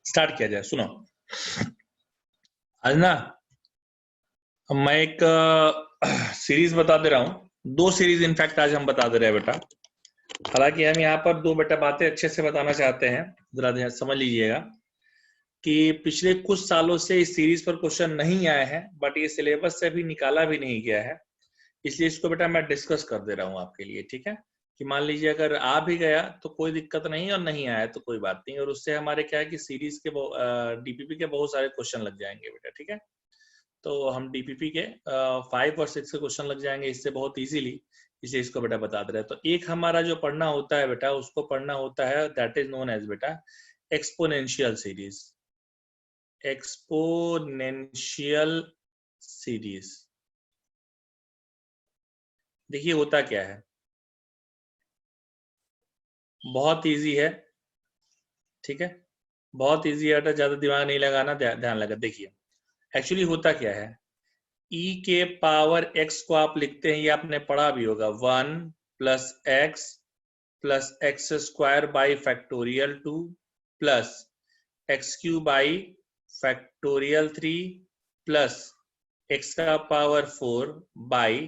Start किया जाए। सुनो, आज ना मैं एक सीरीज बता दे रहा हूँ, 2 सीरीज इनफैक्ट आज हम बता दे रहे हैं बेटा। हालांकि हम यहाँ पर 2 बेटा बातें अच्छे से बताना चाहते हैं, जरा ध्यान समझ लीजिएगा कि पिछले कुछ सालों से इस सीरीज पर क्वेश्चन नहीं आए हैं, बट ये सिलेबस से भी निकाला भी नहीं गया है, इसलिए इसको बेटा मैं डिस्कस कर दे रहा हूँ आपके लिए। ठीक है, कि मान लीजिए अगर आ भी गया तो कोई दिक्कत नहीं, और नहीं आया तो कोई बात नहीं, और उससे हमारे क्या है कि सीरीज के डीपीपी के बहुत सारे क्वेश्चन लग जाएंगे बेटा। ठीक है, तो हम डीपीपी के 5 और 6 के क्वेश्चन लग जाएंगे इससे बहुत इजीली, इसलिए इसको बेटा बता दे रहे हैं। तो एक हमारा जो पढ़ना होता है बेटा, उसको पढ़ना होता है, दैट इज नोन एज बेटा एक्सपोनेंशियल सीरीज। एक्सपोनेंशियल सीरीज देखिए होता क्या है, बहुत इजी है। ठीक है, बहुत इजी है बेटा, ज्यादा दिमाग नहीं लगाना, ध्यान लगा। देखिए एक्चुअली होता क्या है, e के पावर x को आप लिखते हैं, ये आपने पढ़ा भी होगा, 1 plus x square by factorial 2 plus x Q by factorial 3 plus x का power 4 by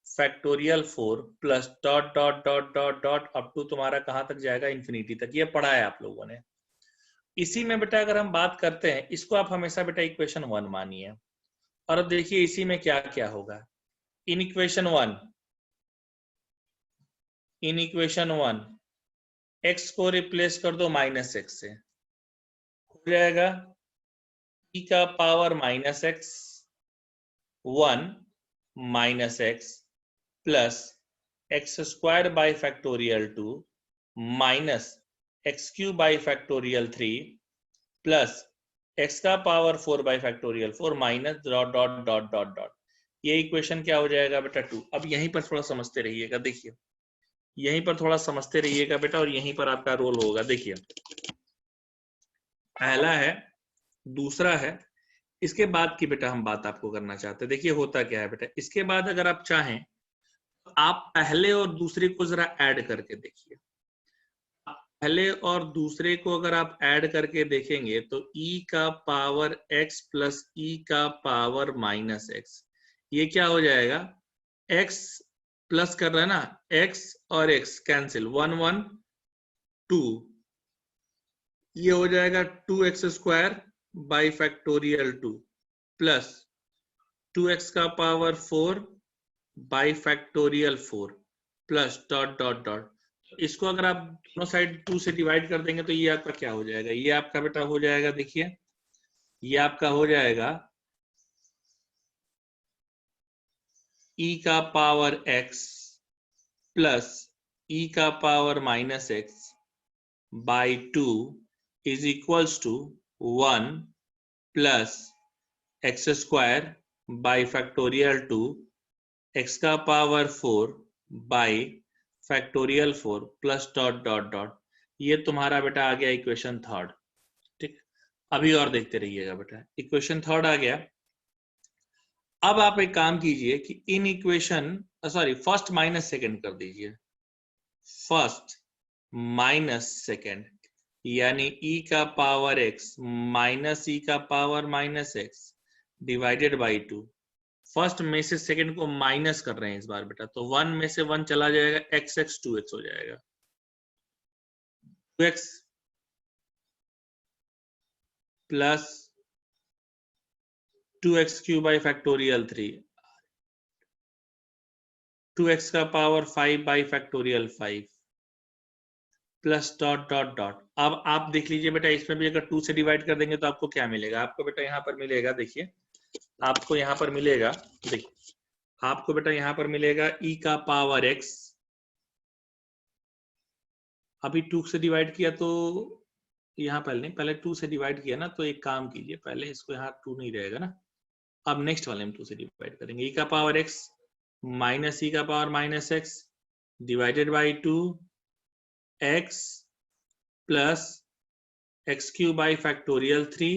factorial 4 plus dot dot dot dot dot up to तुम्हारा कहां तक जाएगा, इंफिनिटी तक। ये पढ़ा है आप लोगों ने। इसी में बेटा अगर हम बात करते हैं, इसको आप हमेशा बेटा इक्वेशन 1 मानिए। और अब देखिए इसी में क्या क्या होगा। इन इक्वेशन 1 x को रिप्लेस कर दो माइनस एक्स से, हो जाएगा e का power minus x 1 minus x plus x square by factorial 2 minus x Q by factorial 3 plus x का power 4 by factorial 4 minus dot dot dot dot dot. ये equation क्या हो जाएगा बेटा 2। अब यहीं पर थोड़ा समझते रहिएगा, देखिए यहीं पर थोड़ा समझते रहिएगा बेटा, और यहीं पर आपका रोल होगा। देखिए पहला है, दूसरा है, इसके बाद की बेटा हम बात आपको करना चाहते हैं। देखिए होता क्या है बेटा, इसके बाद अगर आप चाहें तो आप पहले और दूसरे को जरा ऐड करके देखिए। पहले और दूसरे को अगर आप ऐड करके देखेंगे तो e का पावर x प्लस e का पावर माइनस एक्स, ये क्या हो जाएगा, x प्लस कर रहा है ना, x और x कैंसिल, 1 1 2, ये हो जाएगा 2x square by factorial 2 plus 2x का power 4 by factorial 4 plus dot dot dot. इसको अगर आप दोनों साइड 2 से डिवाइड कर देंगे तो ये आपका क्या हो जाएगा, ये आपका बेटा हो जाएगा, देखिए ये आपका हो जाएगा e का पावर x प्लस e का power minus x by 2 is equals to 1 plus x square by factorial 2 x का power 4 by factorial 4 plus dot dot dot. ये तुम्हारा बेटा आ गया इक्वेशन 3। ठीक, अभी और देखते रहिएगा बेटा, इक्वेशन 3 आ गया। अब आप एक काम कीजिए कि in equation first minus second कर दीजिए, फर्स्ट माइनस सेकंड, यानी e का पावर x माइनस e का power minus x divided by 2। First में से सेकंड को माइनस कर रहे हैं इस बार बेटा, तो 1 में से 1 चला जाएगा, x 2x हो जाएगा, 2x plus 2x Q by factorial 3, 2x का power 5 by factorial 5 plus dot dot dot. अब आप देख लीजिए बेटा, इसमें भी अगर 2 से डिवाइड कर देंगे तो आपको क्या मिलेगा, आपको बेटा यहाँ पर मिलेगा, देखिए आपको यहाँ पर मिलेगा, देखिए आपको बेटा यहाँ पर मिलेगा e का पावर x, अभी 2 से डिवाइड किया तो यहाँ पहले 2 से डिवाइड किया ना, तो एक काम कीजिए, पहले इसको यहाँ 2 नहीं रहेगा ना, अब नेक्स्ट वाले में 2 से डिवाइड करेंगे, e का पावर x माइनस e का power minus x divided by 2 x plus x Q by factorial 3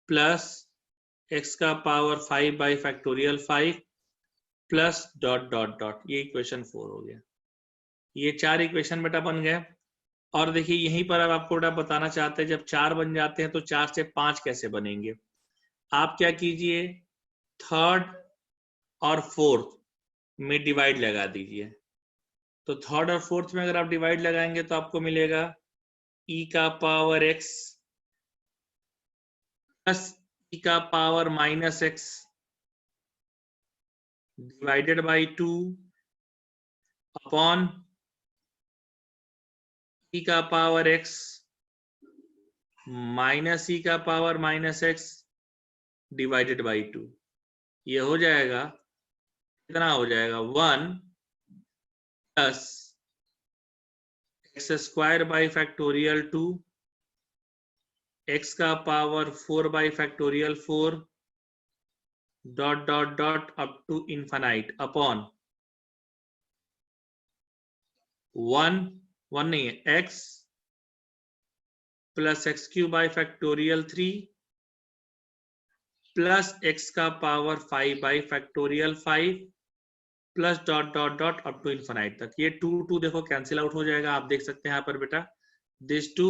plus x का power 5 by factorial 5 plus dot dot dot. ये इक्वेशन 4 हो गया। ये 4 इक्वेशन बेटा बन गए। और देखिए यहीं पर अब आपको बेटा बताना चाहते हैं, जब 4 बन जाते हैं तो 4 से 5 कैसे बनेंगे। आप क्या कीजिए, थर्ड और फोर्थ में डिवाइड लगा दीजिए। तो थर्ड और फोर्थ में अगर आप डिवाइड लगाएंगे तो आपको मिलेगा e का पावर x प्लस e का power minus x divided by 2 upon e का पावर x माइनस e का power minus x divided by 2। ये हो जाएगा, कितना हो जाएगा, 1 plus x square by factorial 2 x का power 4 by factorial 4 dot dot dot up to infinite upon 1 नहीं है, x plus x Q by factorial 3 plus x का power 5 by factorial 5 plus dot dot dot up to infinite तक। ये 2 देखो cancel out हो जाएगा, आप देख सकते हैं यहाँ पर बेटा, this 2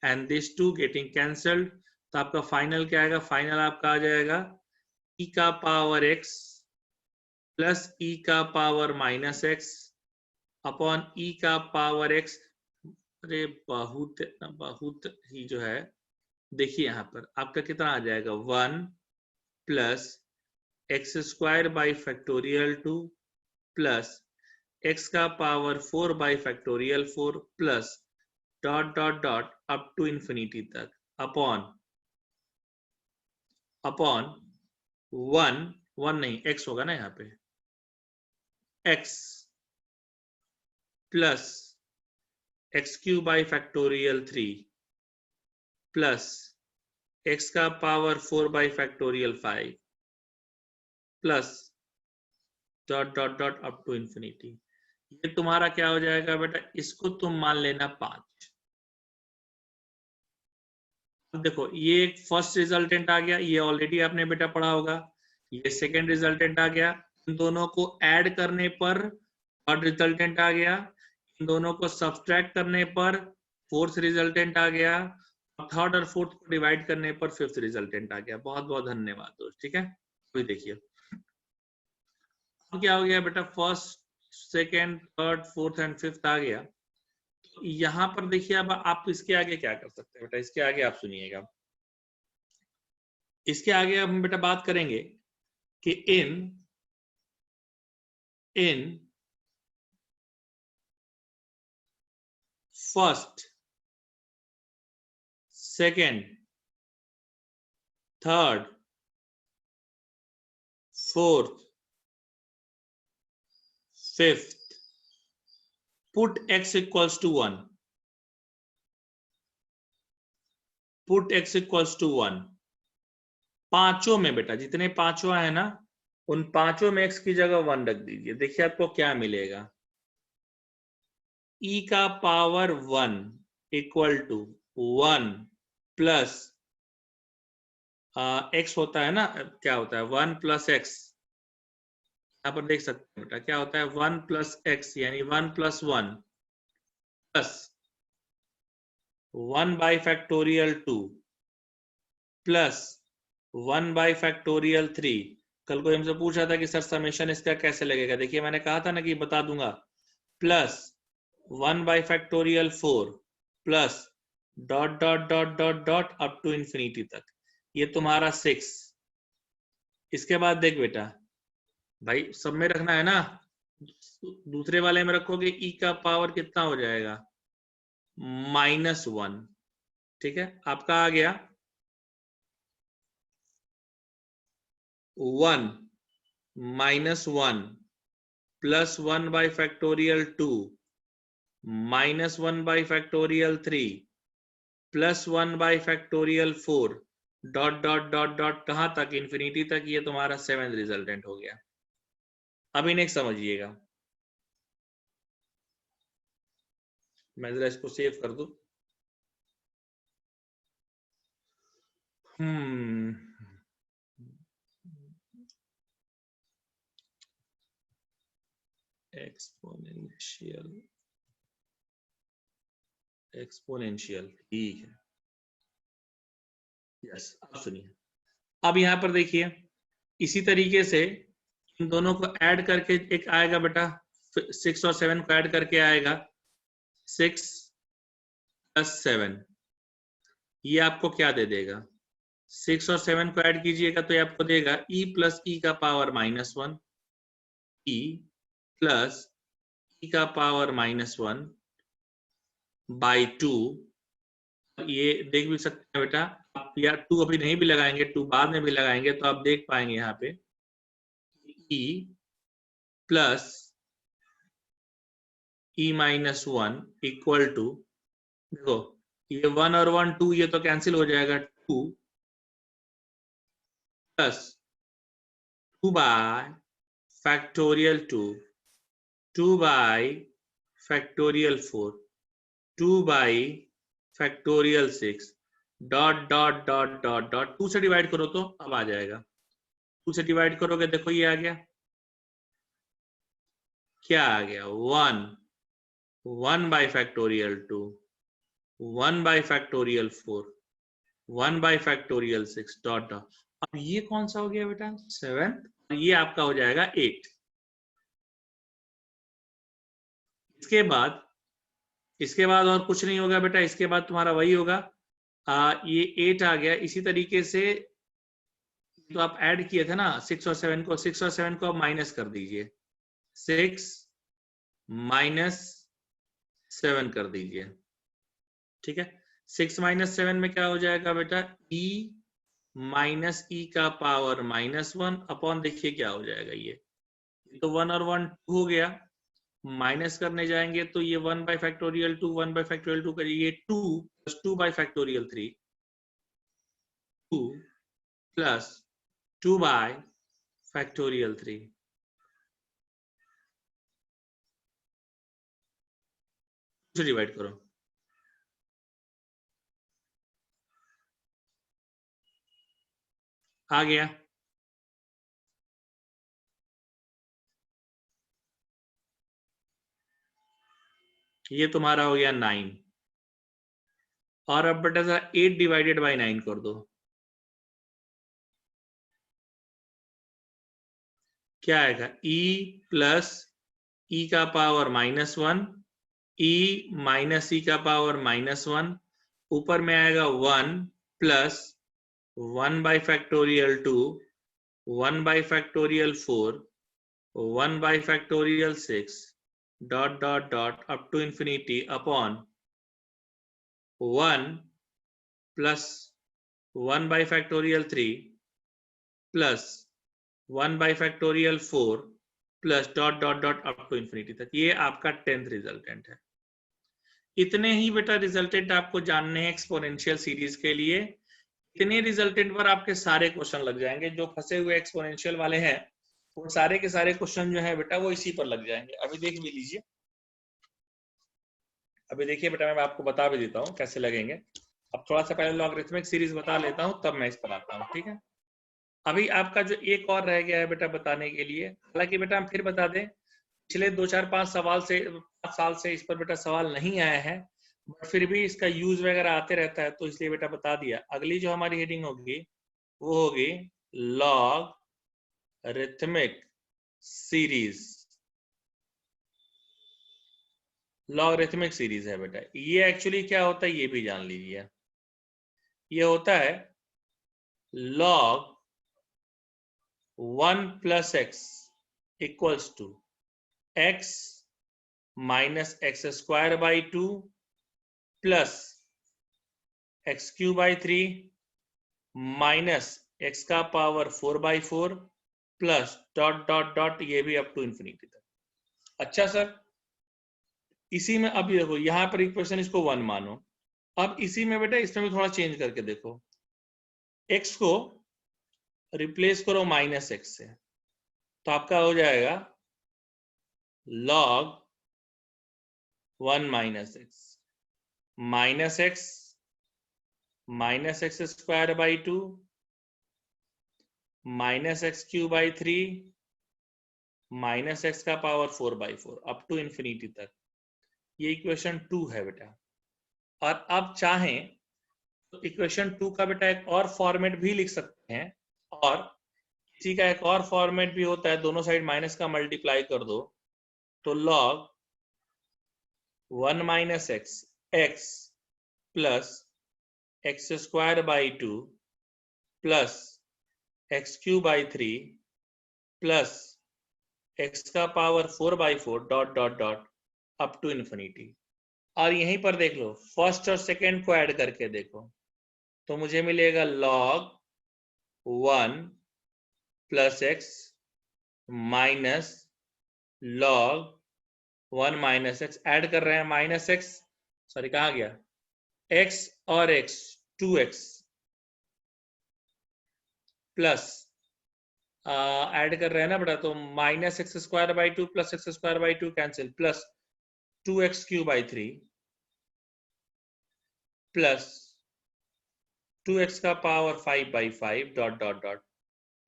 and this 2 getting cancelled. तो आपका फाइनल क्या आएगा, फाइनल आपका आ जाएगा e का पावर x प्लस e का power minus x upon e का पावर x। अरे बहुत बहुत ही जो है, देखिए यहाँ पर आपका कितना आ जाएगा, 1 plus x square by factorial 2 plus x का power 4 by factorial 4 plus dot dot dot up to infinity तक अपॉन 1 नहीं, x होगा ना यहाँ पे, x plus x Q by factorial 3 plus x का power 4 by factorial 5 plus dot dot dot up to infinity. ये तुम्हारा क्या हो जाएगा बेटा, इसको तुम मान लेना 5। अब देखो ये एक फर्स्ट रिजल्टेंट आ गया, ये ऑलरेडी आपने बेटा पढ़ा होगा। ये सेकेंड रिजल्टेंट आ गया, इन दोनों को ऐड करने पर थर्ड रिजल्टेंट आ गया, इन दोनों को सब्सट्रैक्ट करने पर फोर्थ रिजल्टेंट आ गया, थर्ड और फोर्थ को डिवाइड करने पर फिफ्थ रिजल्टेंट आ गया। बहुत बहुत धन्यवाद दोस्त, ठीक है। कोई देखिए क्या हो गया बेटा, first second third fourth and fifth आ गया। तो यहां पर देखिए अब आप इसके आगे क्या कर सकते हैं बेटा, इसके आगे आप सुनिएगा, इसके आगे अब हम बेटा बात करेंगे कि इन first second third fourth fifth put x equals to 1, put x equals to 1। पांचों में बेटा जितने पांचों है ना, उन पांचों में x की जगह 1 रख दीजिए। देखिए आपको क्या मिलेगा, e का power 1 equal to 1 plus x होता है ना, क्या होता है 1 प्लस x, यहाँ पर देख सकते हैं बेटा क्या होता है 1 प्लस x यानी 1 plus 1 plus 1 by factorial 2 plus 1 by factorial 3। कल को हमसे पूछा था कि सर समेशन इसका कैसे लगेगा, देखिए मैंने कहा था ना कि बता दूंगा, plus 1 by factorial 4 plus dot dot dot dot dot up to infinity तक। ये तुम्हारा 6। इसके बाद देख बेटा, भाई सब में रखना है ना, दूसरे वाले में रखोगे e का पावर कितना हो जाएगा, -1। ठीक है, आपका आ गया 1 -1 plus 1 by factorial 2 -1 by factorial 3 plus 1 by factorial 4 dot dot dot dot कहां तक, इंफिनिटी तक। ये तुम्हारा 7th रिजल्टेंट हो गया। अब इन्हें समझिएगा, मैं जरा इसको सेव कर दूं। एक्सपोनेंशियल एक्सपोनेंशियल, ठीक है। यस, अब सुनिए, अब यहाँ पर देखिए, इसी तरीके से इन दोनों को ऐड करके एक आएगा बेटा, 6 और 7 को ऐड करके आएगा 6 + 7, ये आपको क्या दे देगा? 6 और 7 को ऐड कीजिएगा तो ये आपको देगा e + e का पावर -1, e + e का पावर -1 by 2। ये देख भी सकते हैं बेटा आप, या 2 अभी नहीं भी लगाएंगे, 2 बाद में भी लगाएंगे तो आप देख पाएंगे यहाँ पे e + e - 1 इक्वल टू, देखो ये 1 और 1 2, ये तो कैंसिल हो जाएगा, 2 + 2 by factorial 2, 2 by factorial 4, 2 by factorial 6, dot dot dot dot dot 2 से डिवाइड करो तो अब आ जाएगा, 2 से डिवाइड करोगे, देखो ये आ गया, क्या आ गया? 1, 1 by factorial 2, 1 by factorial 4, 1 by factorial 6, dot dot. अब ये कौन सा हो गया बेटा? 7, और ये आपका हो जाएगा 8। इसके बाद और कुछ नहीं होगा बेटा, इसके बाद तुम्हारा वही होगा, ये 8 आ गया। इसी तरीके से तो आप ऐड किए थे ना 6 और 7 को, 6 और 7 को आप माइनस कर दीजिए, 6 - 7 कर दीजिए, ठीक है। 6 - 7 में क्या हो जाएगा बेटा? e - e का पावर -1 अपॉन, देखिए क्या हो जाएगा, ये तो 1 और 1 2 हो गया, माइनस करने जाएंगे तो ये 1 by factorial 2, 1 by factorial 2 करिए, 2 + 2 by factorial 3, 2 + 2 by factorial 3, से डिवाइड करो, आ गया। ये तुम्हारा हो गया 9, और अब बेटा सा 8 डिवाइडेड बाई 9 कर दो, क्या आएगा? e + e का पावर -1, e - e का पावर -1, ऊपर में आएगा 1 + 1 by factorial 2, 1 by factorial 4, 1 by factorial 6, dot dot dot up to infinity upon 1 plus 1 by factorial 3 plus 1 by factorial 4 plus dot dot dot up to infinity तक। ये आपका 10th resultant है। इतने ही बेटा रिजल्टेंट आपको जानने हैं एक्सपोनेंशियल सीरीज के लिए। इतने रिजल्टेंट पर आपके सारे क्वेश्चन लग जाएंगे, जो फंसे हुए एक्सपोनेंशियल वाले हैं वो सारे के सारे क्वेश्चन जो है बेटा वो इसी पर लग जाएंगे। अभी देख भी लीजिए, अभी देखिए बेटा, मैं आपको बता भी देता हूँ कैसे लगेंगे। अब थोड़ा सा पहले लॉगरिथमिक सीरीज बता लेता हूँ, तब मैं इस पर आता हूँ, ठीक है। अभी आपका जो एक और रह गया है बेटा बताने के लिए, हालांकि बेटा हम फिर बता दें, पिछले 2 4 5 साल से इस पर बेटा सवाल नहीं आया है, बट फिर भी इसका यूज वगैरह आते रहता है, तो इसलिए बेटा बता दिया। अगली जो हमारी हेडिंग होगी वो होगी लॉगरिथमिक सीरीज। लॉगरिथमिक सीरीज है बेटा, ये एक्चुअली क्या होता है ये भी जान लीजिए। ये होता है log 1 + x equals to x - x² by 2 plus x³ 3 - x का power 4/4 plus dot dot dot, ये भी अप टू इंफिनिटी तक। अच्छा सर, इसी में अब देखो यहाँ पर इक्वेशन इसको 1 मानो, अब इसी में बेटा इसमें भी थोड़ा चेंज करके देखो, x को रिप्लेस करो -x से, तो आपका हो जाएगा log 1 - x - x² by 2 -x³ 3 x का पावर 4/4 अप टू इंफिनिटी तक। ये इक्वेशन 2 है बेटा। और अब चाहें तो इक्वेशन 2 का बेटा एक और फॉर्मेट भी लिख सकते हैं, और इसी का एक और फॉर्मेट भी होता है, दोनों साइड माइनस का मल्टीप्लाई कर दो तो log 1 minus x x plus x square by 2 plus x cube by 3 plus x का power 4 by 4 dot dot dot up to infinity. और यहीं पर देख लो, फर्स्ट और सेकेंड को ऐड करके देखो तो मुझे मिलेगा log 1 plus x minus log 1 minus x, add कर रहे हैं माइनस एक्स, सॉरी कहाँ गया, x और x 2x प्लस ऐड कर रहे हैं ना बेटा, तो minus x square by 2 plus x square by 2 cancel, plus 2x cube by 3 plus 2x का power 5 by 5 dot dot dot.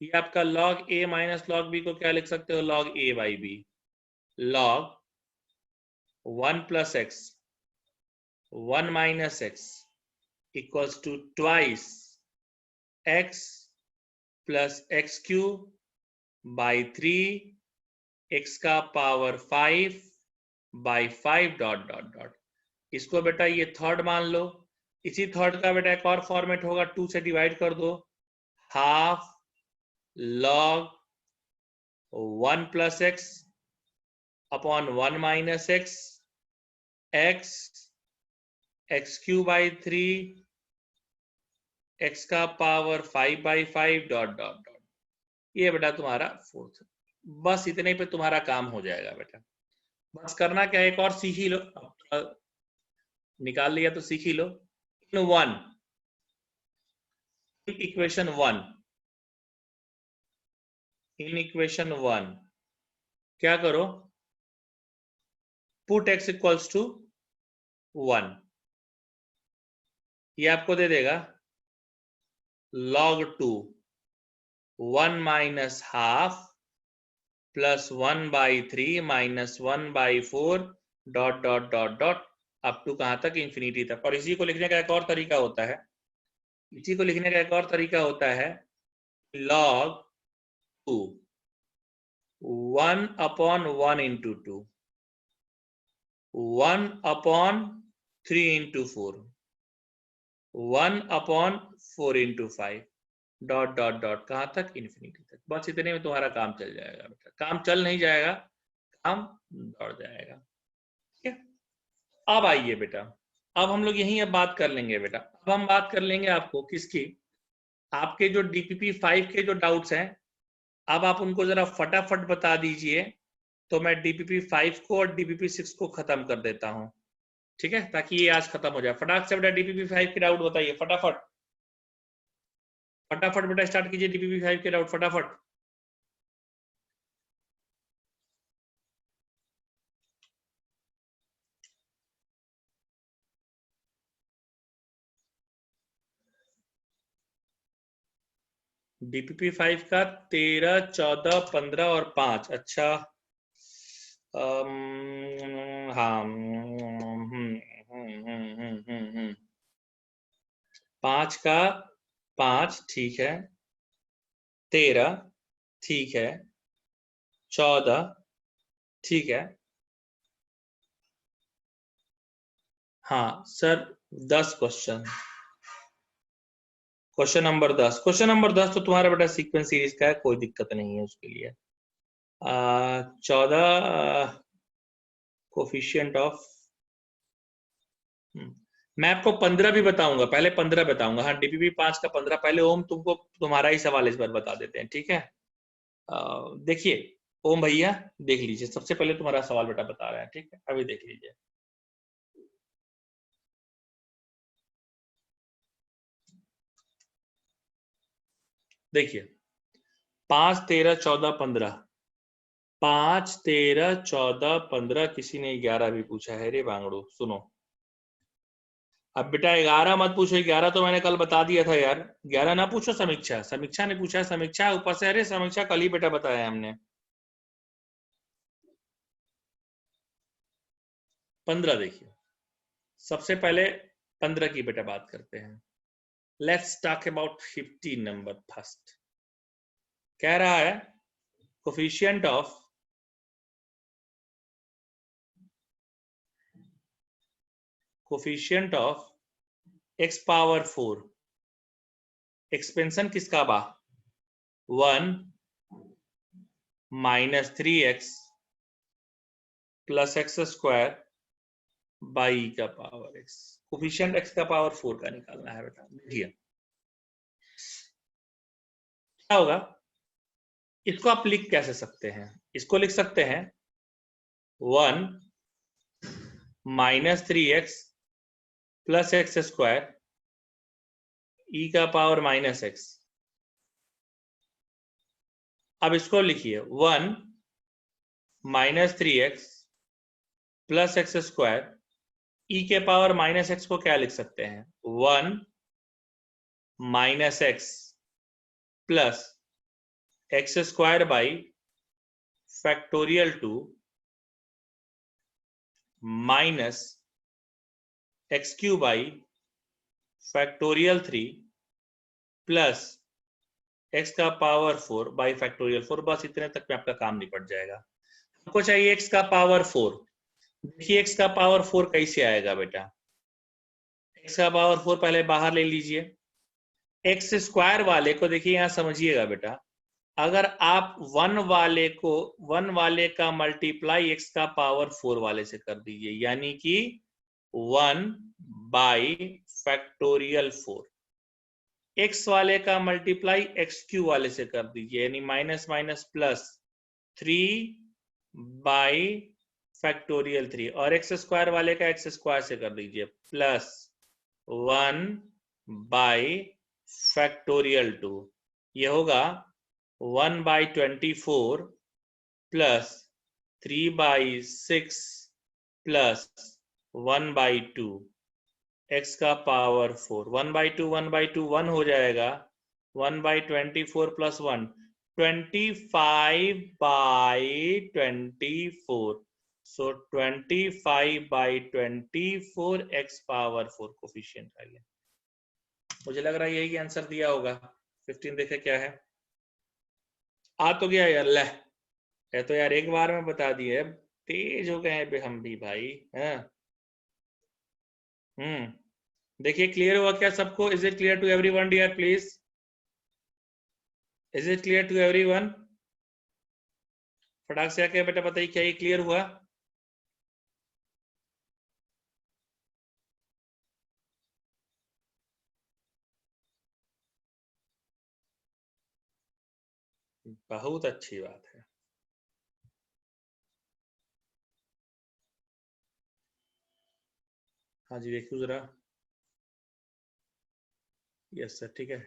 ये आपका log a minus log b को क्या लिख सकते हो, log a by b। log 1 plus x 1 minus x equals to twice x plus x cube by 3 x का power 5 by 5 dot dot dot. इसको बेटा ये थर्ड मान लो, इसी थर्ड का बेटा एक और फॉर्मेट होगा, 2 से डिवाइड कर दो, half log 1 plus X upon 1 minus x x x cube by 3 x का power 5 by 5 dot dot dot. ये बेटा तुम्हारा फोर्थ। बस इतने पे तुम्हारा काम हो जाएगा बेटा। बस करना क्या है, एक और सीख ही लो, निकाल लिया तो सीख ही लो। In one equation 1, in equation 1 क्या करो, पुट x इक्वल्स टू 1, ये आपको दे देगा log 2 1 minus half plus 1 by 3 minus 1 by 4 dot dot dot dot up to कहां तक, इंफिनिटी तक। और इसी को लिखने का एक और तरीका होता है, इसी को लिखने का एक और तरीका होता है log 2 1 upon 1 into 2 1 upon 3 into 4 1 upon 4 into 5 dot dot dot कहां तक, इंफिनिटी तक। बस इतने में तुम्हारा काम चल जाएगा बेटा। काम चल नहीं जाएगा, काम दौड़ जाएगा। ठीक है, अब आइए बेटा, अब हम लोग यहीं अब बात कर लेंगे बेटा। अब हम बात कर लेंगे आपको किसकी, आपके जो डीपीपी 5 के जो डाउट्स हैं, अब आप उनको जरा फटाफट बता दीजिए, तो मैं डीपीपी 5 को और डीपीपी 6 को खत्म कर देता हूं। ठीक है, ताकि ये आज खत्म हो जाए। फटाक से बेटा डीपीपी 5 के डाउट बताइए, फटाफट फटाफट बेटा स्टार्ट कीजिए डीपीपी 5 के डाउट फटाफट। डीपीपी 5 का 13, 14, 15 और 5। अच्छा, हाँ, 5 का 5 ठीक है, 13 ठीक है, 14 ठीक है, हाँ sir 10 question, question number 10, question number 10 तो तुम्हारा बेटा सीक्वेंस सीरीज का है, कोई दिक्कत नहीं है उसके लिए। 14 कोफिशिएंट ऑफ, मैं आपको 15 भी बताऊंगा, पहले 15 बताऊंगा। हाँ, डीपीपी 5 का 15 पहले। ओम तुमको तुम्हारा ही सवाल इस बार बता देते हैं, ठीक है। देखिए ओम भैया, देख लीजिए, सबसे पहले तुम्हारा सवाल बेटा बता रहे हैं, ठीक है, अभी देख लीजिए। देखिए 5, 13, 14, 15, 5, 13, 14, 15, किसी ने 11 भी पूछा है रे बांगड़ू। सुनो, अब बेटा 11 मत पूछो, 11 तो मैंने कल बता दिया था यार। 11 ना पूछो, समीक्षा, समीक्षा ने पूछा है, समीक्षा ऊपर से, अरे समीक्षा कल ही बेटा बताया है हमने। 15 देखिए, सबसे पहले 15 की बेटा बात करते हैं। Let's talk about 15 number first. कह रहा है coefficient of x power 4, expansion किसका बा 1 minus 3x plus x square by e का पावर x। कोफिशिएंट x का पावर 4 का निकालना है बेटा। देखिए क्या होगा, इसको आप लिख कैसे सकते हैं, इसको लिख सकते हैं 1 minus 3x plus x square e का पावर माइनस एक्स। अब इसको लिखिए 1 minus 3x plus x square e के पावर माइनस एक्स को क्या लिख सकते हैं 1 minus x plus x square by factorial 2 minus x Q by factorial 3 plus x का पावर 4 बाई फैक्टोरियल 4। बस इतने तक में आपका काम निपट जाएगा। हमको चाहिए एक्स का पावर 4। देखिए एक्स का पावर 4 कैसे आएगा बेटा, एक्स का पावर 4 पहले बाहर ले लीजिए। एक्स स्क्वायर वाले को देखिए यहां समझिएगा बेटा, अगर आप 1 वाले का मल्टीप्लाई एक्स का पावर 4 वाले से कर दीजिए, यानी कि 1 बाई फैक्टोरियल 4। एक्स वाले का मल्टीप्लाई एक्स क्यू वाले से कर दीजिए, यानी minus minus plus 3 by factorial 3, और एक्स स्क्वायर वाले का एक्स स्क्वायर से कर दीजिए प्लस 1 बाई फैक्टोरियल 2। ये होगा 1 by 24 plus 3 by 6 plus 1 by 2 x का पावर 4। 1 बाई 2 1 हो जाएगा, 1 by 24 plus 1 25 by 24। So 25 by 24 x power 4 coefficient आ गया। मुझे लग रहा है यही आंसर दिया होगा। 15 देखे क्या है, आ तो गया यार। ले है तो यार एक बार में बता दिए, तेज हो गए हैं हम भी भाई। देखिए क्लियर हुआ क्या सबको? Is it clear to everyone dear please? Is it clear to everyone? फटाक से आके बेटा बताइए क्या ये क्लियर हुआ? बहुत अच्छी बात है। हाँ जी देखिए जरा। यस सर ठीक है।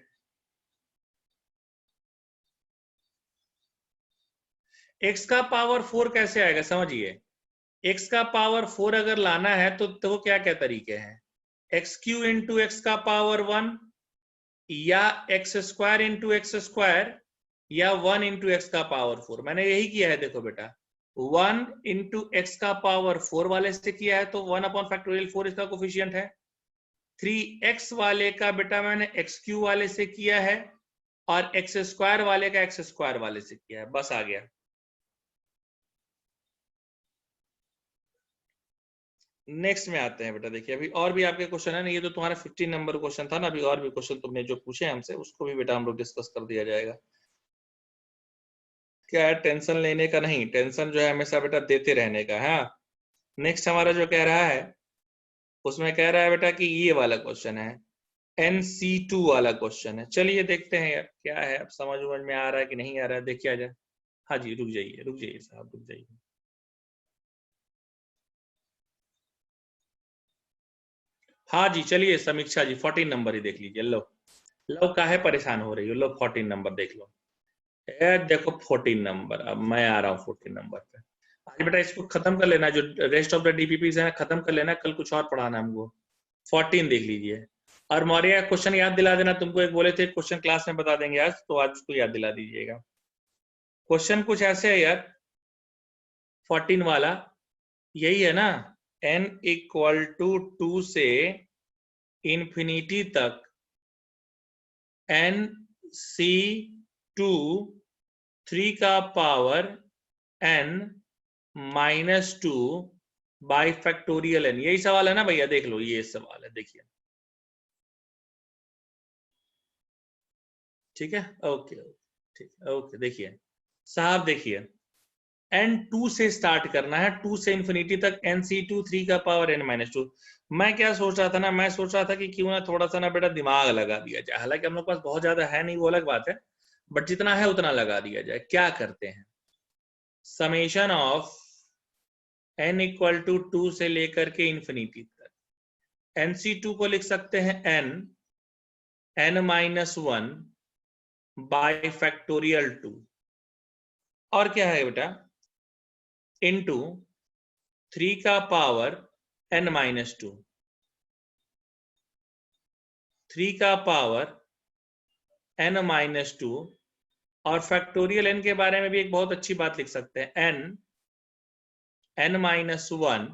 एक्स का पावर 4 कैसे आएगा समझिए। एक्स का पावर 4 अगर लाना है तो क्या क्या तरीके हैं, एक्स क्यू इंटू एक्स का पावर 1, या x square into x square, या 1 इंटू एक्स का पावर 4। मैंने यही किया है देखो बेटा, 1 इंटू एक्स का पावर 4 वाले से किया है तो 1 अपॉन फैक्टोरियल 4 इसका कोफिशिएंट है। 3x वाले का बेटा मैंने एक्स क्यू वाले से किया है, और एक्स स्क्वायर वाले का एक्स स्क्वायर वाले से किया है। बस आ गया। नेक्स्ट में आते हैं बेटा। देखिए अभी और भी आपके क्वेश्चन है ना, ये तो तुम्हारा 15 नंबर क्वेश्चन था ना, अभी और भी क्वेश्चन तुमने जो पूछे हमसे उसको भी बेटा हम लोग डिस्कस कर दिया जाएगा। क्या है, टेंशन लेने का नहीं, टेंशन जो है हमेशा बेटा देते रहने का है। नेक्स्ट हमारा जो कह रहा है उसमें कह रहा है बेटा कि ये वाला क्वेश्चन है, NC2 वाला क्वेश्चन है। चलिए देखते हैं यार क्या है, अब समझ में आ रहा है कि नहीं आ रहा है, देखिए आ जाए। हाँ जी रुक जाइए साहब रुक जाइए। हाँ जी चलिए समीक्षा जी 14 नंबर ही देख लीजिए। लो लो काहे परेशान हो रही हो, लो 14 नंबर देख लो। देखो 14 नंबर, अब मैं आ रहा हूँ 14 नंबर पे। आज बेटा इसको खत्म कर लेना, जो रेस्ट ऑफ द डीपीपी है खत्म कर लेना, कल कुछ और पढ़ाना हमको। 14 देख लीजिए। और मौर्य क्वेश्चन याद दिला देना, तुमको एक बोले थे क्वेश्चन क्लास में बता देंगे आज, तो आज उसको याद दिला दीजिएगा। क्वेश्चन कुछ ऐसे है यार 14 वाला, यही है ना, n इक्वल टू 2 से इंफिनिटी तक NC2 3 का power n-2 by factorial n। यही सवाल है ना भैया, देख लो ये सवाल है, देखिए ठीक है। ओके ठीक है, ओके देखिए साहब, देखिए n2 से स्टार्ट करना है, 2 से इंफिनिटी तक NC2 3 का पावर n-2। मैं क्या सोच रहा था ना, मैं सोच रहा था कि क्यों ना थोड़ा सा ना बेटा दिमाग लगा दिया जाए, हालांकि हम लोग के पास बहुत ज्यादा है नहीं, वो अलग बात है, बट जितना है उतना लगा दिया जाए। क्या करते हैं, summation of n equal to 2 से लेकर के इंफिनिटी तक, NC2 को लिख सकते हैं n-1 बाय फैक्टोरियल 2, और क्या है बेटा इनटू 3 का पावर n-2, 3 का पावर n-2, और फैक्टोरियल n के बारे में भी एक बहुत अच्छी बात लिख सकते हैं, n-1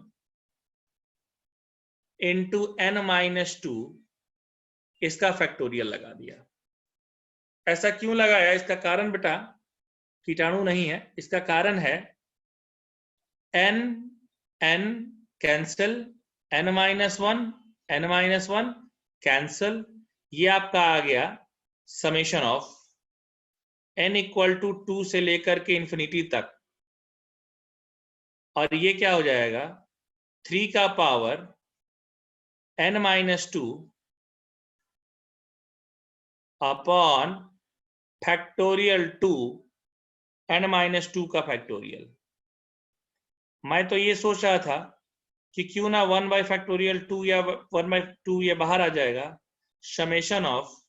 इंटू n-2, इसका फैक्टोरियल लगा दिया। ऐसा क्यों लगाया, इसका कारण बेटा कीटाणु नहीं है, इसका कारण है n कैंसिल, n-1 कैंसिल, ये आपका आ गया summation of n equal to 2 से लेकर के इंफिनिटी तक, और ये क्या हो जाएगा 3 का power n-2 upon factorial 2 n-2 का फैक्टोरियल। मैं तो ये सोच रहा था कि क्यों ना 1 बाई फैक्टोरियल 2 या 1/2 ये बाहर आ जाएगा, summation of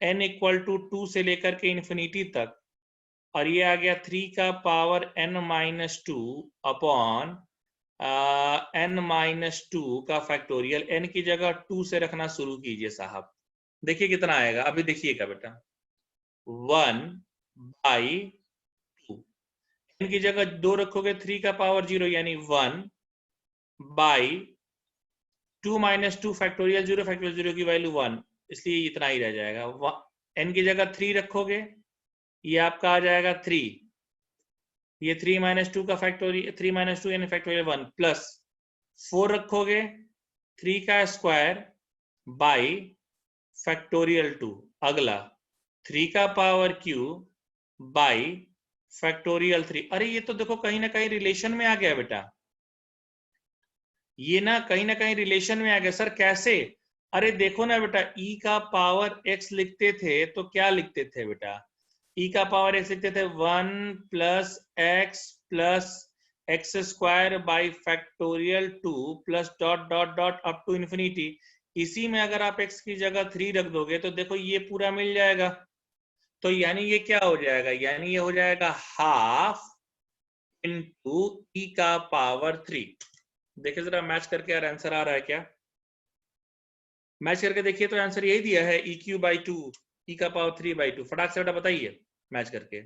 n equal to 2 से लेकर के इंफिनिटी तक, और ये आ गया 3 का पावर n-2 अपॉन n-2 का फैक्टोरियल। n की जगह 2 से रखना शुरू कीजिए साहब, देखिए कितना आएगा, अभी देखिएगा बेटा 1/2, n की जगह 2 रखोगे 3 का पावर 0 यानी 1/2 माइनस 2 फैक्टोरियल 0 की वैल्यू 1, इसलिए इतना ही रह जाएगा। n की जगह 3 रखोगे, ये आपका आ जाएगा 3, ये 3 माइनस 2 का फैक्टोरियल 3 माइनस 2 यानी फैक्टोरियल 1, प्लस 4 रखोगे 3 का स्क्वायर बाई फैक्टोरियल 2, अगला 3 का पावर क्यूब बाई फैक्टोरियल 3। अरे ये तो देखो कहीं ना कहीं रिलेशन में आ गया बेटा, ये ना कहीं रिलेशन में आ गया। सर कैसे, अरे देखो ना बेटा e का पावर x लिखते थे तो क्या लिखते थे बेटा, e का पावर x लिखते थे 1 plus x square by factorial 2 plus dot dot dot up to infinity. इसी में अगर आप x की जगह 3 रख दोगे तो देखो ये पूरा मिल जाएगा, तो यानी ये क्या हो जाएगा, यानी ये हो जाएगा हाफ इंटू ई का पावर 3। देखिए जरा मैच करके यार आंसर आ रहा है क्या, मैच करके देखिए तो आंसर यही दिया है EQ/2 ई का पावर 3/2। फटाक से बेटा बताइए मैच करके,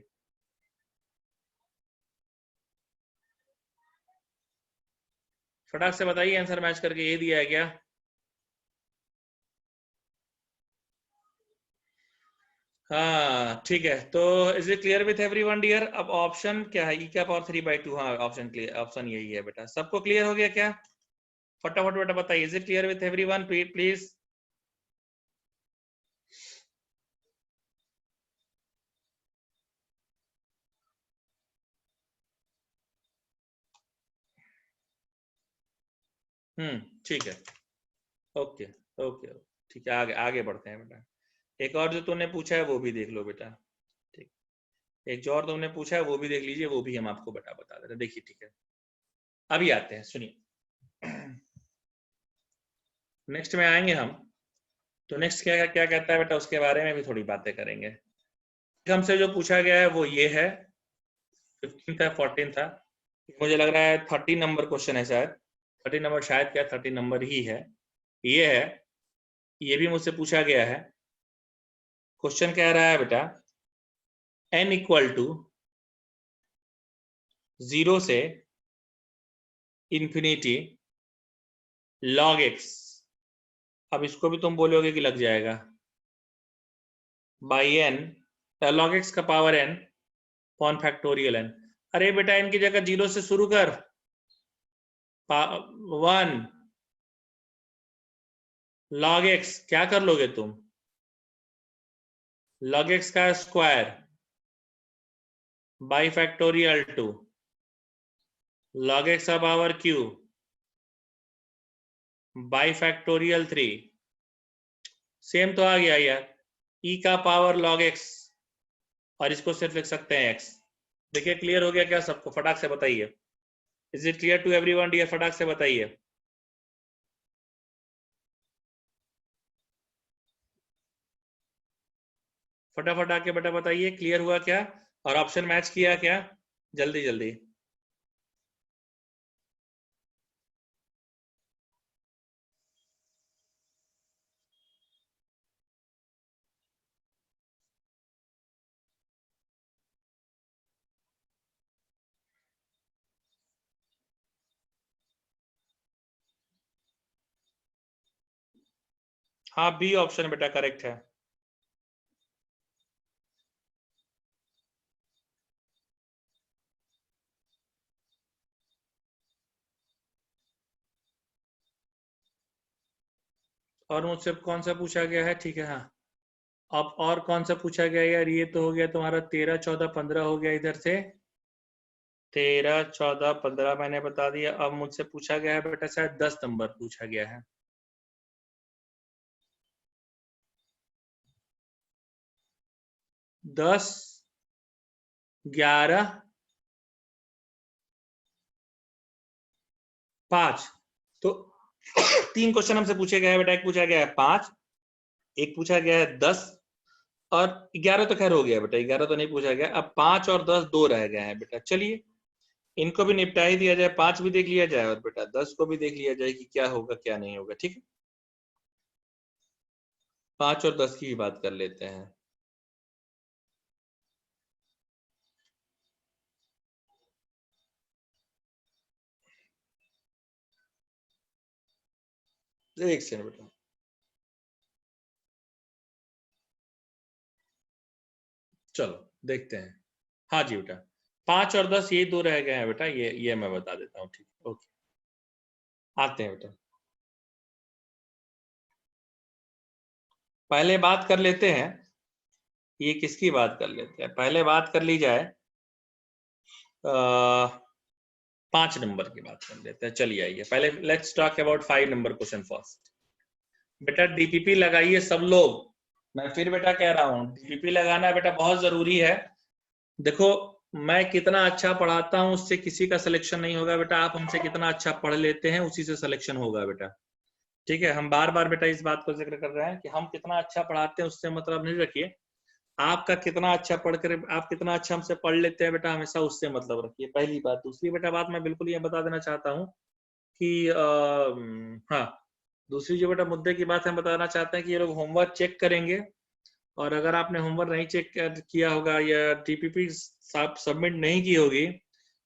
फटाक से बताइए आंसर मैच करके, यही दिया है क्या। हाँ ठीक है, तो is it clear with everyone dear. अब ऑप्शन क्या है, ई का पावर 3/2, हाँ ऑप्शन क्लियर, ऑप्शन यही है बेटा। सबको क्लियर हो गया क्या, फटाफट बेटा बताइए, is it clear with everyone please. ठीक है, ओके ओके ठीक है, आगे आगे बढ़ते हैं बेटा। एक और जो तुमने पूछा है वो भी देख लो बेटा, ठीक, एक जो और तुमने पूछा है वो भी देख लीजिए, वो भी हम आपको बेटा बता देते हैं, देखिए ठीक है। अभी आते हैं, सुनिए नेक्स्ट में आएंगे हम, तो नेक्स्ट क्या क्या कहता है बेटा, उसके बारे में भी थोड़ी बातें करेंगे। हमसे जो पूछा गया है वो ये है, 15 था 14 था, मुझे लग रहा है 30 नंबर क्वेश्चन है शायद, 30 नंबर शायद क्या 30 नंबर ही है, ये है, ये भी मुझसे पूछा गया है। क्वेश्चन कह रहा है बेटा n इक्वल टू 0 से इंफिनिटी log x अब इसको भी तुम बोलोगे कि लग जाएगा बाई एन, लॉग एक्स का power n upon factorial n. अरे बेटा इनकी जगह 0 से शुरू कर, 1 लॉग एक्स, क्या कर लोगे तुम, लॉग एक्स का square by factorial 2 log x का power cube by factorial 3, same तो आ गया यार, ई का पावर लॉग एक्स, और इसको सिर्फ लिख सकते हैं एक्स। देखिए क्लियर हो गया क्या सबको, फटाक से बताइए, is it clear to everyone dear, फटाक से बताइए। फटाफट आके बेटा बताइए क्लियर हुआ क्या, और ऑप्शन मैच किया क्या, जल्दी जल्दी। हाँ बी ऑप्शन बेटा करेक्ट है। और मुझसे कौन सा पूछा गया है, ठीक है हाँ, अब और कौन सा पूछा गया यार, ये तो हो गया तुम्हारा 13 14 15 हो गया इधर से, 13 14 15 मैंने बता दिया। अब मुझसे पूछा गया है बेटा शायद 10 नंबर पूछा गया है, 10 11 5, तो 3 क्वेश्चन हमसे पूछे गए हैं बेटा, एक पूछा गया है 5, एक पूछा गया है 10, और 11 तो खैर हो गया बेटा, 11 तो नहीं पूछा गया। अब 5 और 10 दो रह गए हैं बेटा, चलिए इनको भी निपटा ही दिया जाए, 5 भी देख लिया जाए और बेटा 10 को भी देख लिया जाए कि क्या होगा क्या नहीं होगा, ठीक है। 5 और 10 की ही बात कर लेते हैं। एक सेकंड बेटा, चलो देखते हैं। हाँ जी बेटा, 5 और 10 ये दो रह गए हैं बेटा, ये मैं बता देता हूँ, ठीक है ओके। आते हैं बेटा, पहले बात कर लेते हैं, ये किसकी बात कर लेते हैं, पहले बात कर ली जाए 5 नंबर की बात कर लेते हैं, चलिए आइए पहले let's talk about 5 number question first. बेटा डीपीपी लगाइए सब लोग, मैं फिर बेटा कह रहा हूँ डीपीपी लगाना बेटा बहुत जरूरी है। देखो मैं कितना अच्छा पढ़ाता हूँ उससे किसी का सिलेक्शन नहीं होगा बेटा, आप हमसे कितना अच्छा पढ़ लेते हैं उसी से सिलेक्शन होगा बेटा, ठीक है। हम बार बार बेटा इस बात को जिक्र कर रहे हैं कि हम कितना अच्छा पढ़ाते हैं उससे मतलब नहीं रखिए, आपका कितना अच्छा पढ़कर आप कितना अच्छा हमसे पढ़ लेते हैं बेटा, हमेशा उससे मतलब रखिए, पहली बात। दूसरी बेटा बात मैं बिल्कुल ये बता देना चाहता हूँ कि हाँ, दूसरी जो बेटा मुद्दे की बात हम बताना चाहते हैं कि ये लोग होमवर्क चेक करेंगे, और अगर आपने होमवर्क नहीं चेक किया होगा या टीपीपी सबमिट नहीं की होगी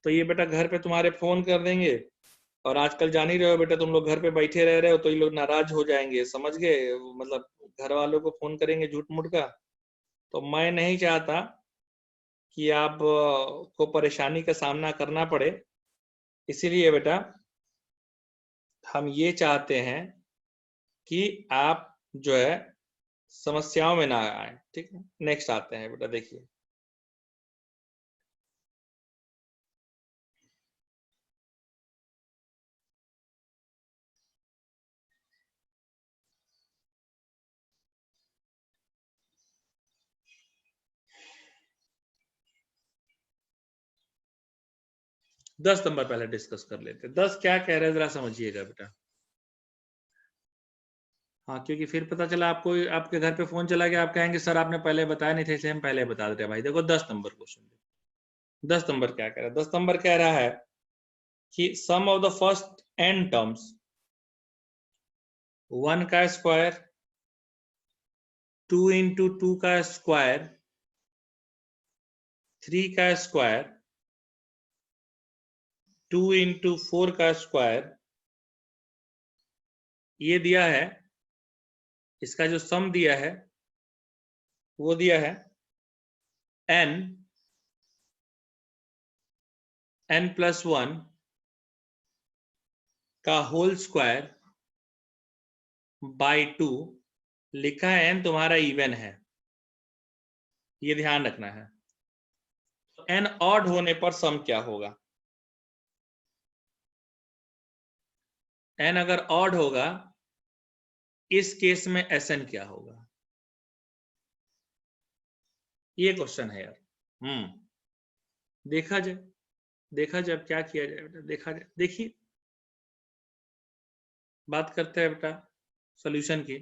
तो ये बेटा घर पे तुम्हारे फोन कर देंगे, और आजकल जान ही रहे हो बेटा तुम लोग घर पे बैठे रह रहे हो तो ये लोग नाराज हो जाएंगे, समझ गए, मतलब घर वालों को फोन करेंगे झूठ मूठ का। तो मैं नहीं चाहता कि आप को परेशानी का सामना करना पड़े, इसीलिए बेटा हम ये चाहते हैं कि आप जो है समस्याओं में ना आए, ठीक है। नेक्स्ट आते हैं बेटा, देखिए 10 नंबर पहले डिस्कस कर लेते हैं। 10 क्या कह रहे हैं जरा समझिएगा बेटा, हाँ क्योंकि फिर पता चला आपको आपके घर पे फोन चला गया, आप कहेंगे सर आपने पहले बताया नहीं थे, इसलिए हम पहले बता देते हैं। भाई देखो 10 नंबर क्वेश्चन, 10 नंबर क्या कह रहा है, 10 नंबर कह रहा है कि sum of the first n terms 1 का स्क्वायर 2 इंटू 2 का स्क्वायर 3 का स्क्वायर 2 इंटू 4 का स्क्वायर ये दिया है इसका जो सम दिया है वो दिया है n+1 का होल स्क्वायर बाय 2, लिखा है n तुम्हारा इवन है, ये ध्यान रखना है। तो n ऑड होने पर सम क्या होगा? n अगर ऑड होगा इस केस में Sn क्या होगा? ये क्वेश्चन है यार। देखा जाए, देखा जाए अब क्या किया जाए बेटा, देखा जाए। देखिए, बात करते हैं बेटा सॉल्यूशन की।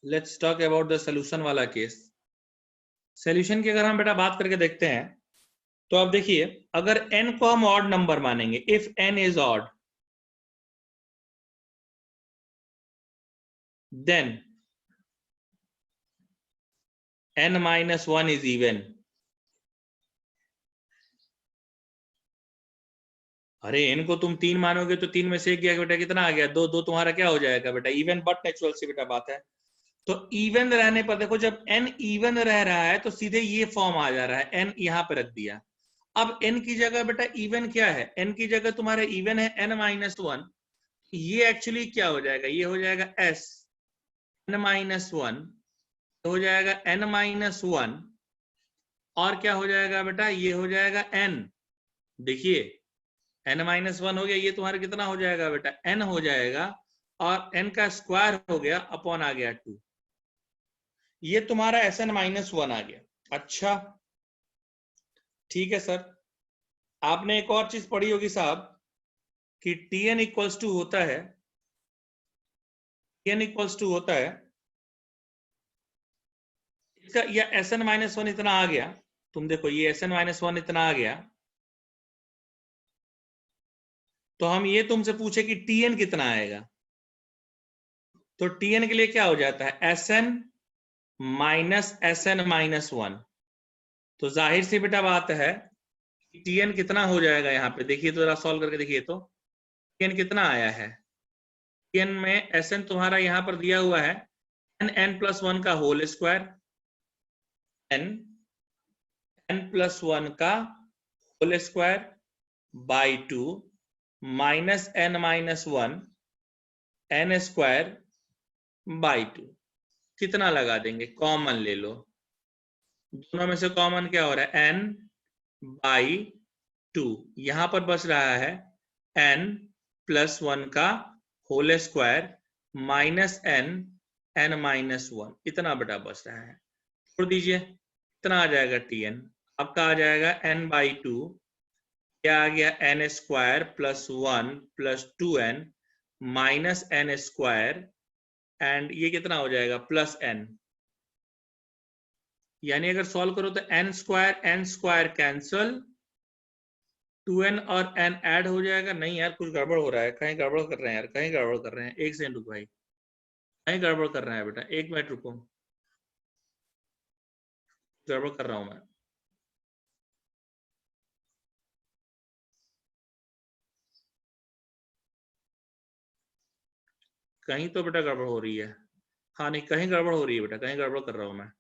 Let's talk about the solution वाला केस। सॉल्यूशन की अगर हम बेटा बात करके देखते हैं तो आप देखिए, अगर n को हम ऑड नंबर मानेंगे, if n is odd, then n-1 is even. अरे n को तुम 3 मानोगे तो 3 में से 1 गया बेटा, कितना आ गया? 2। 2 तुम्हारा क्या हो जाएगा बेटा? इवन। बट नेचुरल सी बेटा बात है। तो इवन रहने पर देखो, जब n इवन रह रहा है तो सीधे ये फॉर्म आ जा रहा है, n यहां पे रख दिया। अब n की जगह बेटा इवन क्या है? n की जगह तुम्हारा इवन है n-1। ये एक्चुअली क्या हो जाएगा? ये हो जाएगा s n-1, हो जाएगा n-1, और क्या हो जाएगा बेटा? ये हो जाएगा n। देखिए n-1 हो गया, ये तुम्हारा कितना हो जाएगा बेटा? n हो जाएगा, और n का स्क्वायर हो गया अपॉन आ गया 2। ये तुम्हारा Sn-1 आ गया। अच्छा ठीक है सर, आपने एक और चीज पढ़ी होगी साहब कि Tn इक्वल्स टू होता है, Tn इक्वल्स टू होता है इसका, या Sn-1 इतना आ गया। तुम देखो ये Sn-1 इतना आ गया, तो हम ये तुमसे पूछे कि Tn कितना आएगा, तो Tn के लिए क्या हो जाता है? Sn minus Sn-1। तो जाहिर सी बेटा बात है Tn कितना हो जाएगा यहाँ पे? देखिए तो जरा सॉल्व करके देखिए तो Tn कितना आया है? Tn में Sn तुम्हारा यहाँ पर दिया हुआ है n+1 का होल स्क्वायर, n+1 का whole square by 2 minus n-1 n square by 2। कितना लगा देंगे? कॉमन ले लो, दोनों में से कॉमन क्या हो रहा है? n/2। यहां पर बच रहा है n+1 का होल स्क्वायर माइनस n-1, इतना बेटा बच रहा है। छोड़ दीजिए, इतना आ जाएगा Tn। आपका आ जाएगा n/2, क्या आ गया? n स्क्वायर प्लस 1 प्लस 2n minus n square, and ये कितना हो जाएगा? Plus n। यानी अगर सॉल्व करो तो n स्क्वायर कैंसल, 2n और n ऐड हो जाएगा। नहीं यार, कुछ गड़बड़ हो रहा है, कहीं गड़बड़ कर रहे हैं यार, कहीं गड़बड़ कर रहे हैं। एक सेकंड रुको भाई, कहीं गड़बड़ कर रहे हैं बेटा, 1 मिनट रुको, गड़बड़ कर रहा हूं मैं। कहीं तो बेटा गड़बड़ हो रही है। हाँ नहीं, कहीं गड़बड़ हो रही है बेटा, कहीं गड़बड़ कर रहा हूं मैं।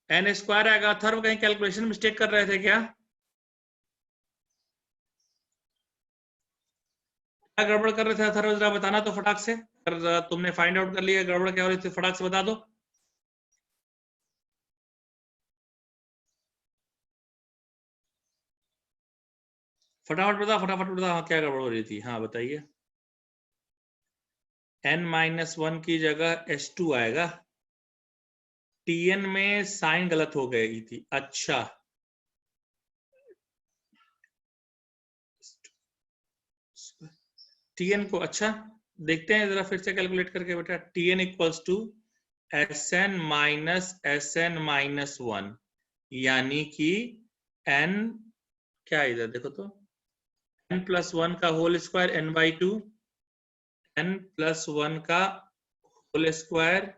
n स्क्वायर आएगा। अथर्व कहीं कैलकुलेशन मिस्टेक कर रहे थे क्या? क्या गड़बड़ कर रहे थे अथर्व, जरा बताना तो फटाक से। अगर तुमने फाइंड आउट कर लिया गड़बड़ क्या हो रही थी, फटाक से बता दो। फटाफट बता, फटाफट बता, हाँ क्या गड़बड़ हो रही थी? हाँ बताइए। n-1 की जगह S2 आएगा। Tn में साइन गलत हो गई थी। अच्छा, Tn को, अच्छा देखते हैं जरा फिर से कैलकुलेट करके बेटा। Tn equals to Sn minus Sn-1, यानी कि n, क्या इधर देखो तो, n+1 का होल स्क्वायर n/2, n+1 का whole square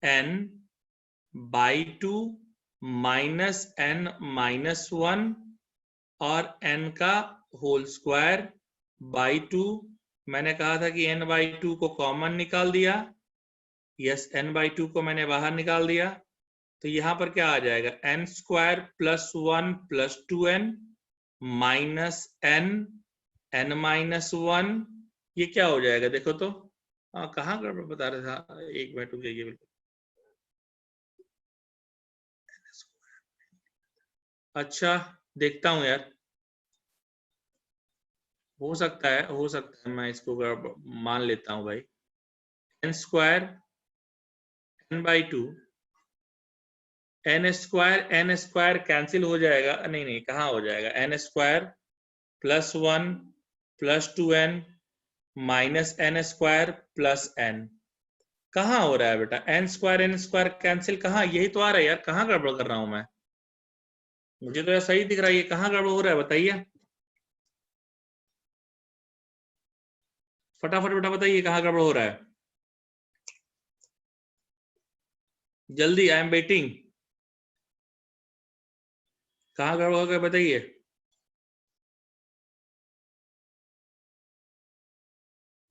n/2 minus n-1 और n का होल स्क्वायर बाई 2। मैंने कहा था कि n/2 को कॉमन निकाल दिया। यस, n/2 को मैंने बाहर निकाल दिया, तो यहां पर क्या आ जाएगा, n स्क्वायर प्लस 1 प्लस 2n माइनस n माइनस 1। ये क्या हो जाएगा देखो तो। कहाँ गड़बड़ बता रहा था, एक मिनट रुक जाइए। बिल्कुल अच्छा, देखता हूँ यार, हो सकता है मैं इसको मान लेता हूँ भाई। n square n/2, n square cancel हो जाएगा, नहीं नहीं कहाँ हो जाएगा, n स्क्वायर प्लस 1 प्लस 2n minus n square plus n। कहाँ हो रहा है बेटा, एन स्क्वायर कैंसिल, कहाँ, यही तो आ रहा है यार, कहाँ गड़बड़ कर रहा हूं मैं, मुझे तो यार सही दिख रहा है, ये कहाँ गड़बड़ हो रहा है बताइए, फटाफट बेटा बताइए कहाँ गड़बड़ हो रहा है, जल्दी, आई एम वेटिंग। कहाँ गड़बड़ हो गया बताइए।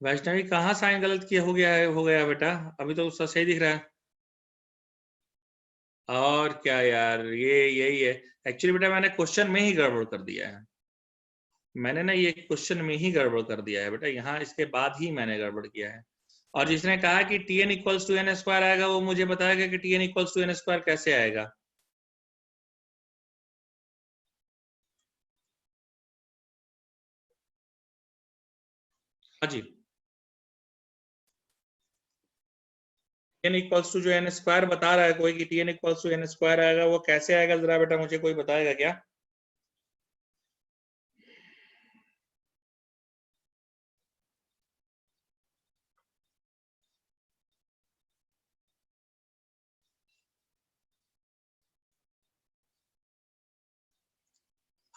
वैष्णवी कहाँ साइन गलत किया, हो गया बेटा, अभी तो उसका सही दिख रहा है। और क्या यार, ये यही है एक्चुअली बेटा, मैंने क्वेश्चन में ही गड़बड़ कर दिया है, मैंने ना ये क्वेश्चन में ही गड़बड़ कर दिया है बेटा, यहाँ इसके बाद ही मैंने गड़बड़ किया है। और जिसने कहा कि T n equals to n square आएगा, वो मुझे बताएगा कि T n equals to n square कैसे आएगा। हाँ जी, टी एन इक्वल्स टू जो एन स्क्वायर बता रहा है कोई कि T n equals to n square आएगा, वो कैसे आएगा जरा बेटा मुझे कोई बताएगा क्या।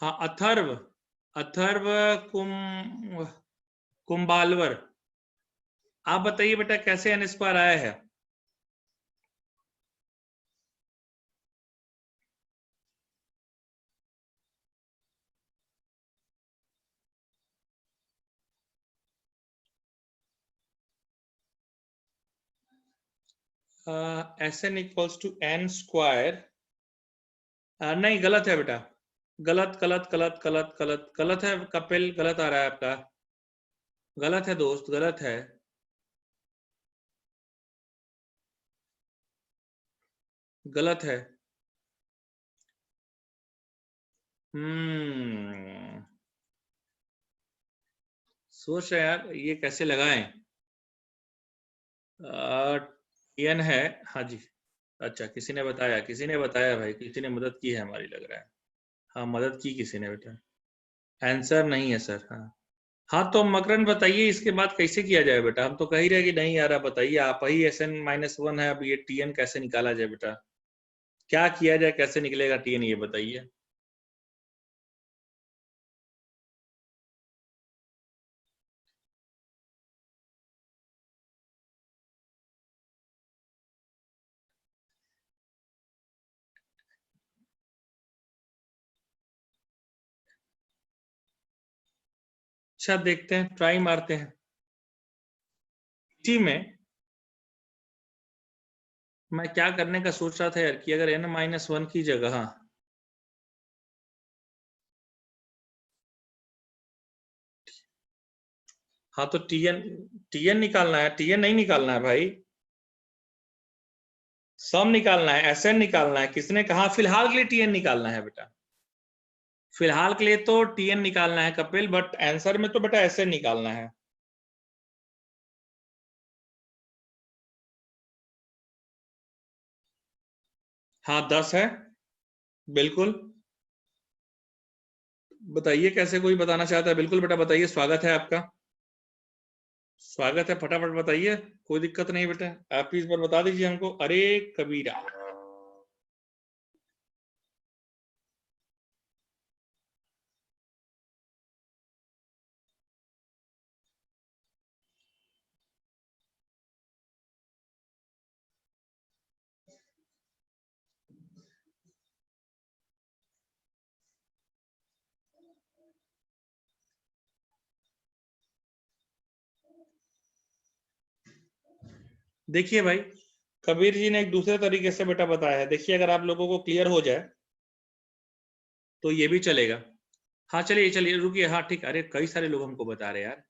हाँ, अथर्व, अथर्व कुम कुंबालवर, आप बताइए बेटा कैसे एन स्क्वायर आया है। S n equals to n square, नहीं गलत है बेटा, गलत गलत गलत गलत गलत गलत है कपिल, गलत आ रहा है आपका, गलत है दोस्त, गलत है, गलत है। हम्म, सोच रहे हैं यार ये कैसे लगाएं। टीएन है, हाँ जी। अच्छा, किसी ने बताया भाई, किसी ने मदद की है हमारी लग रहा है। हाँ, मदद की किसी ने बेटा। आंसर नहीं है सर, हाँ। हाँ तो मकरन बताइए इसके बाद कैसे किया जाए बेटा, हम तो कह ही रहे कि नहीं यार, आप बताइए, आप ही SN-1 है, अब ये TN कैसे निकाला जाए बेटा, क्या किया जाए, कैसे निकलेगा TN ये बताइए। अच्छा, देखते हैं, ट्राई मारते हैं। इसी में मैं क्या करने का सोच रहा था यार, कि अगर N-1 की जगह, हाँ तो TN, TN निकालना है, TN नहीं निकालना है भाई, सम निकालना है, SN निकालना है, किसने कहा, फिलहाल के लिए TN निकालना है बेटा, फिलहाल के लिए तो TN निकालना है कपिल, बट आंसर में तो बेटा SN निकालना है। हाँ 10 है, बिल्कुल। बताइए कैसे, कोई बताना चाहता है, बिल्कुल बेटा बताइए, स्वागत है आपका, स्वागत है, फटाफट बताइए, कोई दिक्कत नहीं बेटा, आप इस बार बता दीजिए हमको, अरे कबीरा। देखिए भाई, कबीर जी ने एक दूसरे तरीके से बेटा बताया है। देखिए, अगर आप लोगों को क्लियर हो जाए तो ये भी चलेगा। हाँ चलिए चलिए रुकिए, हाँ ठीक, अरे कई सारे लोग हमको बता रहे यार,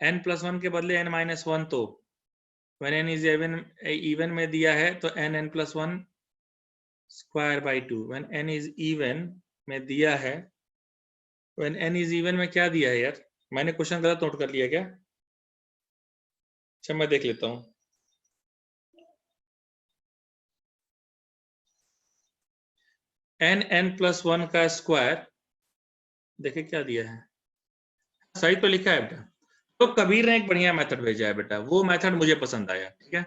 n+1 के बदले n-1, तो when n is even में दिया है तो n+1 square by 2, when n is even में दिया है, when n is even में क्या दिया है यार, मैंने क्वेश्चन गलत नोट कर लिया क्या? अच्छा मैं देख लेता हूँ। n+1 का स्क्वायर, देखिए क्या दिया है, सही तो लिखा है बेटा। तो कबीर ने एक बढ़िया मेथड भेजा है बेटा, वो मेथड मुझे पसंद आया, ठीक है,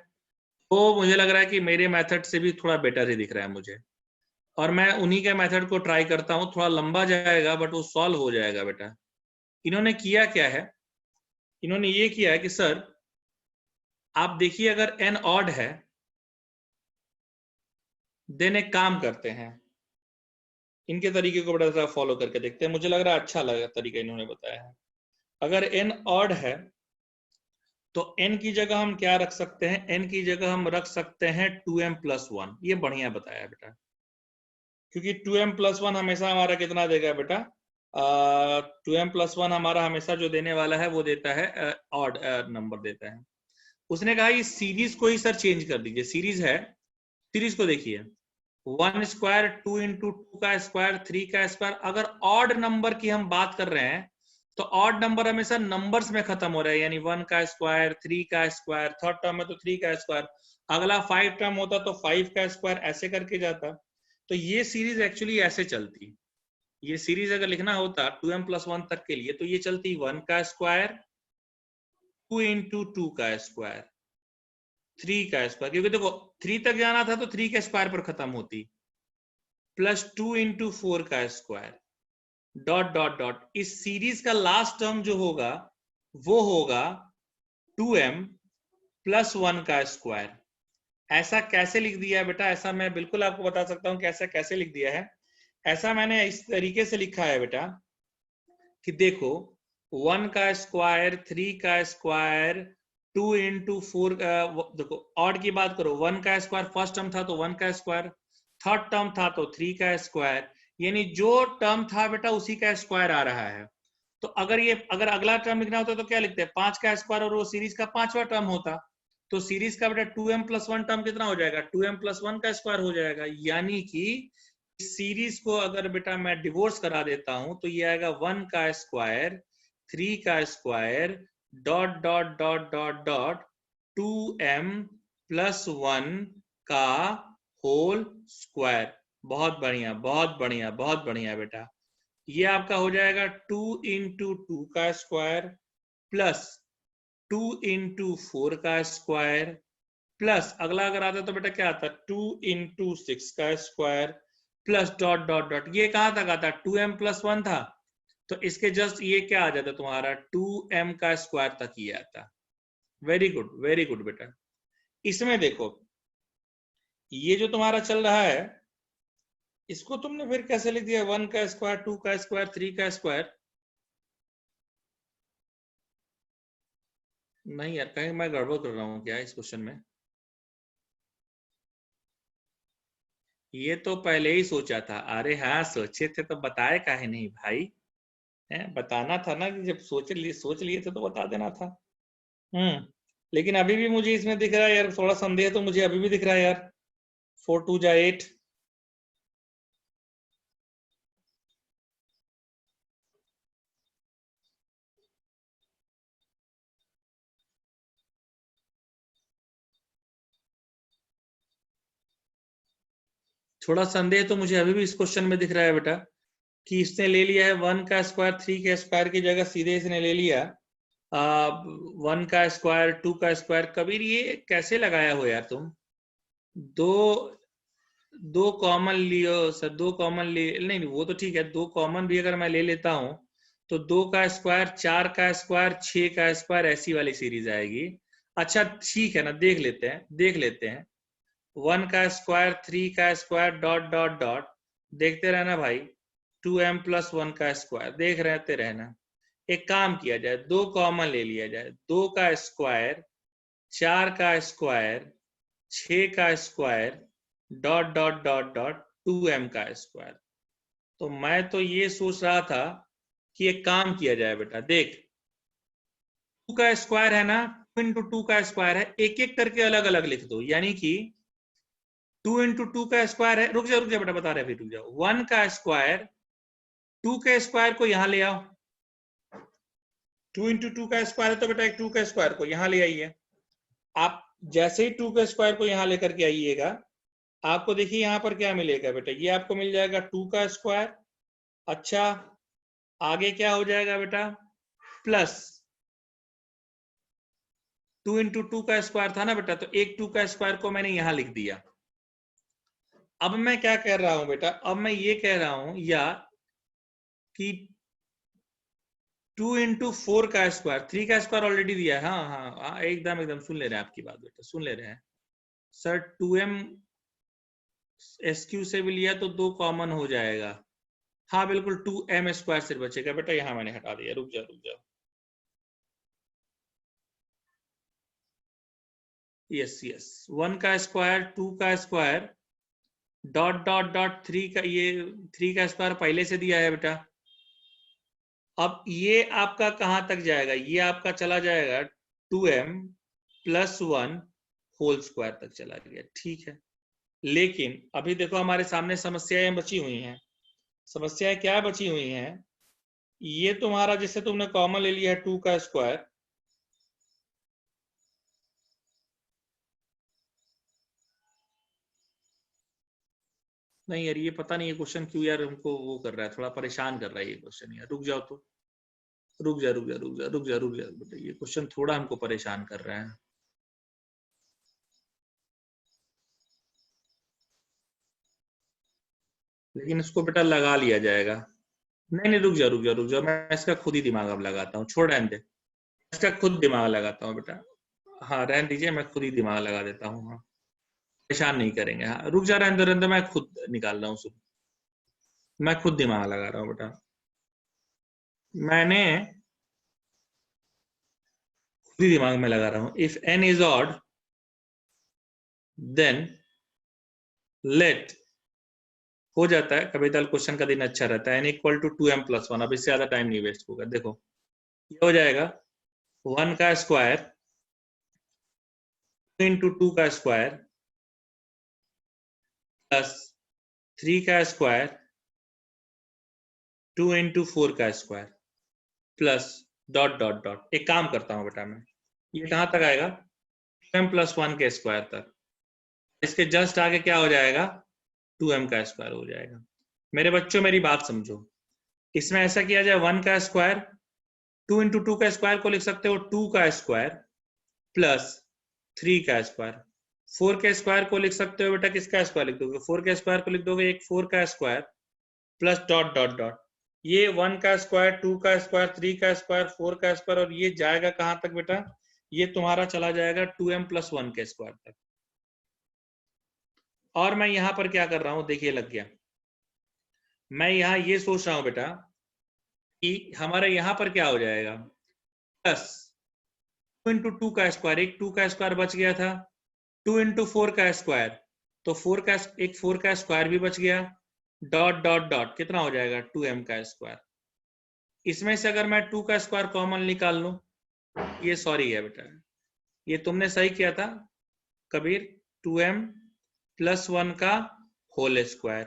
वो मुझे लग रहा है कि मेरे मेथड से भी थोड़ा बेटर ही दिख रहा है मुझे, और मैं उन्हीं के मेथड को ट्राई करता हूँ। थोड़ा लंबा जाएगा बट वो सॉल्व हो जाएगा बेटा। इन्होंने किया क्या है, इन्होंने ये किया है कि सर आप देखिए अगर n ऑड है देन एक काम करते हैं, इनके तरीके को बड़ा सा फॉलो करके देखते हैं, मुझे लग रहा है अच्छा लगा तरीका इन्होंने बताया है। अगर n ऑड है तो n की जगह हम क्या रख सकते हैं, n की जगह हम रख सकते हैं 2m+1, ये बढ़िया बताया बेटा, क्योंकि 2m+1 हमेशा हमारा कितना देगा बेटा, 2m+1 हमारा हमेशा जो देने वाला है वो देता है ऑड नंबर देता है। उसने कहा ये सीरीज को ही सर चेंज कर दीजिए, सीरीज है, सीरीज को देखिए 1 स्क्वायर 2 इंटू 2 का स्क्वायर 3 का स्क्वायर, अगर ऑड नंबर की हम बात कर रहे हैं तो ऑड नंबर हमेशा नंबर्स में खत्म हो रहा है, यानी 1 का स्क्वायर 3 का स्क्वायर, थर्ड टर्म में तो 3 का स्क्वायर, अगला 5 टर्म होता तो 5 का स्क्वायर, ऐसे करके जाता। तो ये सीरीज एक्चुअली ऐसे चलती, ये सीरीज अगर लिखना होता 2m+1 तक के लिए तो ये चलती 1 का स्क्वायर 2 इंटू 2 का स्क्वायर 3 का स्क्वायर, क्योंकि देखो 3 तक जाना था तो 3 के स्क्वायर पर खत्म होती, प्लस 2 इंटू 4 का स्क्वायर डॉट डॉट डॉट, इस सीरीज का लास्ट टर्म जो होगा वो होगा 2m+1 का स्क्वायर। ऐसा कैसे लिख दिया है बेटा, ऐसा मैं बिल्कुल आपको बता सकता हूं कि ऐसा कैसे लिख दिया है। ऐसा मैंने इस तरीके से लिखा है बेटा कि देखो 1 का स्क्वायर 3 का स्क्वायर 2 इंटू 4, देखो ऑड की बात करो, 1 का स्क्वायर फर्स्ट टर्म था तो 1 का स्क्वायर, थर्ड टर्म था तो 3 का स्क्वायर, यानी जो टर्म था बेटा उसी का स्क्वायर आ रहा है। तो अगर अगला टर्म लिखना होता तो क्या लिखते हैं, 5 का स्क्वायर, और वो सीरीज का 5वां टर्म होता, तो सीरीज का बेटा 2m+1 टर्म कितना हो जाएगा, 2m+1 का स्क्वायर हो जाएगा। यानी कि सीरीज को अगर बेटा मैं डिवोर्स करा देता हूं तो ये आएगा 1 का स्क्वायर 3 का square dot dot dot dot dot 2m+1 का होल स्क्वायर। बहुत बढ़िया बहुत बढ़िया बहुत बढ़िया बेटा, ये आपका हो जाएगा 2 इंटू 2 का स्क्वायर प्लस 2 इंटू 4 का स्क्वायर प्लस अगला अगर आता तो बेटा क्या आता, 2 इंटू 6 का square plus dot dot dot, ये कहां तक आता, 2m+1 था तो इसके जस्ट ये क्या आ जाता तुम्हारा 2m का स्क्वायर तक ये आता। वेरी गुड बेटा। इसमें देखो ये जो तुम्हारा चल रहा है इसको तुमने फिर कैसे लिख दिया, 1 का स्क्वायर 2 का स्क्वायर 3 का स्क्वायर, नहीं यार कहीं मैं गड़बड़ कर रहा हूँ क्या इस क्वेश्चन में, ये तो पहले ही सोचा था। अरे हाँ सोचे थे तो बताए काहे नहीं भाई, है बताना था ना कि जब सोच लिए थे तो बता देना था। लेकिन अभी भी मुझे इसमें दिख रहा है यार, थोड़ा संदेह तो मुझे अभी भी दिख रहा है यार, 4 2 जा 8, थोड़ा संदेह तो मुझे अभी भी इस क्वेश्चन में दिख रहा है बेटा, कि इसने ले लिया है 1 का स्क्वायर 3 के स्क्वायर की जगह सीधे इसने ले लिया 1 का स्क्वायर 2 का स्क्वायर। कबीर ये कैसे लगाया हो यार तुम, दो दो कॉमन लियो सर, दो कॉमन ले नहीं, वो तो ठीक है, दो कॉमन भी अगर मैं ले लेता हूं तो 2 का स्क्वायर 4 का स्क्वायर 6 का स्क्वायर ऐसी वाली सीरीज आएगी। अच्छा ठीक है ना, देख लेते हैं 1 का स्क्वायर 3 का स्क्वायर डॉट डॉट डॉट, देखते रहना भाई 2m+1 का स्क्वायर देख रहना। एक काम किया जाए, दो कॉमन ले लिया जाए, 2 का स्क्वायर 4 का स्क्वायर, 6 का square, dot dot dot dot 2m का स्क्वायर। तो मैं तो ये सोच रहा था कि एक काम किया जाए बेटा, देख 2 का स्क्वायर है ना, 2 इंटू 2 का स्क्वायर है, एक एक करके अलग अलग लिख दो, यानी कि 2 इंटू 2 का स्क्वायर है, रुक जा बेटा, बता रहे, फिर रुक जाओ, 1 का स्क्वायर, 2 के स्क्वायर को यहां ले आओ, 2 इंटू 2 का स्क्वायर है तो बेटा एक 2 का स्क्वायर को यहां ले आइए। आप जैसे ही 2 के स्क्वायर को यहां लेकर के आइएगा, आपको देखिए यहां पर क्या मिलेगा बेटा, ये आपको मिल जाएगा 2 का स्क्वायर। अच्छा, आगे क्या हो जाएगा बेटा, प्लस 2 इंटू 2 का स्क्वायर था ना बेटा, तो एक 2 का स्क्वायर को मैंने यहां लिख दिया। अब मैं क्या कह रहा हूं बेटा, अब मैं ये कह रहा हूं या कि 2 इंटू 4 का स्क्वायर, 3 का स्क्वायर ऑलरेडी दिया है, हाँ हाँ हाँ, एकदम एकदम सुन ले रहे हैं आपकी बात बेटा, सुन ले रहे हैं सर। 2m SQ से भी लिया तो 2 कॉमन हो जाएगा, हाँ बिल्कुल 2m स्क्वायर सिर्फ बचेगा बेटा, यहां मैंने हटा दिया, रुक जाओ। यस यस, 1 का स्क्वायर, 2 का स्क्वायर, डॉट डॉट डॉट 3 का, ये 3 का स्क्वायर पहले से दिया है बेटा। अब ये आपका कहां तक जाएगा, ये आपका चला जाएगा 2m प्लस 1 होल स्क्वायर तक चला गया, ठीक है। लेकिन अभी देखो हमारे सामने समस्याएं बची हुई हैं। समस्याएं क्या बची हुई हैं, ये तुम्हारा जिससे तुमने कॉमन ले लिया है 2 का स्क्वायर, नहीं यार ये पता नहीं ये क्वेश्चन क्यों यार हमको वो कर रहा है, थोड़ा परेशान कर रहा है ये क्वेश्चन यार, रुक जाओ तो, रुक जा बेटा, ये क्वेश्चन थोड़ा हमको परेशान कर रहा है। लेकिन इसको बेटा लगा लिया जाएगा। नहीं रुक जा, मैं इसका खुद ही दिमाग अब लगाता हूँ, छोड़ रहने दे, इसका खुद दिमाग लगाता हूँ बेटा। हाँ रहने दीजिए, मैं खुद ही दिमाग लगा देता हूँ, हाँ परेशान नहीं करेंगे, हाँ रुक जा, रहने दो, मैं खुद निकाल रहा हूँ सुन, मैं खुद दिमाग लगा रहा हूँ बेटा। मैंने खुद ही दिमाग में लगा रहा हूँ, if n is odd then late, हो जाता है कभी कभी क्वेश्चन का दिन अच्छा रहता है, n equal to 2m plus 1, अब इससे ज्यादा टाइम नहीं वेस्ट होगा। देखो ये हो जाएगा 1 का स्क्वायर इंटू 2 का स्क्वायर प्लस 3 का स्क्वायर 2 इंटू 4 का square plus dot dot dot, एक काम करता हूं बेटा मैं, ये कहां तक आएगा, 2m प्लस 1 के स्क्वायर तक, इसके जस्ट आगे क्या हो जाएगा, 2m का स्क्वायर हो जाएगा। मेरे बच्चों मेरी बात समझो, इसमें ऐसा किया जाए 1 का स्क्वायर, 2 इंटू 2 का स्क्वायर को लिख सकते हो 2 का स्क्वायर प्लस 3 का स्क्वायर, 4 के स्क्वायर को लिख सकते हो बेटा, किसका स्क्वायर लिख दोगे, 4 के स्क्वायर को लिख दोगे एक 4 का square plus dot dot dot, ये 1 का स्क्वायर, 2 का स्क्वायर, 3 का स्क्वायर, 4 का स्क्वायर, और ये जाएगा कहां तक बेटा, ये तुम्हारा चला जाएगा 2m प्लस 1 के स्क्वायर तक। और मैं यहां पर क्या कर रहा हूं, देखिए लग गया, मैं यहां ये सोच रहा हूं बेटा कि हमारे यहां पर क्या हो जाएगा, प्लस 2 इंटू 2 का स्क्वायर, एक 2 का स्क्वायर बच गया था, 2 इंटू 4 का स्क्वायर, तो 4 का एक 4 का स्क्वायर भी बच गया, डॉट डॉट डॉट कितना हो जाएगा 2m का स्क्वायर। इसमें से अगर मैं 2 का स्क्वायर कॉमन निकाल लूं, ये सॉरी है बेटा, ये तुमने सही किया था कबीर, 2m प्लस 1 का होल स्क्वायर,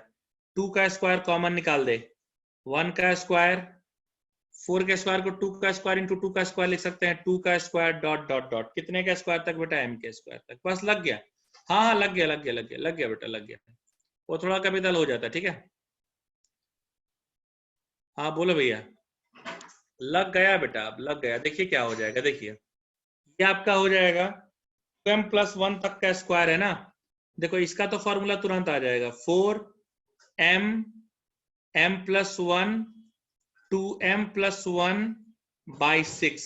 2 का स्क्वायर कॉमन निकाल दे, 1 का स्क्वायर, 4 के स्क्वायर को 2 का स्क्वायर इंटू 2 का स्क्वायर लिख सकते हैं, 2 का स्क्वायर डॉट डॉट डॉट कितने का स्क्वायर तक बेटा, m के स्क्वायर तक, बस लग गया। हाँ हाँ लग गया बेटा, लग गया, वो थोड़ा कभी दल हो जाता है, ठीक है। हाँ बोलो भैया, लग गया बेटा, अब लग गया, देखिए क्या हो जाएगा, देखिए ये आपका हो जाएगा 2m प्लस 1 तक का स्क्वायर है ना, देखो इसका तो फॉर्मूला तुरंत आ जाएगा, 4m m plus 1 2m plus 1 by 6,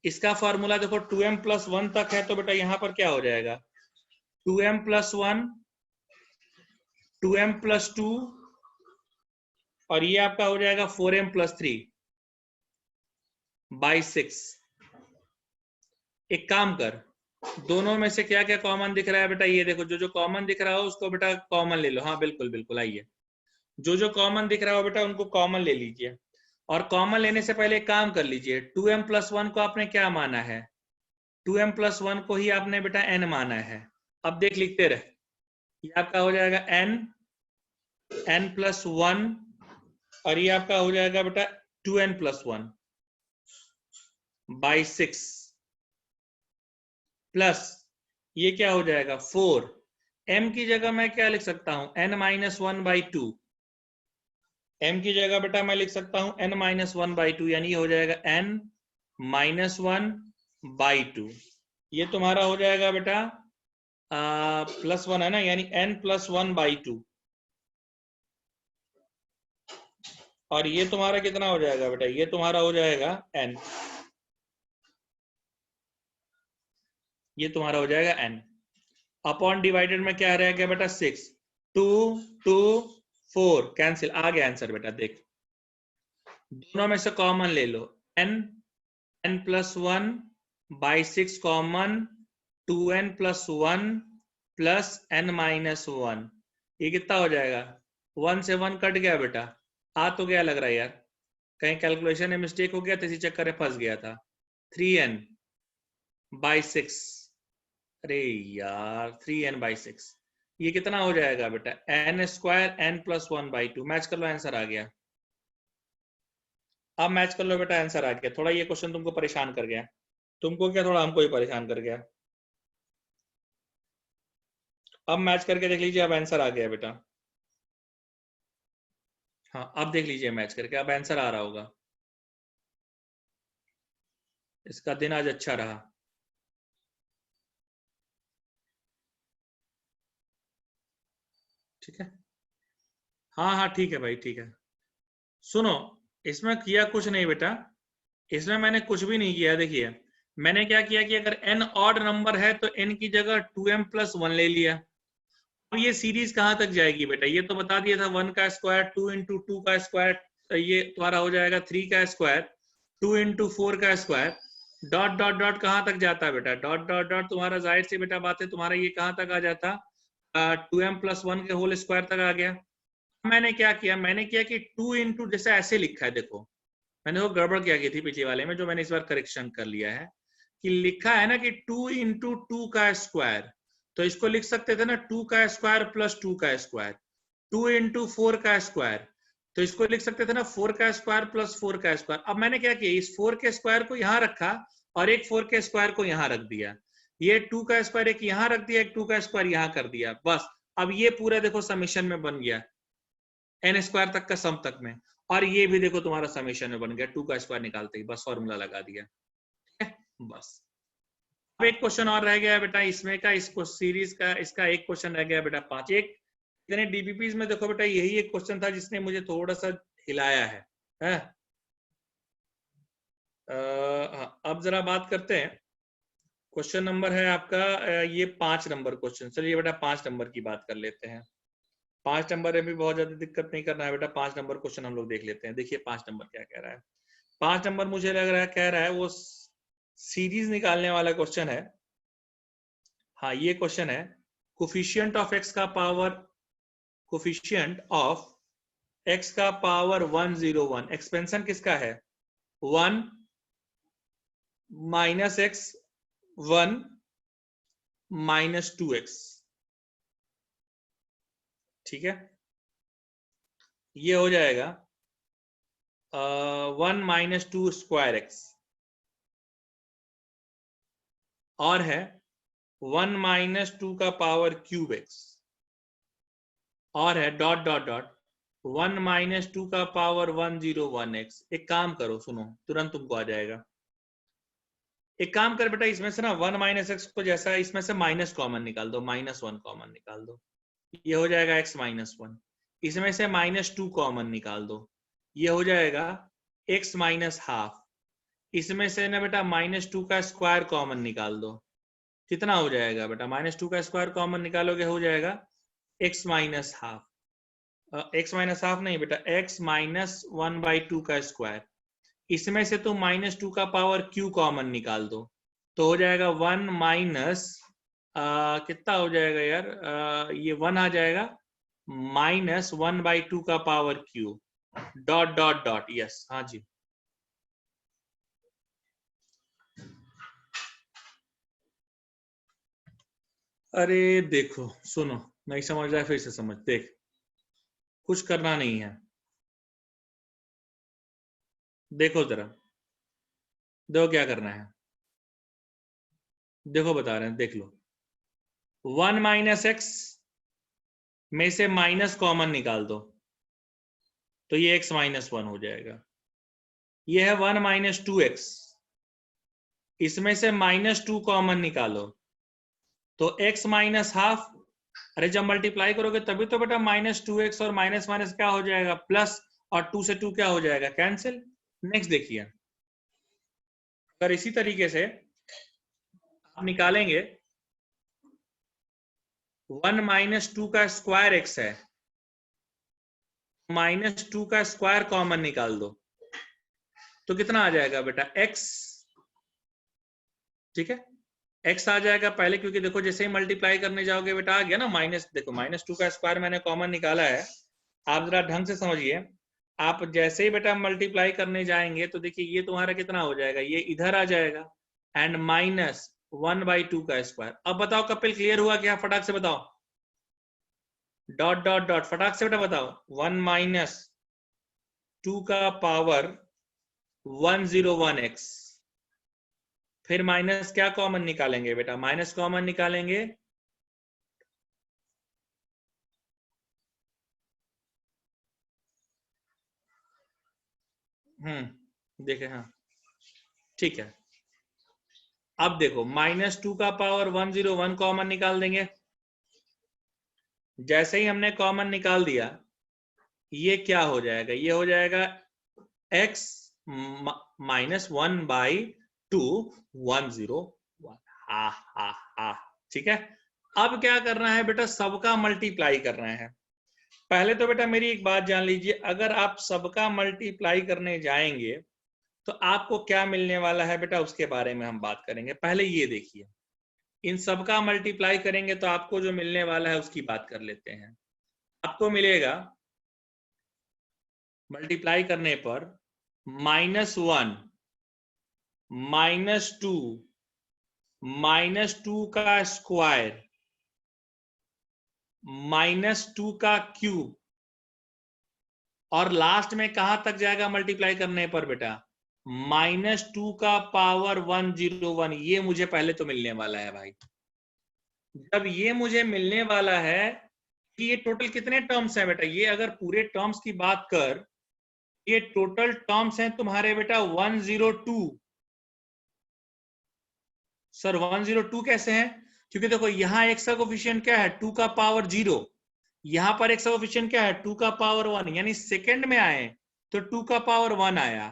इसका फॉर्मूला देखो 2m प्लस 1 तक है, तो बेटा यहां पर क्या हो जाएगा, 2m प्लस 1 2m प्लस 2 और ये आपका हो जाएगा 4m प्लस 3 बाई 6। एक काम कर, दोनों में से क्या क्या कॉमन दिख रहा है बेटा, ये देखो, जो जो कॉमन दिख रहा हो उसको बेटा कॉमन ले लो। हाँ बिल्कुल बिल्कुल, आइए, जो जो कॉमन दिख रहा हो बेटा उनको कॉमन ले लीजिए। और कॉमन लेने से पहले एक काम कर लीजिए, 2m+1 को आपने क्या माना है, 2m+1 को ही आपने बेटा n माना है। अब देख, लिखते रहे, ये आपका हो जाएगा n+1 और ये आपका हो जाएगा बेटा 2n+1 बाई 6 प्लस ये क्या हो जाएगा 4। m की जगह मैं क्या लिख सकता हूं, n-1/2। m की जगह बेटा मैं लिख सकता हूं n-1/2, यानी हो जाएगा n-1/2। ये तुम्हारा हो जाएगा बेटा +1 है ना, यानी n+1/2। और ये तुम्हारा कितना हो जाएगा बेटा, ये तुम्हारा हो जाएगा n, ये तुम्हारा हो जाएगा n अपॉन डिवाइडेड में क्या रह गया बेटा 6, 2 2 4 कैंसिल, आ गया आंसर बेटा। देख, दोनों में से कॉमन ले लो, n+1 by 6 common, 2n+1 plus n-1, ये कितना हो जाएगा, 1 से 1 कट गया बेटा, आ तो गया लग रहा है यार, कहीं कैलकुलेशन में मिस्टेक हो गया तो इसी चक्कर में फंस गया था। 3n/6, अरे यार 3n/6, ये कितना हो जाएगा बेटा, n² n+1/2। मैच कर लो, आंसर आ गया। अब मैच कर लो बेटा, आंसर आ गया। थोड़ा ये क्वेश्चन तुमको परेशान कर गया, तुमको क्या, थोड़ा हमको ही परेशान कर गया। अब मैच करके देख लीजिए, अब आंसर आ गया बेटा। हाँ अब देख लीजिए मैच करके, अब आंसर आ रहा होगा। इसका दिन आज अच्छा रहा। ठीक है, हाँ हाँ ठीक है भाई, ठीक है। सुनो, इसमें किया कुछ नहीं बेटा, इसमें मैंने कुछ भी नहीं किया। देखिए मैंने क्या किया कि अगर n ऑड नंबर है तो n की जगह 2m+1 ले लिया। अब ये सीरीज कहां तक जाएगी बेटा, ये तो बता दिया था 1 का स्क्वायर 2 × 2 का स्क्वायर, ये तुम्हारा हो जाएगा 3 का स्क्वायर 2 × 4 का स्क्वायर, डॉट डॉट डॉट कहां तक जाता है बेटा, डॉट डॉट डॉट तुम्हारा जाहिर सी बेटा बात है, तुम्हारा ये कहां तक आ जाता, 2m+1 के होल स्क्वायर तक आ गया। मैंने क्या किया, मैंने किया कि 2 × जैसे ऐसे लिखा है, देखो मैंने वो गड़बड़ क्या की थी पिछली वाले में, जो मैंने इस बार करेक्शन कर लिया है, कि लिखा है ना कि 2 × 2 का स्क्वायर, तो इसको लिख सकते थे ना 2 का स्क्वायर प्लस 2 का स्क्वायर, 2 × 4 का स्क्वायर, तो इसको लिख सकते थे ना 4 का स्क्वायर प्लस 4 का स्क्वायर। अब मैंने क्या किया, इस 4 के स्क्वायर को यहां रखा और एक 4 के स्क्वायर को यहां रख दिया, ये 2 का स्क्वायर एक यहां रख दिया, एक 2 का स्क्वायर यहां कर दिया, बस। अब ये पूरा देखो समीशन में बन गया, n² तक का सम तक में, और ये भी देखो तुम्हारा समीशन में बन गया, 2 का स्क्वायर निकालते ही बस फॉर्मूला लगा दिया। ठीक है, बस। अब एक क्वेश्चन और रह गया बेटा इसमें का, इसको सीरीज का, इसका एक क्वेश्चन रह गया बेटा 5। एक इतने डीबीपीज में देखो बेटा, यही एक क्वेश्चन था जिसने मुझे थोड़ा सा हिलाया है? अब जरा बात करते हैं, क्वेश्चन नंबर है आपका ये 5 नंबर क्वेश्चन। चलिए बेटा 5 नंबर की बात कर लेते हैं। 5 नंबर में भी बहुत ज्यादा दिक्कत नहीं करना है बेटा, 5 नंबर क्वेश्चन हम लोग देख लेते हैं। देखिए 5 नंबर क्या कह रहा है। 5 नंबर मुझे लग रहा है कह रहा है वो सीरीज निकालने वाला क्वेश्चन है। हाँ ये क्वेश्चन है, कोफिशिएंट ऑफ x का पावर, कोफिशिएंट ऑफ x का पावर 101, एक्सपेंशन किसका है 1 -x 1 -2x। ठीक है, ये हो जाएगा 1 -2² x, और है 1 -2 का पावर क्यूब x, और है डॉट डॉट डॉट 1 -2 का पावर 101x। एक काम करो, सुनो तुरंत तुमको आ जाएगा। एक काम कर बेटा, इसमें से ना 1 -x को जैसा इसमें से माइनस कॉमन निकाल दो, -1 कॉमन निकाल दो, ये हो जाएगा x -1। इसमें से -2 कॉमन निकाल दो, ये हो जाएगा x -12। इसमें से ना बेटा -2 का स्क्वायर कॉमन निकाल दो, कितना हो जाएगा बेटा, -2 का स्क्वायर कॉमन निकालोगे हो जाएगा x -12। x -12 नहीं बेटा, x -1/2 का स्क्वायर। इसमें से तुम -2 का पावर q कॉमन निकाल दो, तो हो जाएगा 1 माइनस कितना हो जाएगा यार, ये 1 आ जाएगा माइनस 1/2 का power Q dot dot dot. Yes, हाँ जी। अरे देखो सुनो, नहीं समझ रहा है फिर से समझ, देख कुछ करना नहीं है, देखो जरा, देखो क्या करना है, देखो बता रहे हैं, देख लो। 1 माइनस एक्स में से माइनस कॉमन निकाल दो तो ये x माइनस 1 हो जाएगा। ये है 1 माइनस 2x, इसमें से -2 कॉमन निकालो तो x माइनस हाफ। अरे जब मल्टीप्लाई करोगे तभी तो बेटा -2x और माइनस माइनस क्या हो जाएगा प्लस, और 2 से 2 क्या हो जाएगा कैंसिल। नेक्स्ट देखिए, अगर इसी तरीके से आप निकालेंगे 1 माइनस 2 का स्क्वायर x है, -2 का स्क्वायर कॉमन निकाल दो तो कितना आ जाएगा बेटा x, ठीक है x आ जाएगा पहले, क्योंकि देखो जैसे ही मल्टीप्लाई करने जाओगे बेटा आ गया ना माइनस, देखो -2 का स्क्वायर मैंने कॉमन निकाला है। आप जरा ढंग से समझिए, आप जैसे ही बेटा मल्टीप्लाई करने जाएंगे तो देखिए ये तुम्हारा कितना हो जाएगा, ये इधर आ जाएगा एंड -1/2 का स्क्वायर। अब बताओ कपिल क्लियर हुआ क्या, फटाक से बताओ, डॉट डॉट डॉट फटाक से बेटा बताओ। 1 माइनस 2 का पावर 101x, फिर माइनस क्या कॉमन निकालेंगे बेटा, माइनस कॉमन निकालेंगे देखे, हाँ ठीक है। अब देखो -2 का पावर 101 कॉमन निकाल देंगे, जैसे ही हमने कॉमन निकाल दिया ये क्या हो जाएगा, ये हो जाएगा x माइनस 1/2 101। हा हा हा, ठीक है। अब क्या करना है बेटा, सबका मल्टीप्लाई करना है। पहले तो बेटा मेरी एक बात जान लीजिए, अगर आप सबका मल्टीप्लाई करने जाएंगे तो आपको क्या मिलने वाला है बेटा उसके बारे में हम बात करेंगे। पहले ये देखिए, इन सबका मल्टीप्लाई करेंगे तो आपको जो मिलने वाला है उसकी बात कर लेते हैं। आपको मिलेगा मल्टीप्लाई करने पर -1 -2 -2 का स्क्वायर -2 का क्यूब, और लास्ट में कहां तक जाएगा मल्टीप्लाई करने पर बेटा, -2 का पावर 101। ये मुझे पहले तो मिलने वाला है भाई। जब ये मुझे मिलने वाला है कि ये टोटल कितने टर्म्स हैं बेटा, ये अगर पूरे टर्म्स की बात कर, ये टोटल टर्म्स हैं तुम्हारे बेटा 102। सर 102 कैसे हैं, क्योंकि देखो यहां x का कोफिशिएंट क्या है 2 का पावर 0, यहां पर x का कोफिशिएंट क्या है 2 का पावर 1, यानी सेकंड में आए तो 2 का पावर 1 आया,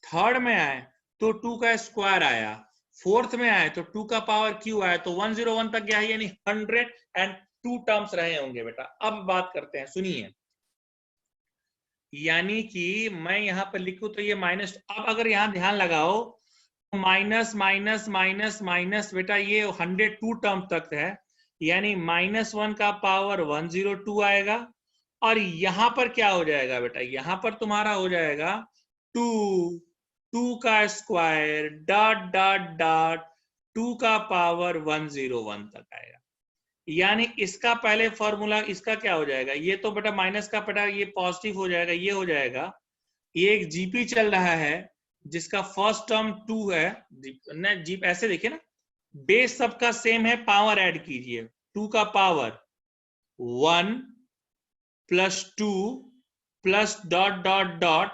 थर्ड में आए तो 2 का स्क्वायर आया, फोर्थ में आए तो 2 का पावर क्यू आया, तो 101 तक गया है, यानी 102 टर्म्स रहे होंगे बेटा। अब बात करते हैं, सुनिए, यानी कि मैं यहां पर लिखूं तो ये माइनस, अब अगर यहां ध्यान लगाओ माइनस माइनस माइनस माइनस बेटा ये 102 टर्म तक है, यानी -1 का पावर 102 आएगा, और यहां पर क्या हो जाएगा बेटा, यहां पर तुम्हारा हो जाएगा 2 2 का स्क्वायर डॉट डॉट डॉट 2 का पावर 101 तक आएगा। यानी इसका पहले फॉर्मूला इसका क्या हो जाएगा, ये तो बेटा माइनस का बेटा ये पॉजिटिव हो जाएगा, ये हो जाएगा, ये एक जीपी चल रहा है जिसका फर्स्ट टर्म 2 है ना, जीप ऐसे देखिए ना, बेस सबका सेम है, पावर ऐड कीजिए, 2 का power 1 plus 2 plus dot dot dot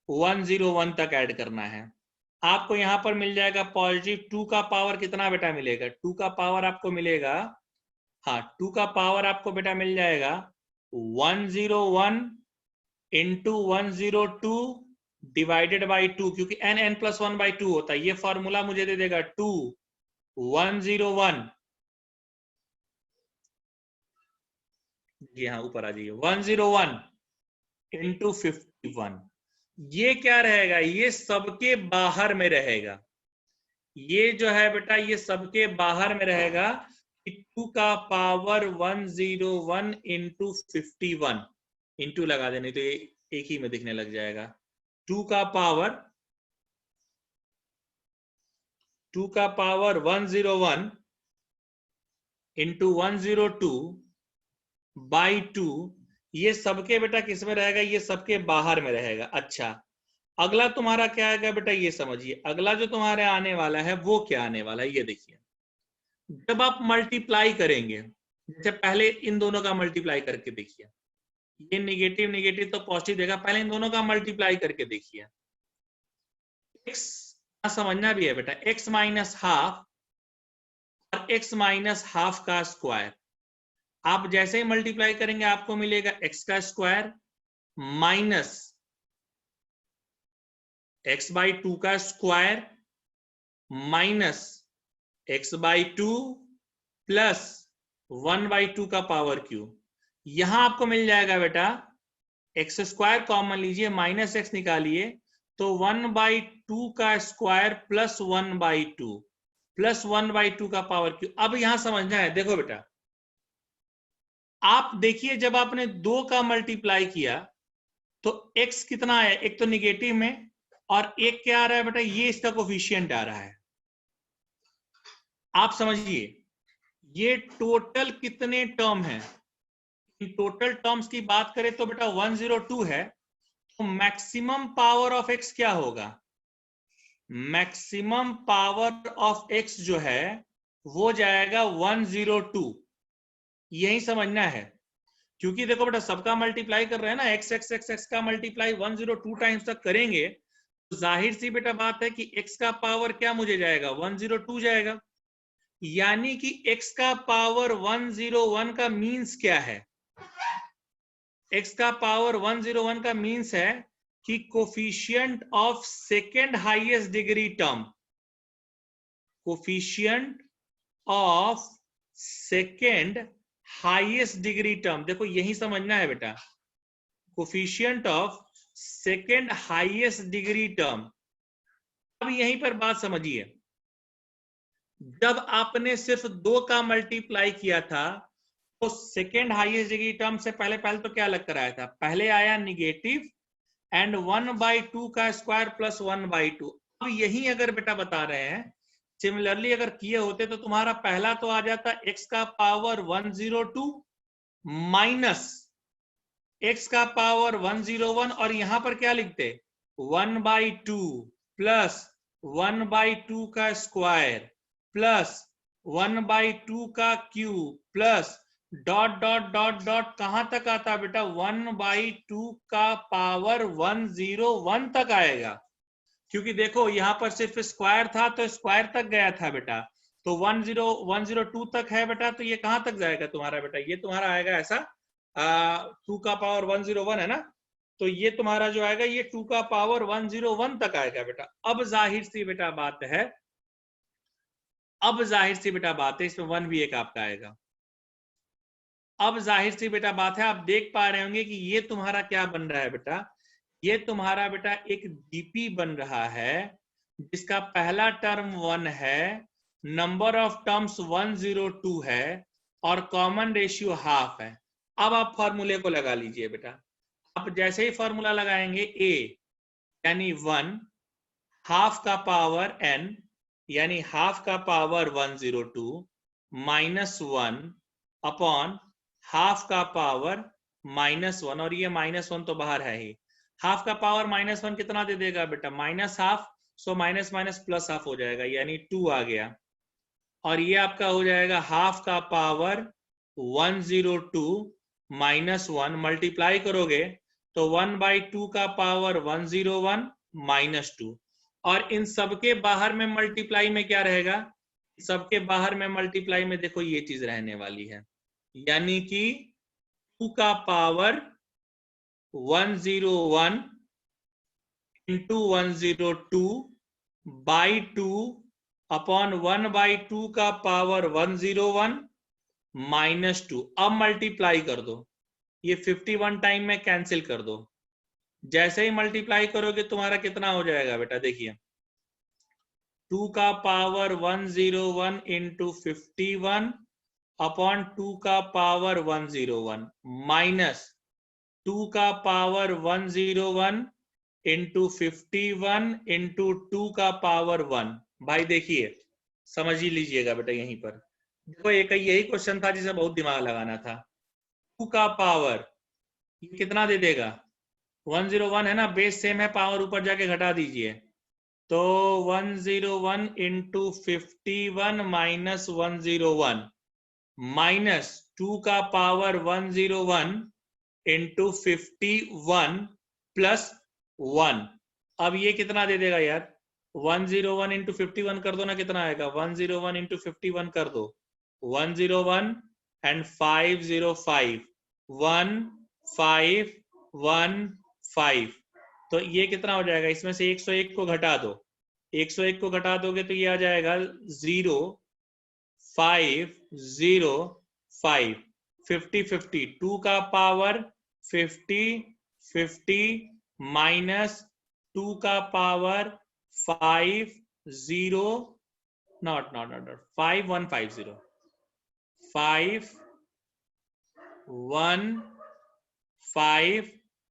101 तक ऐड करना है। आपको यहां पर मिल जाएगा पॉजिटिव 2 का पावर कितना बेटा मिलेगा, 2 का पावर आपको मिलेगा, हाँ 2 का पावर आपको बेटा मिल जाएगा 101 इंटू 102 डिवाइडेड बाई 2, क्योंकि n प्लस 1/2 होता है, ये फॉर्मूला मुझे दे देगा 2 101, जी हाँ ऊपर आ जाइए, 101 इंटू 51। ये क्या रहेगा, ये सबके बाहर में रहेगा, ये जो है बेटा ये सबके बाहर में रहेगा कि 2 का पावर 101 इंटू 51 इंटू लगा देने तो ये एक ही में दिखने लग जाएगा। 2 का पावर 101 इंटू 102 बाई 2, ये सबके बेटा किस में रहेगा, ये सबके बाहर में रहेगा। अच्छा अगला तुम्हारा क्या आएगा बेटा, ये समझिए अगला जो तुम्हारे आने वाला है वो क्या आने वाला है, ये देखिए। जब आप मल्टीप्लाई करेंगे, जैसे पहले इन दोनों का मल्टीप्लाई करके देखिए, ये निगेटिव निगेटिव तो पॉजिटिव देगा, पहले इन दोनों का मल्टीप्लाई करके देखिए। x समझना भी है बेटा, x माइनस हाफ और x माइनस हाफ का स्क्वायर, आप जैसे ही मल्टीप्लाई करेंगे आपको मिलेगा x का स्क्वायर माइनस x बाई 2 का square minus x by 2 plus 1 by 2 का पावर क्यूब। यहां आपको मिल जाएगा बेटा एक्स स्क्वायर कॉमन लीजिए, माइनस एक्स निकालिए तो 1 बाई 2 का square plus 1 by 2 plus 1 by 2 का पावर क्यूब। अब यहां समझना है, देखो बेटा आप देखिए जब आपने 2 का मल्टीप्लाई किया तो x कितना है, एक तो निगेटिव में और एक क्या आ रहा है बेटा, ये इसका कोफिशिएंट आ रहा है। आप समझिए ये टोटल कितने टर्म है, इन टोटल टर्म्स की बात करें तो बेटा 102 है, तो मैक्सिमम पावर ऑफ x क्या होगा, मैक्सिमम पावर ऑफ x जो है वो जाएगा 102। यही समझना है, क्योंकि देखो बेटा सबका मल्टीप्लाई कर रहे हैं ना, x x x x का मल्टीप्लाई 102 टाइम्स तक करेंगे तो जाहिर सी बेटा बात है कि x का पावर क्या मुझे जाएगा 102 जाएगा, यानी कि x का पावर 101 का मीन्स क्या है, x का पावर 101 का मीन्स है कि coefficient of second highest degree term, coefficient of second highest degree term, देखो यही समझना है बेटा, coefficient of second highest degree term. अब यहीं पर बात समझिए, जब आपने सिर्फ 2 का मल्टीप्लाई किया था तो सेकेंड हाईएस्ट डिग्री टर्म से पहले तो क्या लग कर आया था, पहले आया निगेटिव एंड 1 बाई 2 का स्क्वायर प्लस 1 बाई 2। अब यही अगर बेटा बता रहे हैं सिमिलरली अगर किए होते तो तुम्हारा पहला तो आ जाता x का पावर 102 माइनस x का पावर 101 और यहां पर क्या लिखते 1 बाई 2 प्लस 1 बाई 2 का स्क्वायर प्लस 1 बाई 2 का cube plus dot dot dot dot कहां तक आता बेटा 1 बाई 2 का पावर 101 तक आएगा, क्योंकि देखो यहां पर सिर्फ स्क्वायर था तो स्क्वायर तक गया था बेटा, तो 102 तक है बेटा, तो ये कहां तक जाएगा तुम्हारा बेटा, ये तुम्हारा आएगा ऐसा 2 का पावर 101 है ना, तो ये तुम्हारा जो आएगा ये 2 का पावर 101 तक आएगा बेटा। अब जाहिर सी बेटा बात है, अब जाहिर सी बेटा बात है, इसमें 1 भी एक आपका आएगा। अब जाहिर सी बेटा बात है, आप देख पा रहे होंगे कि ये तुम्हारा क्या बन रहा है बेटा, ये तुम्हारा बेटा एक डीपी बन रहा है जिसका पहला टर्म 1 है, नंबर ऑफ टर्म्स 102 है और कॉमन रेशियो हाफ है। अब आप फॉर्मूले को लगा लीजिए बेटा, आप जैसे ही फॉर्मूला लगाएंगे a यानी 1 हाफ का पावर n यानी हाफ का पावर 102 माइनस 1 अपॉन हाफ का पावर माइनस 1, और ये माइनस 1 तो बाहर है ही, हाफ का पावर माइनस 1 कितना दे देगा बेटा minus half, so minus minus plus half हो जाएगा यानी 2 आ गया, और ये आपका हो जाएगा हाफ का पावर 102 माइनस 1, मल्टीप्लाई करोगे तो 1 बाई 2 का पावर 101 माइनस 2, और इन सबके बाहर में मल्टीप्लाई में क्या रहेगा, सबके बाहर में मल्टीप्लाई में देखो ये चीज रहने वाली है, यानी कि 2 का power 101 into 102 by 2 upon 1 by 2 का पावर 101 माइनस 2। अब मल्टीप्लाई कर दो, ये 51 टाइम में कैंसिल कर दो, जैसे ही मल्टीप्लाई करोगे तुम्हारा कितना हो जाएगा बेटा, देखिए 2 का पावर 101 इंटू 51 अपॉन 2 का पावर 101 माइनस 2 का पावर 101 इंटू 51 इंटू 2 का पावर 1। भाई देखिए, समझ ही लीजिएगा बेटा, यहीं पर देखो एक यही क्वेश्चन था जिसे बहुत दिमाग लगाना था। 2 का पावर ये कितना दे देगा? 101 है ना, बेस सेम है, पावर ऊपर जाके घटा दीजिए, तो 101 इंटू 51 माइनस 101 माइनस 2 का पावर 101 इंटू 51 प्लस 1। अब ये कितना दे देगा यार? 101 इंटू 51 कर दो ना, कितना आएगा? 101 इंटू 51 कर दो, 101 एंड 505 1515, तो ये कितना हो जाएगा? इसमें से 101 को घटा दो, 101 को घटा दोगे तो ये आ जाएगा 0505 50 50 2 का पावर 50 50 माइनस 2 का पावर 50 not 5150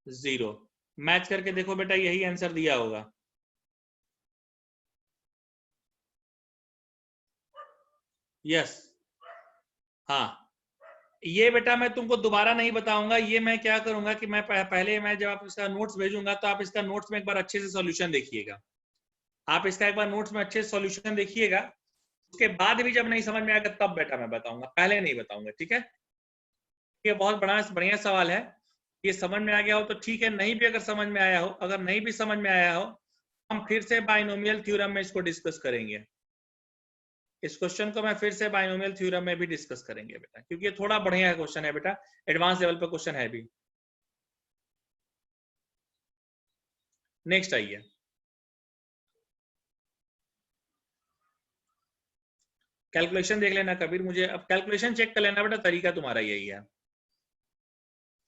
5150। मैच करके देखो बेटा, यही आंसर दिया होगा। यस हाँ, ये बेटा मैं तुमको दोबारा नहीं बताऊंगा, ये मैं क्या करूंगा कि मैं पहले मैं जब आप इसका नोट्स भेजूंगा तो आप इसका नोट्स में एक बार अच्छे से सॉल्यूशन देखिएगा। आप इसका एक बार नोट्स में अच्छे से सॉल्यूशन देखिएगा, उसके बाद भी जब नहीं समझ में आएगा तब बेटा मैं बताऊंगा, पहले नहीं बताऊंगा, ठीक है? ये बहुत बढ़िया सवाल है, ये समझ में आ गया हो तो ठीक है, नहीं भी अगर समझ में आया हो, अगर नहीं भी समझ में आया हो, हम फिर से बाइनोमियल थ्योरम में इसको डिस्कस करेंगे। इस क्वेश्चन को मैं फिर से बाइनोमियल थ्योरम में भी डिस्कस करेंगे बेटा, क्योंकि ये थोड़ा बढ़िया क्वेश्चन है बेटा, एडवांस लेवल पे क्वेश्चन है भी। नेक्स्ट आइए, कैलकुलेशन देख लेना कबीर, मुझे अब कैलकुलेशन चेक कर लेना बेटा, तरीका तुम्हारा यही है।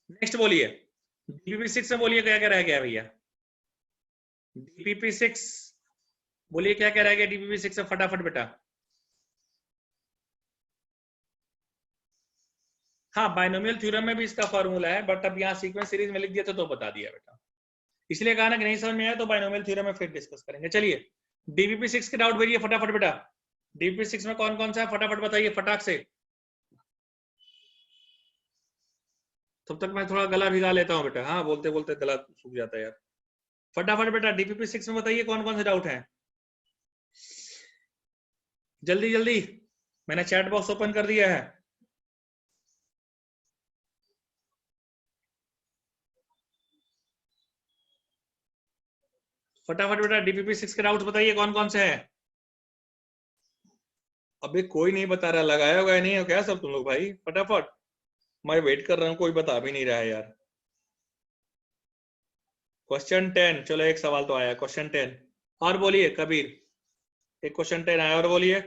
नेक्स्ट बोलिए, DPP6 में बोलिए क्या क्या रह गया भैया? DPP6 बोलिए क्या क्या रह गया DPP6 में, फटाफट बेटा। हाँ, बाइनोमियल थ्योरम में भी इसका फॉर्मूला है, बट अब यहाँ सीक्वेंस सीरीज में लिख दिया था तो बता दिया बेटा, इसलिए कहा ना कि नहीं समझ में आया तो बाइनोमियल थ्योरम में फिर डिस्कस करेंगे। चलिए DPP6 के डाउट भेजिए फटाफट बेटा, DPP6 में कौन कौन सा है फटाफट बताइए, फटाक से। तब तक मैं थोड़ा गला भिगा लेता हूँ बेटा, हाँ बोलते बोलते गला सूख जाता है यार। फटाफट बेटा DPP6 में बताइए कौन कौन से डाउट है, जल्दी जल्दी, मैंने चैट बॉक्स ओपन कर दिया है। फटाफट बेटा DPP6 के डाउट बताइए कौन कौन से है। अबे कोई नहीं बता रहा, लगाया होगा नहीं हो क्या सब तुम लोग? भाई फटाफट, मैं वेट कर रहा हूँ, कोई बता भी नहीं रहा है यार। क्वेश्चन 10, चलो एक सवाल तो आया, क्वेश्चन 10 और बोलिए कबीर, एक क्वेश्चन 10 आया और बोलिए।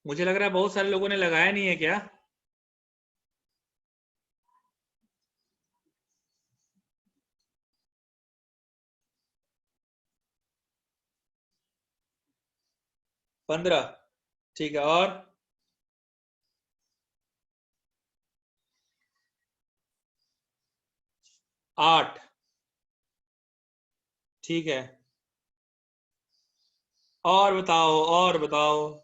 मुझे लग रहा है बहुत सारे लोगों ने लगाया नहीं है क्या? पंद्रह, ठीक है, और 8, ठीक है, और बताओ और बताओ।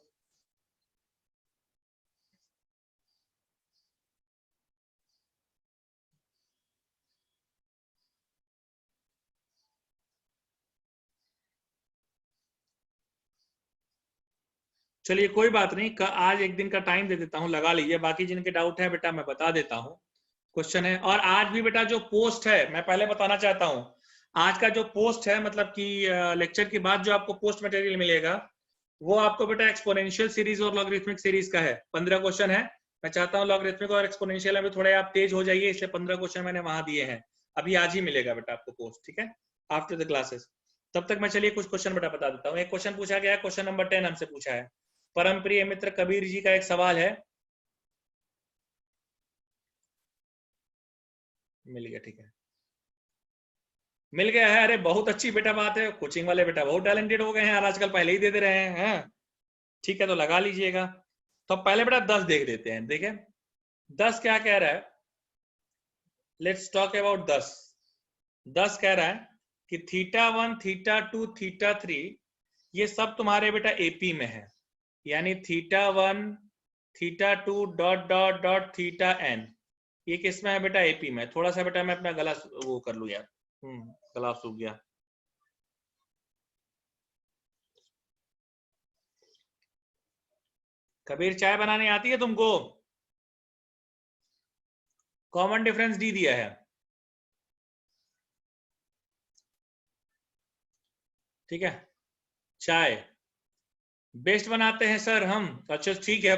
चलिए कोई बात नहीं, आज एक दिन का टाइम दे देता हूँ, लगा लीजिए, बाकी जिनके डाउट है बेटा मैं बता देता हूँ। क्वेश्चन है, और आज भी बेटा जो पोस्ट है, मैं पहले बताना चाहता हूँ, आज का जो पोस्ट है, मतलब कि लेक्चर के बाद जो आपको पोस्ट मटेरियल मिलेगा, वो आपको बेटा एक्सपोनेंशियल सीरीज और लॉगरिथमिक सीरीज का है। 15 क्वेश्चन है, मैं चाहता हूँ लॉगरिथमिक और एक्सपोनेंशियल में थोड़े आप तेज हो जाइए, इसलिए 15 क्वेश्चन मैंने वहां दिए हैं। अभी आज ही मिलेगा बेटा आपको पोस्ट, ठीक है, आफ्टर द क्लासेस। तब तक मैं चलिए कुछ क्वेश्चन बेटा बता देता हूँ। एक क्वेश्चन पूछा गया है, क्वेश्चन नंबर 10 हमसे पूछा है, परम प्रिय मित्र कबीर जी का एक सवाल है, मिल गया, ठीक है। मिल गया है, अरे बहुत अच्छी बेटा बात है, कोचिंग वाले बेटा बहुत टैलेंटेड हो गए हैं यार, आजकल पहले ही दे दे रहे हैं। ठीक है, तो लगा लीजिएगा। तो पहले बेटा 10 देख देते हैं। देखिए 10 क्या कह रहा है, लेट्स टॉक अबाउट 10। 10 कह रहा है कि θ1 θ2 θ3 ये सब तुम्हारे बेटा एपी में है, यानी θ1 θ2 डॉट डॉट डॉट θn ये किस में है बेटा, एपी में। थोड़ा सा बेटा मैं अपना गला वो कर लूं यार, गला सूख गया। कबीर चाय बनाने आती है तुमको? कॉमन डिफरेंस डी दिया है, ठीक है। चाय बेस्ट बनाते हैं सर हम। अच्छा ठीक है,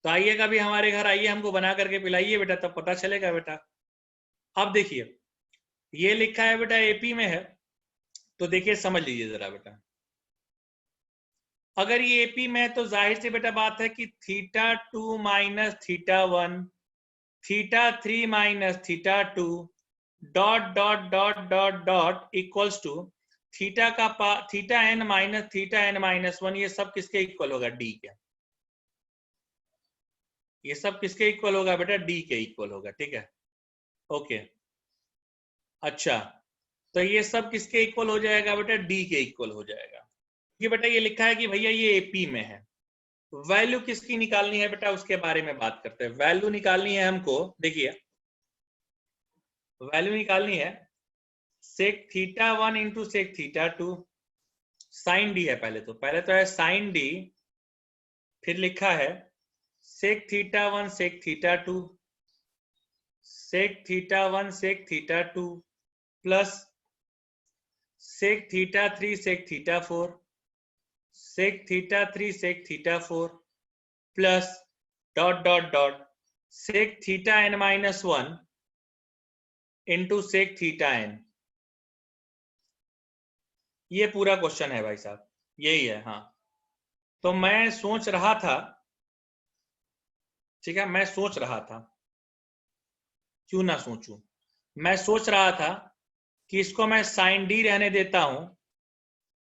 तो आइए कभी हमारे घर आइए, हमको बना करके पिलाइए बेटा, तब पता चलेगा बेटा। अब देखिए ये लिखा है बेटा एपी में है, तो देखिए समझ लीजिए जरा बेटा, अगर ये एपी में है तो जाहिर सी बेटा बात है कि θ2 minus θ1 θ3 minus θ2 dot dot dot dot dot equals to theta का θn माइनस θn माइनस 1, ये सब किसके इक्वल होगा, डी के। ये सब किसके इक्वल होगा बेटा, डी के इक्वल होगा, ठीक है। ओके अच्छा, तो ये सब किसके इक्वल हो जाएगा बेटा, डी के इक्वल हो जाएगा। ये बेटा ये लिखा है कि भैया ये एपी में है, वैल्यू किसकी निकालनी है बेटा, उसके बारे में बात करते हैं। वैल्यू निकालनी है हमको, देखिए वैल्यू निकालनी है sec θ1 into sec θ2, sine D है पहले तो है साइन डी, फिर लिखा है sec θ1 sec θ2 sec θ1 sec θ2 plus sec θ3 sec θ4 sec θ3 sec θ4 plus dot dot dot sec θn minus 1 into sec θn। ये पूरा क्वेश्चन है भाई साहब, यही है। हाँ तो मैं सोच रहा था, ठीक है, मैं सोच रहा था, क्यों ना सोचूं, मैं सोच रहा था कि इसको मैं साइन डी रहने देता हूं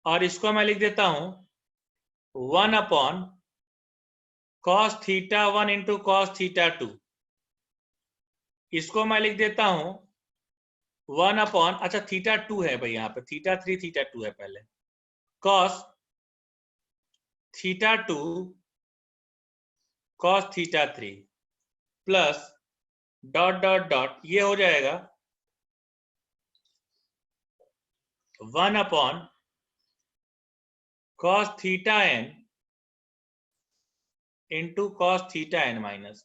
और इसको मैं लिख देता हूं 1 अपॉन कॉस θ1 इंटू कॉस θ2, इसको मैं लिख देता हूं 1 अपॉन, अच्छा θ2 है भाई, यहाँ पे θ3 θ2 है पहले, cos θ2 cos θ3 plus dot dot dot ये हो जाएगा 1 upon cos θn into cos θn minus,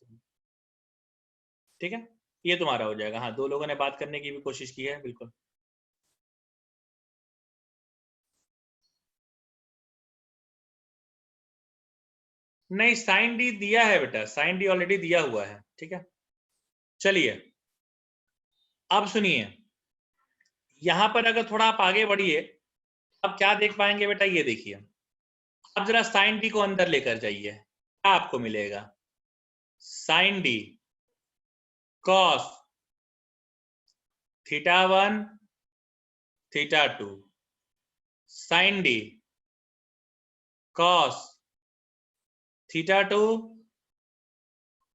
ठीक है, ये तुम्हारा हो जाएगा। हाँ दो लोगों ने बात करने की भी कोशिश की है, बिल्कुल। नहीं साइन डी दिया है बेटा, साइन डी ऑलरेडी दिया हुआ है, ठीक है। चलिए अब सुनिए, यहां पर अगर थोड़ा आप आगे बढ़िए, अब क्या देख पाएंगे बेटा, ये देखिए, अब जरा साइन डी को अंदर लेकर जाइए, क्या आपको मिलेगा, sine d cos θ1 θ2 sine d cos θ2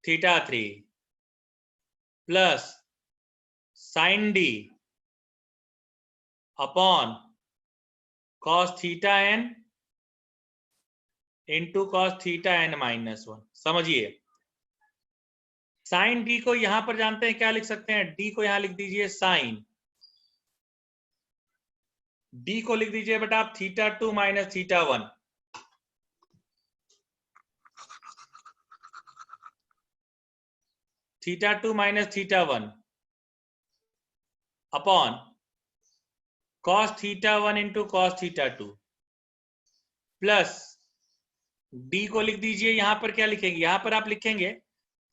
θ3 plus sine d upon cos θn into cos θn minus 1। समझिए साइन डी को यहां पर जानते हैं क्या लिख सकते हैं, डी को यहां लिख दीजिए साइन, डी को लिख दीजिए बेटा आप θ2 minus θ1, θ2 minus θ1 upon cos θ1 into cos θ2 plus d को लिख दीजिए, यहां पर क्या लिखेंगे, यहां पर आप लिखेंगे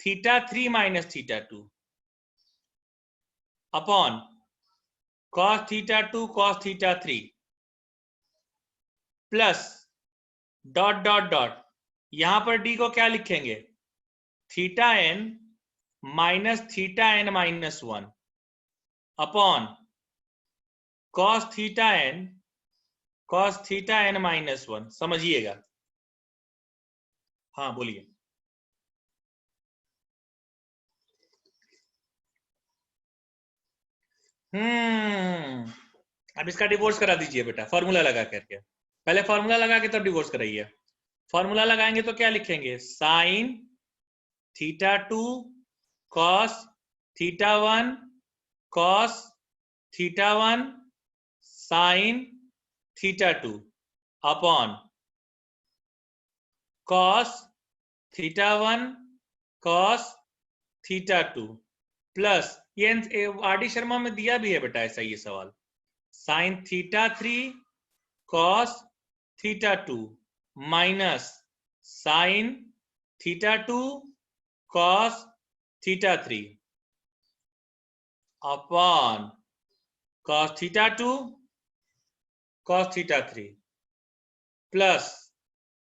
θ3 minus θ2 upon cos θ2 cos θ3 plus dot dot dot, यहां पर डी को क्या लिखेंगे, θn minus θn minus 1 upon cos theta N -1, समझिएगा। हाँ बोलिए। अब इसका डिवोर्स करा दीजिए बेटा, फॉर्मूला लगा करके। पहले फॉर्मूला लगा के तब डिवोर्स कराइए। फॉर्मूला लगाएंगे तो क्या लिखेंगे, sign theta 2 cos theta 1 cos theta 1 sign theta 2 upon cos theta 1 cos theta 2 plus ये आर डी शर्मा में दिया भी है बेटा ऐसा ये सवाल, sign theta 3 cos theta 2 minus sine theta 2 cos theta 3 upon cos theta 2 cos theta 3 plus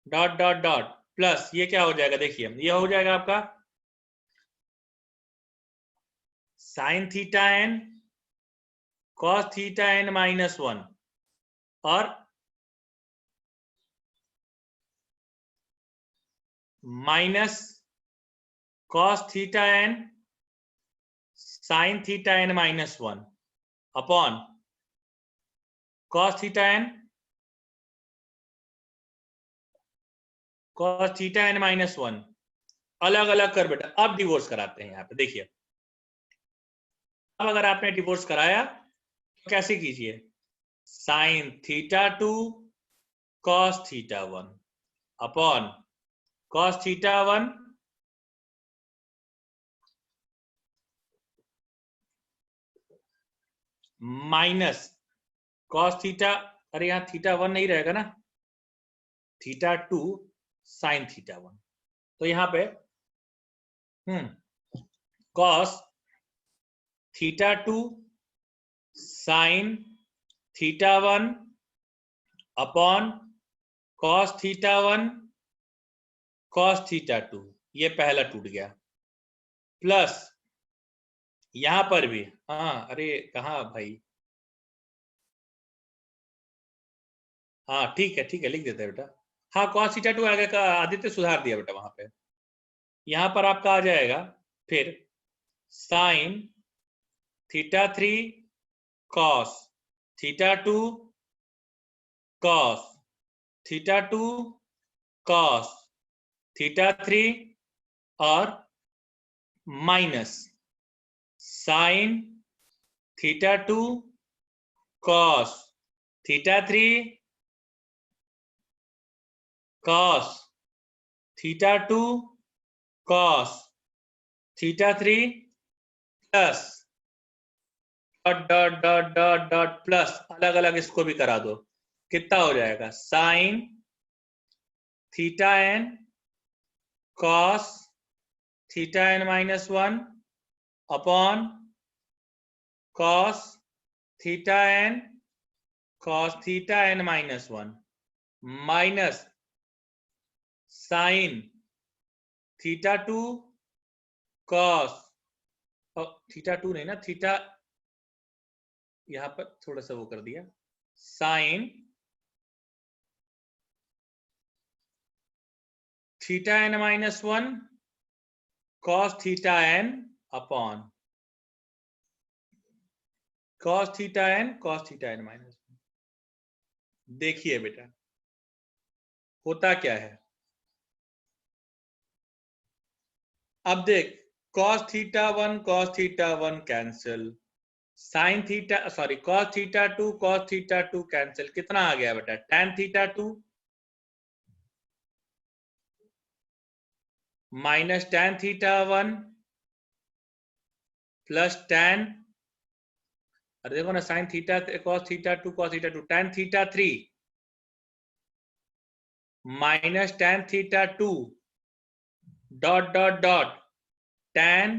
dot dot dot plus ये क्या हो जाएगा, देखिए ये हो जाएगा आपका sign theta N cos theta N -1 और minus cos theta N sine theta N -1 upon cos theta N -1 अलग अलग कर बेटा। अब डिवोर्स कराते हैं यहाँ पे, देखिए अब अगर आपने डिवोर्स कराया तो कैसे कीजिए, sign theta 2 cos theta 1 upon cos theta 1 minus cos theta, अरे यहां थीटा 1 नहीं रहेगा ना, थीटा 2 साइन थीटा 1, तो यहां पे cos theta 2 sine theta 1 upon cos theta 1 cos theta 2, ये पहला टूट गया, प्लस यहां पर भी, हाँ अरे कहा भाई, हाँ ठीक है लिख देते हैं बेटा। हाँ कॉस थीटा 2 आगे का आदित्य सुधार दिया बेटा वहां पे, यहां पर आपका आ जाएगा फिर sine theta 3 cos theta 2 cos theta 2 cos theta 3 और minus sine theta 2 cos theta 3 cos theta 2 cos theta 3 plus dot dot dot dot dot plus अलग अलग इसको भी करा दो, कितना हो जाएगा, sine theta N cos theta N -1 upon cos theta N cos theta N -1 minus sine theta 2 cos theta 2 नहीं ना, थीटा यहां पर थोड़ा सा वो कर दिया, sine theta N -1 cos theta N upon cos theta N -1। देखिए बेटा होता क्या है, अब देख cos theta 1 cancel, sine theta sorry cos theta 2 cancel, कितना आ गया बेटा, tan theta 2 minus tan theta 1 plus tan, अरे देखो ना sine theta cos theta 2 tan theta 3 minus tan theta 2 dot dot dot tan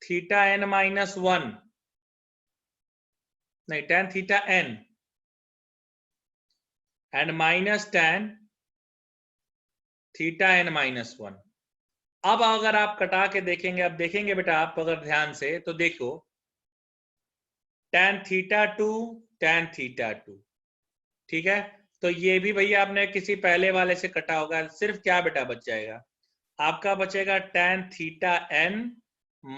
theta n -1 नहीं tan theta n and minus tan theta n -1। अब अगर आप कटा के देखेंगे, अब देखेंगे बेटा आप अगर ध्यान से तो देखो tan थीटा 2 tan थीटा 2, ठीक है। तो ये भी भैया आपने किसी पहले वाले से कटा होगा, सिर्फ क्या बेटा बच जाएगा आपका, बचेगा tan theta n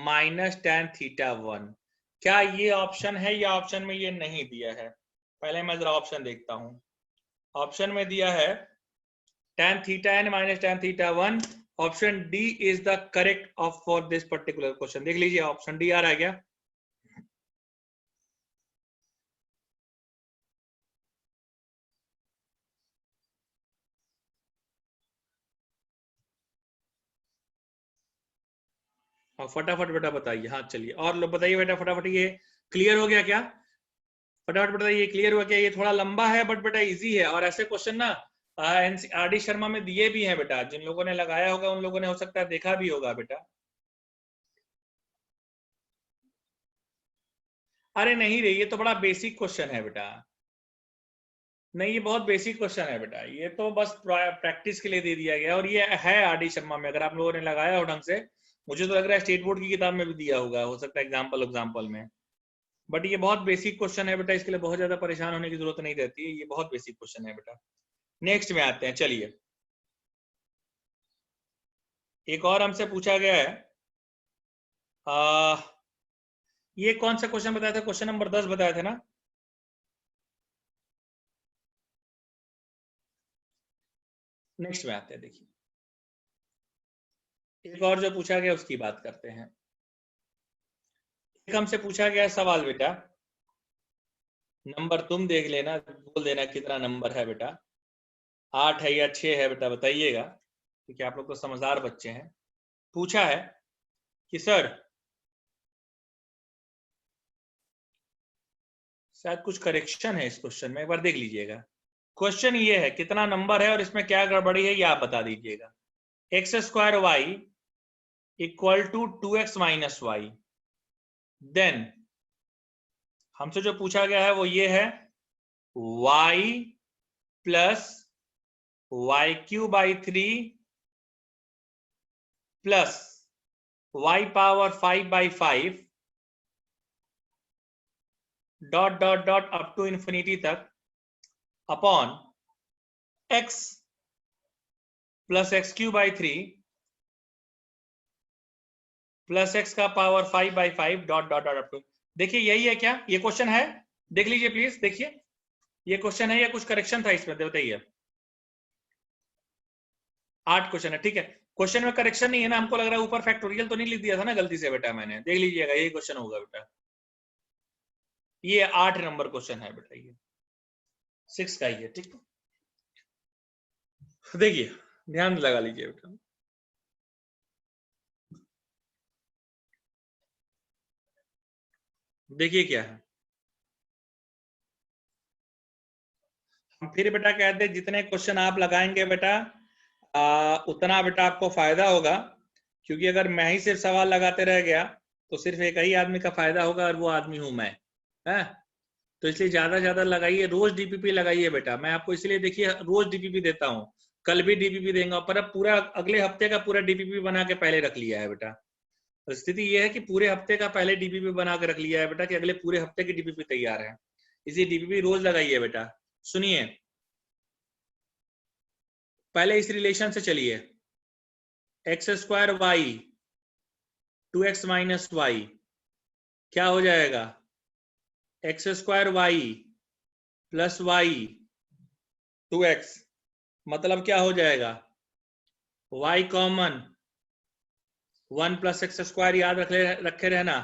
minus tan theta 1। क्या ये ऑप्शन है या ऑप्शन में ये नहीं दिया है? पहले मैं जरा ऑप्शन देखता हूं। ऑप्शन में दिया है tan theta n minus tan theta 1। Option D is the correct of for this particular question. देख लीजिए ऑप्शन डी आ रहा है क्या? और फटाफट बेटा बताइए। हाँ चलिए और लोग बताइए बेटा फटाफट। ये क्लियर हो गया क्या? फटाफट बताइए क्लियर हुआ क्या? ये थोड़ा लंबा है बट बेटा इजी है, और ऐसे क्वेश्चन ना आर डी शर्मा में दिए भी हैं बेटा। जिन लोगों ने लगाया होगा उन लोगों ने हो सकता है देखा भी होगा बेटा। अरे नहीं रे, ये तो बड़ा बेसिक क्वेश्चन है बेटा। नहीं, ये बहुत बेसिक क्वेश्चन है बेटा, ये तो बस प्रैक्टिस के लिए दे दिया गया, और ये है आर डी शर्मा में। अगर आप लोगों ने लगाया हो ढंग से, मुझे तो लग रहा है स्टेट बोर्ड की किताब में भी दिया होगा, हो सकता है एग्जाम्पल एग्जाम्पल में। बट ये बहुत बेसिक क्वेश्चन है बेटा, इसके लिए बहुत ज्यादा परेशान होने की जरूरत नहीं रहती है, ये बहुत बेसिक क्वेश्चन है बेटा। नेक्स्ट में आते हैं, चलिए। एक और हमसे पूछा गया है, आ, ये कौन सा क्वेश्चन बताया था? क्वेश्चन नंबर 10 बताया था ना? नेक्स्ट में आते हैं, देखिए एक और जो पूछा गया उसकी बात करते हैं। एक हमसे पूछा गया सवाल बेटा, नंबर तुम देख लेना, बोल देना कितना नंबर है बेटा, 8 है या 6 है बेटा, बताइएगा, क्योंकि आप लोग तो समझदार बच्चे हैं। पूछा है कि सर, शायद कुछ करेक्शन है इस क्वेश्चन में, एक बार देख लीजिएगा। क्वेश्चन ये है कितना नंबर है और इसमें क्या गड़बड़ी है ये आप बता दीजिएगा। X square y equal to 2x minus y. Then हमसे जो पूछा गया है वो ये है y plus y cube by 3 plus y power 5/5 dot dot dot up to infinity तक upon x plus x Q by 3 plus x का power 5/5 dot dot dot up to. देखिए यही है क्या? ये क्वेश्चन है? देख लीजिए प्लीज, देखिए ये क्वेश्चन है या कुछ करेक्शन था इसमें, बताइए। 8 क्वेश्चन है, ठीक है। क्वेश्चन में करेक्शन नहीं है ना? हमको लग रहा है ऊपर फैक्टोरियल तो नहीं लिख दिया था ना गलती से बेटा मैंने? देख लीजिएगा यही क्वेश्चन होगा बेटा। ये 8 नंबर क्वेश्चन है बेटा, ये 6 का ही है, ठीक है। देखिए ध्यान लगा लीजिए बेटा। देखिए क्या है, हम फिर बेटा कहते हैं जितने क्वेश्चन आप लगाएंगे बेटा उतना बेटा आपको फायदा होगा, क्योंकि अगर मैं ही सिर्फ सवाल लगाते रह गया तो सिर्फ एक ही आदमी का फायदा होगा, और वो आदमी हूं मैं, है। तो इसलिए ज्यादा लगाइए, रोज डीपीपी लगाइए बेटा। मैं आपको इसलिए देखिए रोज डीपीपी देता हूँ, कल भी डीपीपी देंगे, पर अब पूरा अगले हफ्ते का पूरा डीपीपी बना के पहले रख लिया है बेटा। तो स्थिति यह है कि पूरे हफ्ते का पहले डीपीपी बना के रख लिया है बेटा, कि अगले पूरे हफ्ते की डीपीपी तैयार है। इसी डीपीपी रोज लगाइए बेटा। सुनिए, पहले इस रिलेशन से चलिए, X square Y 2x minus Y क्या हो जाएगा? X square Y plus Y 2x, मतलब क्या हो जाएगा? y common 1 plus x square याद रखे रहना,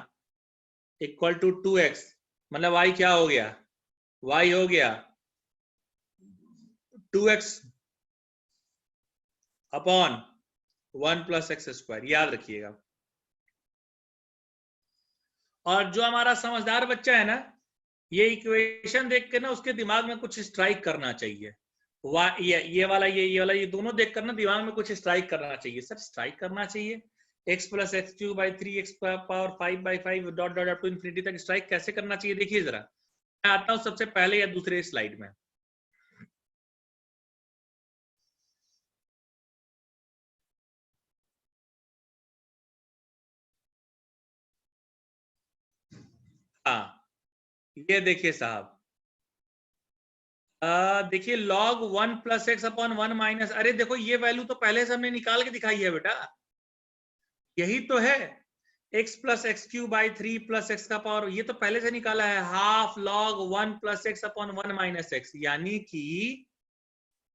इक्वल टू 2x, मतलब y क्या हो गया? y हो गया 2x upon 1 plus x square, याद रखिएगा। और जो हमारा समझदार बच्चा है ना, ये इक्वेशन देख के ना उसके दिमाग में कुछ स्ट्राइक करना चाहिए। ये वाला ये दोनों देख कर ना दिमाग में कुछ स्ट्राइक करना चाहिए। सर स्ट्राइक करना चाहिए, X plus x Q by 3 X power 5/5 dot dot up to infinity तक स्ट्राइक कैसे करना चाहिए, देखिए जरा। मैं आता हूं सबसे पहले या दूसरे स्लाइड में। हाँ, ये देखिए साहब, देखिए log 1 plus X upon 1 minus, अरे देखो ये वैल्यू तो पहले से हमने निकाल के दिखाई है बेटा, यही तो है x plus x Q by 3 plus x का पावर, ये तो पहले से निकाला है, half log 1 plus X upon 1 minus x,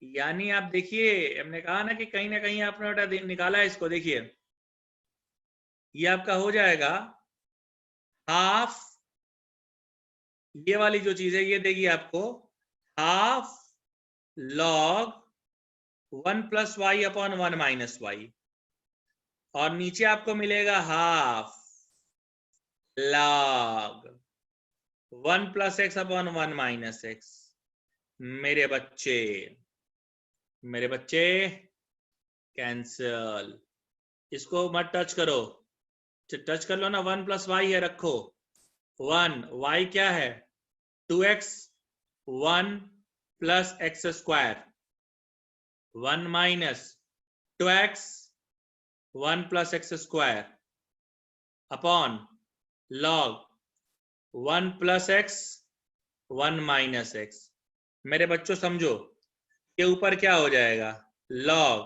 यानी आप देखिए, हमने कहा ना कि कहीं ना कहीं आपने बेटा निकाला है इसको, देखिए ये आपका हो जाएगा हाफ, ये वाली जो चीज है ये देगी आपको half log 1 plus Y upon 1 minus Y, और नीचे आपको मिलेगा half log 1 plus X upon 1 minus X. मेरे बच्चे कैंसल, इसको मत टच करो, टच कर लो ना, 1 प्लस वाई है, रखो 1, वाई क्या है 2x, 1 plus x square, 1 minus 2x 1 plus x square upon log 1 plus x 1 minus X. मेरे बच्चों समझो, ये ऊपर क्या हो जाएगा log,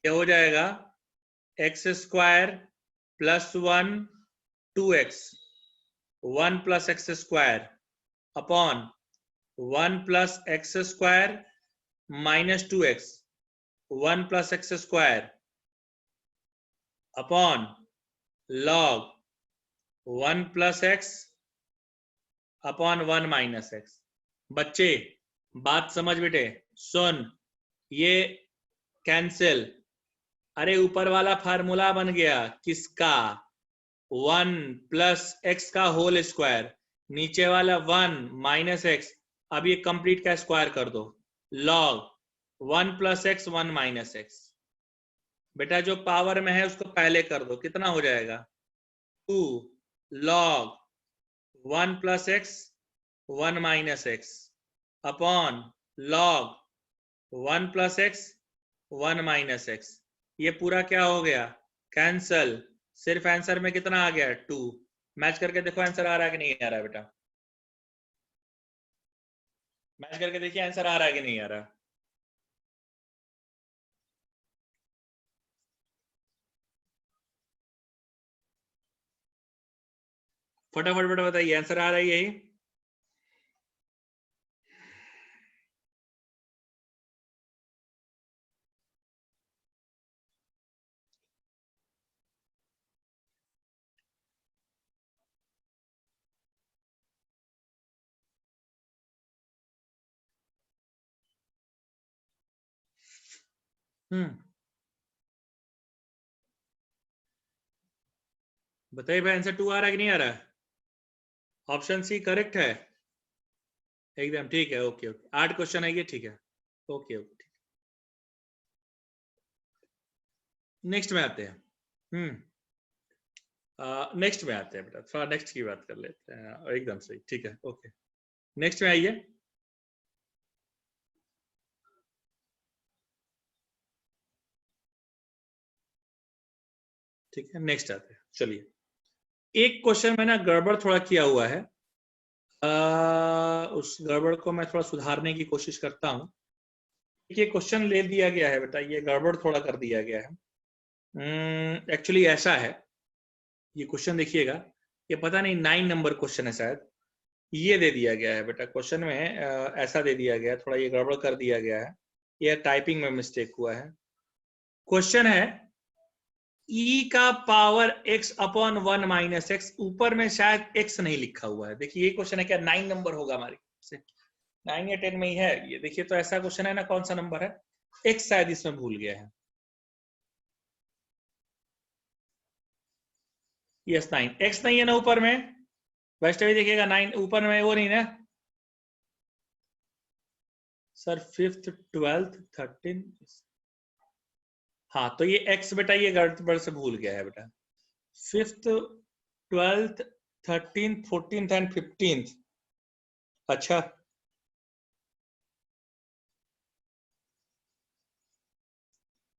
ये हो जाएगा X square plus 1 2x 1 plus x square upon 1 plus x square minus 2x 1 plus x square upon log 1 plus X upon 1 minus x. बच्चे बात समझ बेटे, सुन, ये कैंसिल, अरे ऊपर वाला फार्मूला बन गया किसका 1 प्लस एक्स का होल स्क्वायर, नीचे वाला 1 माइनस एक्स, अब ये कंप्लीट का स्क्वायर कर दो, log 1 plus x 1 minus x. बेटा जो पावर में है उसको पहले कर दो, कितना हो जाएगा 2 log 1 plus x 1 minus x upon log 1 plus x 1 minus x. ये पूरा क्या हो गया कैंसल, सिर्फ आंसर में कितना आ गया 2। मैच करके देखो आंसर आ रहा है कि नहीं आ रहा है बेटा, मैच करके देखिए आंसर आ रहा है कि नहीं आ रहा। फटाफट बेटा बताइए आंसर आ रहा है यही। बताइए भाई आंसर 2 आ रहा है कि नहीं आ रहा है। ऑप्शन सी करेक्ट है, एकदम ठीक है, ओके ओके, 8 क्वेश्चन है ये, ठीक है, ओके ओके। नेक्स्ट में आते हैं, नेक्स्ट में आते हैं बेटा, थोड़ा नेक्स्ट की बात कर लेते हैं, एकदम सही, ठीक है, ओके। नेक्स्ट में आइए, ठीक है, नेक्स्ट आते हैं, चलिए। एक क्वेश्चन में ना गड़बड़ थोड़ा किया हुआ है, उस गड़बड़ को मैं थोड़ा सुधारने की कोशिश करता हूँ। ये क्वेश्चन ले दिया गया है बेटा, ये गड़बड़ थोड़ा कर दिया गया है। एक्चुअली ऐसा है, ये क्वेश्चन देखिएगा, ये पता नहीं 9 नंबर क्वेश्चन है शायद, ये दे दिया गया है बेटा क्वेश्चन में, ऐसा दे दिया गया है, थोड़ा ये गड़बड़ कर दिया गया है, ये टाइपिंग में मिस्टेक हुआ है। क्वेश्चन है e का power x upon 1 minus x, ऊपर में शायद x नहीं लिखा हुआ है, देखिए ये क्वेश्चन है क्या 9 नंबर होगा हमारे से, 9 या 10 में ही है ये, देखिए तो ऐसा क्वेश्चन है ना, कौन सा नंबर है, x शायद इसमें भूल गया है, यस 9, x नहीं है ना ऊपर में, वैष्णवी देखिएगा 9 ऊपर में वो नहीं ना सर, 5th 12th 13, हाँ तो ये x बेटा ये गड़बड़ से भूल गया है बेटा, 5th 12th 13th 14th and 15th। अच्छा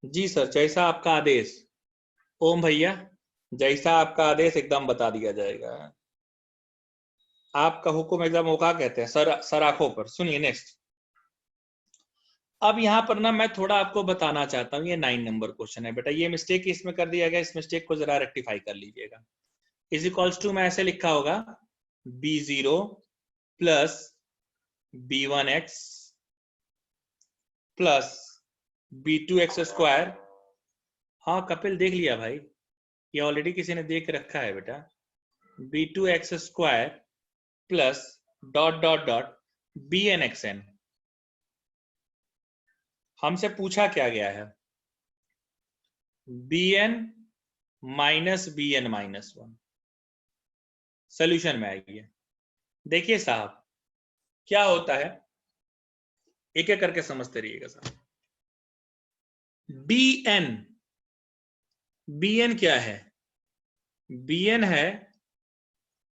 जी सर, जैसा आपका आदेश, ओम भैया जैसा आपका आदेश एकदम बता दिया जाएगा। आपका हुक्म एग्जाम को क्या कहते हैं? सर आंखों पर। सुनिए नेक्स्ट। अब यहाँ पर ना मैं थोड़ा आपको बताना चाहता हूँ, ये 9 नंबर क्वेश्चन है बेटा, ये मिस्टेक इसमें कर दिया गया, इस मिस्टेक को जरा रेक्टिफाई कर लीजिएगा। इज इक्वल्स टू में ऐसे लिखा होगा b0 plus b1x plus b2x square. हाँ कपिल देख लिया भाई, ये ऑलरेडी किसी ने देख रखा है बेटा। b2x square plus dot dot dot bnxn। हमसे पूछा क्या गया है? bn minus bn minus 1 solution में आइए। देखिए साहब क्या होता है, एक एक करके समझते रहिएगा साहब। bn क्या है? bn है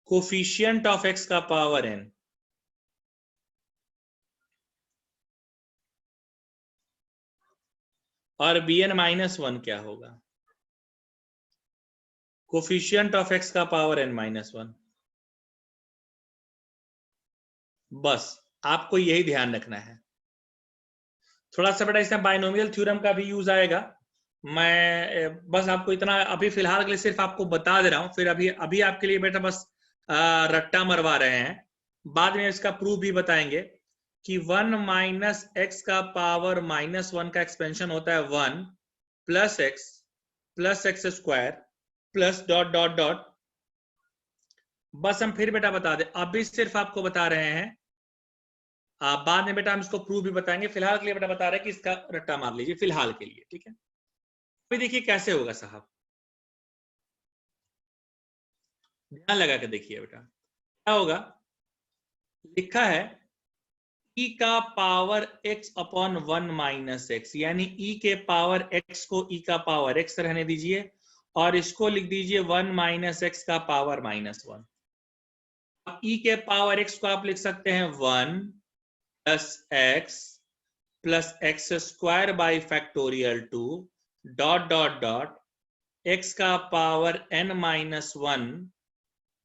कोफिशिएंट ऑफ x का पावर n, और bn माइनस 1 क्या होगा? कोफिशिएंट ऑफ x का पावर n माइनस 1। बस आपको यही ध्यान रखना है। थोड़ा सा बेटा इसमें बाइनोमियल थ्योरम का भी यूज आएगा, मैं बस आपको इतना अभी फिलहाल के लिए सिर्फ आपको बता दे रहा हूं, फिर अभी आपके लिए बेटा बस रट्टा मरवा रहे हैं, बाद में इसका प्रूफ भी बताएंगे कि 1 माइनस एक्स का पावर माइनस 1 का एक्सपेंशन होता है 1 plus x square plus dot dot dot. बस हम फिर बेटा बता दें, अभी सिर्फ आपको बता रहे हैं, बाद में बेटा हम इसको प्रूफ भी बताएंगे, फिलहाल के लिए बेटा बता रहे हैं कि इसका रट्टा मार लीजिए फिलहाल के लिए, ठीक है। अभी देखिए कैसे होगा साहब, ध्यान लगा के देखिए बेटा क्या होगा। लिखा है e का power x upon 1 minus x, यानी e के पावर x को e का पावर x रहने दीजिए और इसको लिख दीजिए 1 माइनस एक्स का पावर माइनस 1। अब e के पावर x को आप लिख सकते हैं 1 plus x square by factorial 2 dot dot dot x का power n minus 1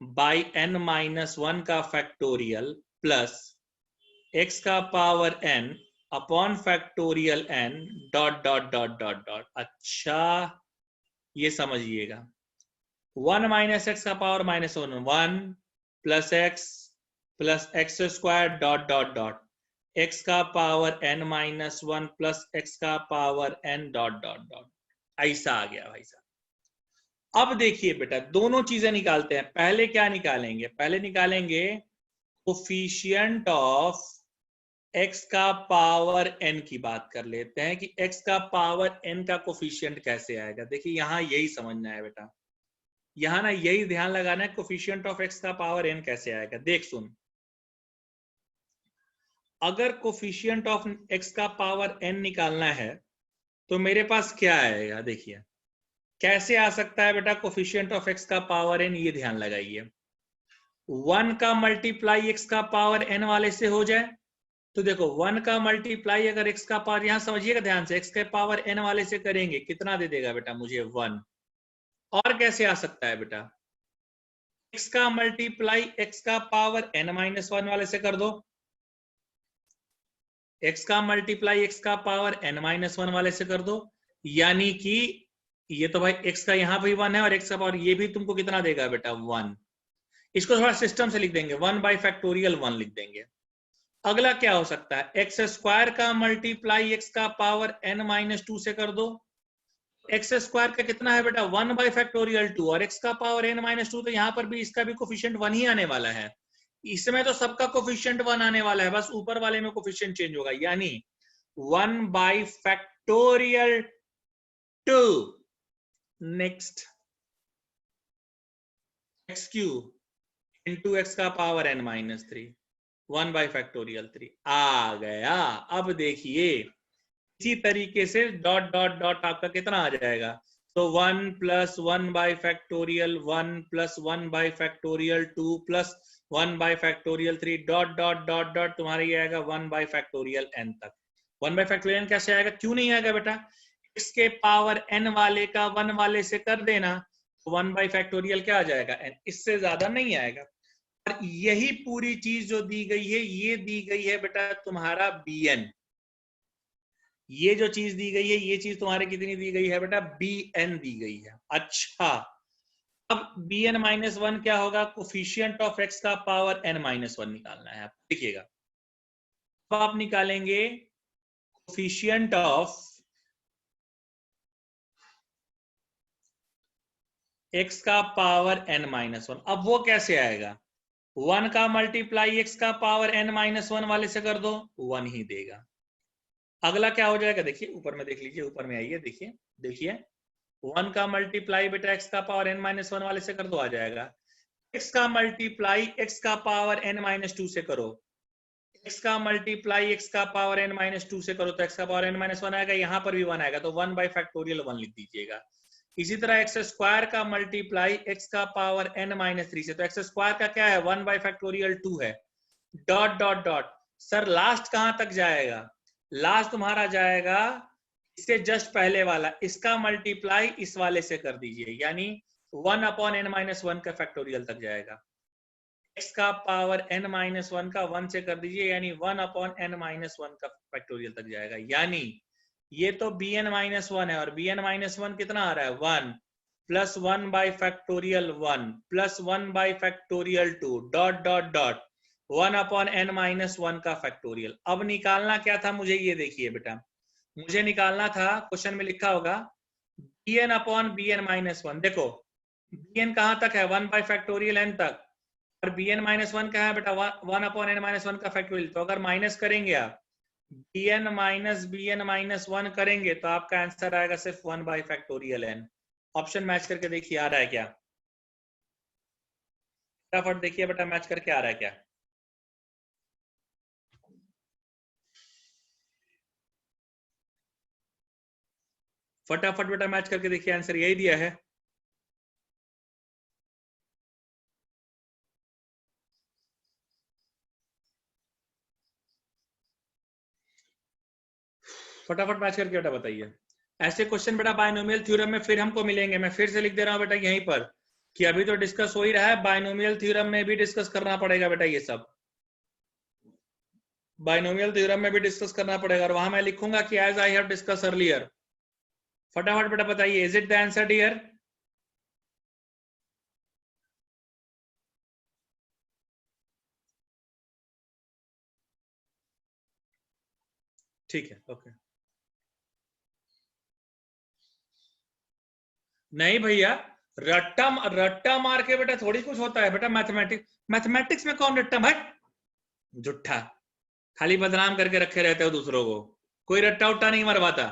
by n minus 1 का फैक्टोरियल प्लस x का power n upon factorial n dot dot dot dot dot. अच्छा ये समझिएगा, 1 माइनस एक्स का power minus 1 plus x square dot dot dot x का power n minus 1 plus x का power n dot dot dot. ऐसा आ गया भाई साहब। अब देखिए बेटा दोनों चीजें निकालते हैं। पहले क्या निकालेंगे? पहले निकालेंगे कोफिशिएंट ऑफ x का पावर n की बात कर लेते हैं कि x का पावर n का कोफिशिएंट कैसे आएगा। देखिए यहां यही समझना है बेटा, यहां ना यही ध्यान लगाना है, कोफिशिएंट ऑफ x का पावर n कैसे आएगा। देख सुन, अगर कोफिशिएंट ऑफ x का पावर n निकालना है तो मेरे पास क्या आएगा? देखिए कैसे आ सकता है बेटा कोफिशिएंट ऑफ x का पावर n, ये ध्यान लगाइए। 1 का मल्टीप्लाई x का पावर n वाले से हो जाए तो देखो 1 का मल्टीप्लाई अगर x का पावर, यहां समझिएगा ध्यान से, x के पावर n वाले से करेंगे कितना दे देगा बेटा मुझे 1। और कैसे आ सकता है बेटा, x का मल्टीप्लाई x का पावर n माइनस 1 वाले से कर दो, x का मल्टीप्लाई x का पावर n माइनस 1 वाले से कर दो, यानी कि ये तो भाई x का यहां भी 1 है और x का पावर ये भी तुमको कितना देगा बेटा 1। इसको थोड़ा सिस्टम से लिख देंगे, 1 बाई फैक्टोरियल 1 लिख देंगे। अगला क्या हो सकता है, एक्स स्क्वायर का मल्टीप्लाई एक्स का पावर n माइनस 2 से कर दो। एक्स स्क्वायर का कितना है बेटा 1 बाई फैक्टोरियल 2 और x का पावर n माइनस 2, तो यहां पर भी इसका भी कोफिशिएंट 1 ही आने वाला है। इसमें तो सबका कोफिशिएंट 1 आने वाला है, बस ऊपर वाले में कोफिशिएंट चेंज होगा, यानी 1 by factorial 2। Next x cube into x का power n minus 3, 1 by factorial 3 आ गया। अब देखिए इसी तरीके से डॉट डॉट डॉट आपका कितना आ जाएगा, तो 1 plus 1 by factorial 1 plus 1 by factorial 2 plus 1 by factorial 3 dot dot dot dot तुम्हारा ये आएगा 1 बाई फैक्टोरियल n तक। 1 बाई फैक्टोरियल कैसे आएगा? क्यों नहीं आएगा बेटा, इसके पावर n वाले का 1 वाले से कर देना, तो 1 बाई फैक्टोरियल क्या आ जाएगा n, इससे ज्यादा नहीं आएगा। और यही पूरी चीज जो दी गई है, ये दी गई है बेटा तुम्हारा bn। ये जो चीज दी गई है, ये चीज तुम्हारे कितनी दी गई है बेटा, bn दी गई है। अच्छा, अब bn माइनस वन क्या होगा, कोफिशिएंट ऑफ x का पावर n माइनस वन निकालना है। देखिएगा, तो आप निकालेंगे कोफिशिएंट ऑफ x का पावर n माइनस वन। अब वो कैसे आएगा, 1 का मल्टीप्लाई x का पावर n माइनस वन वाले से कर दो, 1 ही देगा। अगला क्या हो जाएगा, देखिए ऊपर में देख लीजिए, ऊपर में आइए, देखिए देखिए 1 का मल्टीप्लाई बेटा x का पावर n माइनस वन वाले से कर दो, आ जाएगा। x का मल्टीप्लाई x का पावर n माइनस टू से करो, x का मल्टीप्लाई x का पावर n माइनस टू से करो तो x का पावर n माइनस वन आएगा, यहाँ पर भी 1 आएगा, तो 1 बाई फैक्टोरियल 1 लिख दीजिएगा। इसी तरह एक्स स्क्वायर का मल्टीप्लाई x का पावर n माइनस थ्री से, तो एक्स स्क्वायर का क्या है, 1 बाई फैक्टोरियल 2 है। Dot dot dot, sir last कहां तक जाएगा, लास्ट तुम्हारा जाएगा इससे जस्ट पहले वाला, इसका मल्टीप्लाई इस वाले से कर दीजिए, यानी 1 अपॉन n माइनस वन का फैक्टोरियल तक जाएगा। x का पावर n माइनस वन का 1 से कर दीजिए, यानी 1 अपॉन n माइनस वन का फैक्टोरियल तक जाएगा। यानी ये तो bn माइनस वन है, और bn माइनस वन कितना आ रहा है, 1 plus 1 by factorial 1 plus 1 by factorial 2 dot dot dot 1 upon n minus one का फैक्टोरियल। अब निकालना क्या था मुझे, ये देखिए बेटा, मुझे निकालना था, क्वेश्चन में लिखा होगा bn upon bn minus one. देखो bn कहां तक है, 1 बाई फैक्टोरियल n तक, और bn माइनस वन कहा है बेटा, 1 अपॉन n माइनस वन का फैक्टोरियल। तो अगर माइनस करेंगे आप bn माइनस वन करेंगे तो आपका आंसर आएगा सिर्फ 1 by factorial n। Option match करके देखिए आ रहा है क्या, फटाफट देखिए बेटा मैच करके आ रहा है क्या। फटाफट बेटा मैच करके देखिए, आंसर यही दिया है। फटाफट मैच करके बेटा बताइए। ऐसे क्वेश्चन बेटा बायनोमियल थ्योरम में फिर हमको मिलेंगे, मैं फिर से लिख दे रहा हूं बेटा यहीं पर कि अभी तो डिस्कस हो ही रहा है, बायनोमियल थ्योरम में भी डिस्कस करना पड़ेगा बेटा, ये सब बायनोमियल थ्योरम में भी डिस्कस करना पड़ेगा, और वहां मैं लिखूंगा कि as I have discussed earlier. फटाफट बेटा बताइए, is it the answer dear. ठीक है, ओके। नहीं भैया, रट्टा रट्टा मार के बेटा थोड़ी कुछ होता है बेटा, मैथमेटिक्स में कौन रट्टा, भाई झूठा, खाली बदनाम करके रखे रहते हो दूसरों को, कोई रट्टा उट्टा नहीं मरवाता।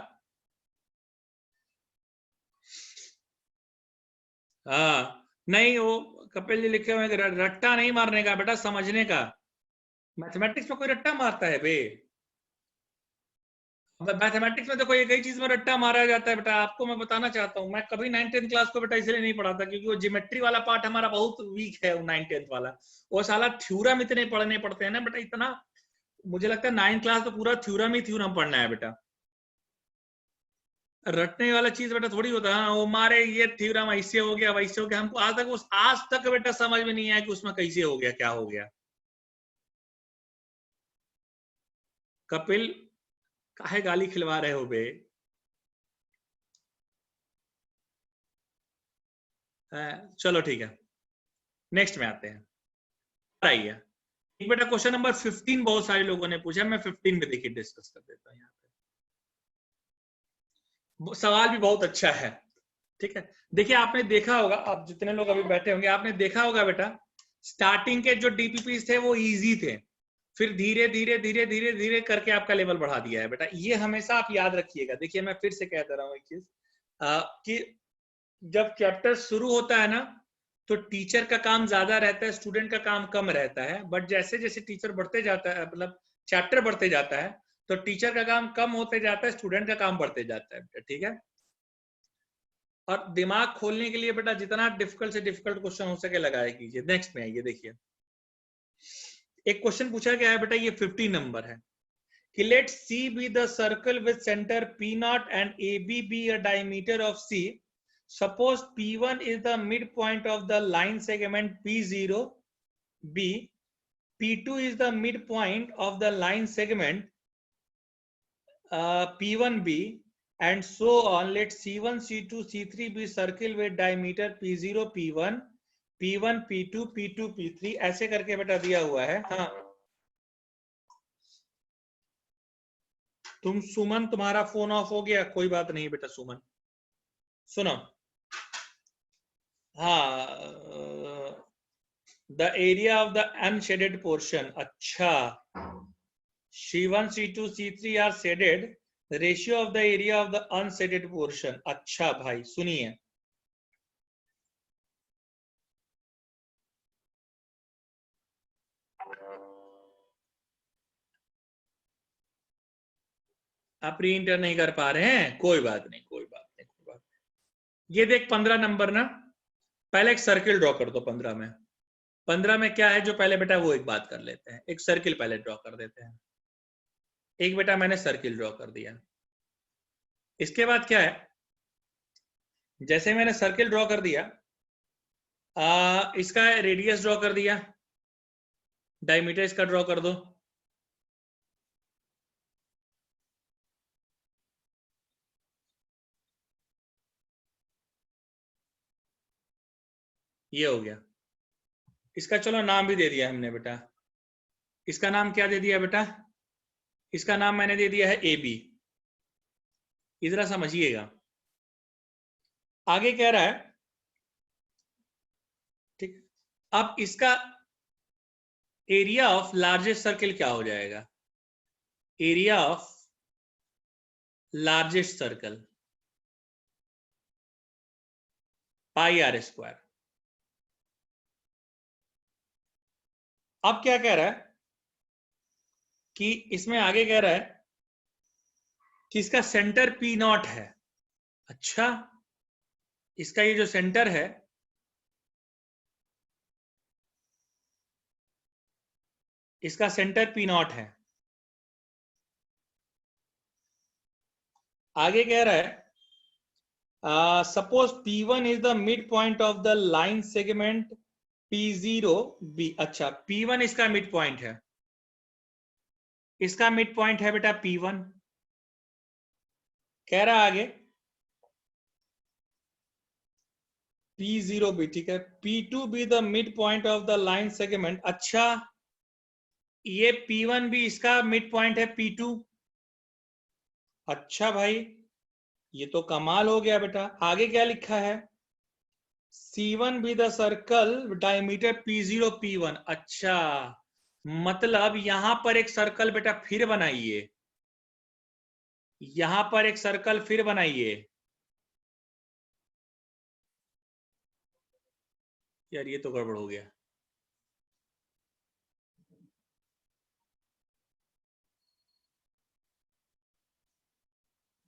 हाँ नहीं, वो कपिल जी लिखे हुए रट्टा नहीं मारने का बेटा, समझने का। मैथमेटिक्स में कोई रट्टा मारता है बे, मैथमेटिक्स में तो कोई एक ही चीज में रट्टा मारा जाता है बेटा, आपको मैं बताना चाहता हूँ। मैं कभी 9th क्लास को बेटा इसलिए नहीं पढ़ाता क्योंकि वो ज्योमेट्री वाला पार्ट हमारा बहुत वीक है, वो 9th वाला, वो साला थ्योरम इतने पढ़ने पड़ते हैं ना बेटा, इतना मुझे लगता है 9th क्लास तो पूरा थ्योरम ही थ्योरम पढ़ना है बेटा। रटने वाला चीज बेटा थोड़ी होता है, वो मारे ये थ्योरम ऐसे हो गया वैसे हो गया, हमको आज तक बेटा समझ में नहीं आया कि उसमें कैसे हो गया क्या हो गया। कपिल काहे गाली खिलवा रहे हो बे, चलो ठीक है, नेक्स्ट में आते हैं। आइए एक बेटा क्वेश्चन नंबर 15 बहुत सारे लोगों ने पूछा, मैं 15 में देखिए डिस्कस कर देता हूँ। यहाँ पे सवाल भी बहुत अच्छा है, ठीक है। देखिए आपने देखा होगा, आप जितने लोग अभी बैठे होंगे आपने देखा होगा बेटा, स्टार्टिंग के जो डीपीपी थे वो इजी थे, फिर धीरे धीरे धीरे धीरे धीरे करके आपका लेवल बढ़ा दिया है बेटा, ये हमेशा आप याद रखिएगा। देखिए मैं फिर से कह दे रहा हूँ एक चीज, कि जब चैप्टर शुरू होता है ना तो टीचर का काम ज्यादा रहता है, स्टूडेंट का काम कम रहता है, बट जैसे जैसे टीचर बढ़ते जाता है, मतलब चैप्टर बढ़ते जाता है, तो टीचर का काम कम होते जाता है, स्टूडेंट का काम बढ़ते जाता है, ठीक है। और दिमाग खोलने के लिए बेटा जितना डिफिकल्ट से डिफिकल्ट क्वेश्चन हो सके लगाया कीजिए। नेक्स्ट में आइए, देखिए एक क्वेश्चन पूछा गया है बेटा, ये 50 नंबर है कि late C be the circle with center P0 and AB be a diameter of C. Suppose P1 is the midpoint of the line segment P0 B, P2 is the midpoint of the line segment P1B, and so on. Let C1, C2, C3 be circle with diameter P0, P1, P1, P2, P2, P3 ऐसे करके बेटा दिया हुआ है। हाँ तुम सुमन, तुम्हारा phone of हो गया, कोई बात नहीं बेटा सुमन, सुनो। हाँ, the area of the unshaded portion, अच्छा C1, C2, C3 are shaded, ratio of the area of the unshaded portion. अच्छा भाई सुनिए, आप प्री इंटर नहीं कर पा रहे हैं, कोई बात नहीं, कोई बात नहीं, कोई बात नहीं। ये देख 15 नंबर ना, पहले एक सर्किल ड्रॉ कर दो 15 में। 15 में क्या है जो पहले बेटा वो एक बात कर लेते हैं, एक सर्किल पहले ड्रॉ कर देते हैं। एक बेटा मैंने सर्किल ड्रॉ कर दिया। इसके बाद क्या है, जैसे मैंने सर्किल ड्रॉ कर दिया, इसका रेडियस ड्रॉ कर दिया, डायमीटर इसका ड्रॉ कर दो। ये हो गया। इसका चलो नाम भी दे दिया हमने बेटा, इसका नाम क्या दे दिया बेटा, इसका नाम मैंने दे दिया है ए बी। इधर समझिएगा, आगे कह रहा है, ठीक, अब इसका एरिया ऑफ लार्जेस्ट सर्किल क्या हो जाएगा, area of largest circle pi R square. अब क्या कह रहा है कि इसमें आगे कह रहा है कि इसका सेंटर पी नॉट है। अच्छा, इसका ये जो सेंटर है, इसका सेंटर पी नॉट है। आगे कह रहा है suppose P1 is the mid point of the line segment P0 B। अच्छा, P1 इसका मिड पॉइंट है, इसका मिड पॉइंट है बेटा P1। कह रहा है आगे P0 B, ठीक है, P2 be the midpoint of the line segment। अच्छा, ये P1 भी इसका मिड पॉइंट है P2। अच्छा भाई, ये तो कमाल हो गया बेटा। आगे क्या लिखा है, C1 be the circle diameter P0 P1। अच्छा, मतलब यहां पर एक सर्कल बेटा फिर बनाइए, यहां पर एक सर्कल फिर बनाइए। यार ये तो गड़बड़ हो गया,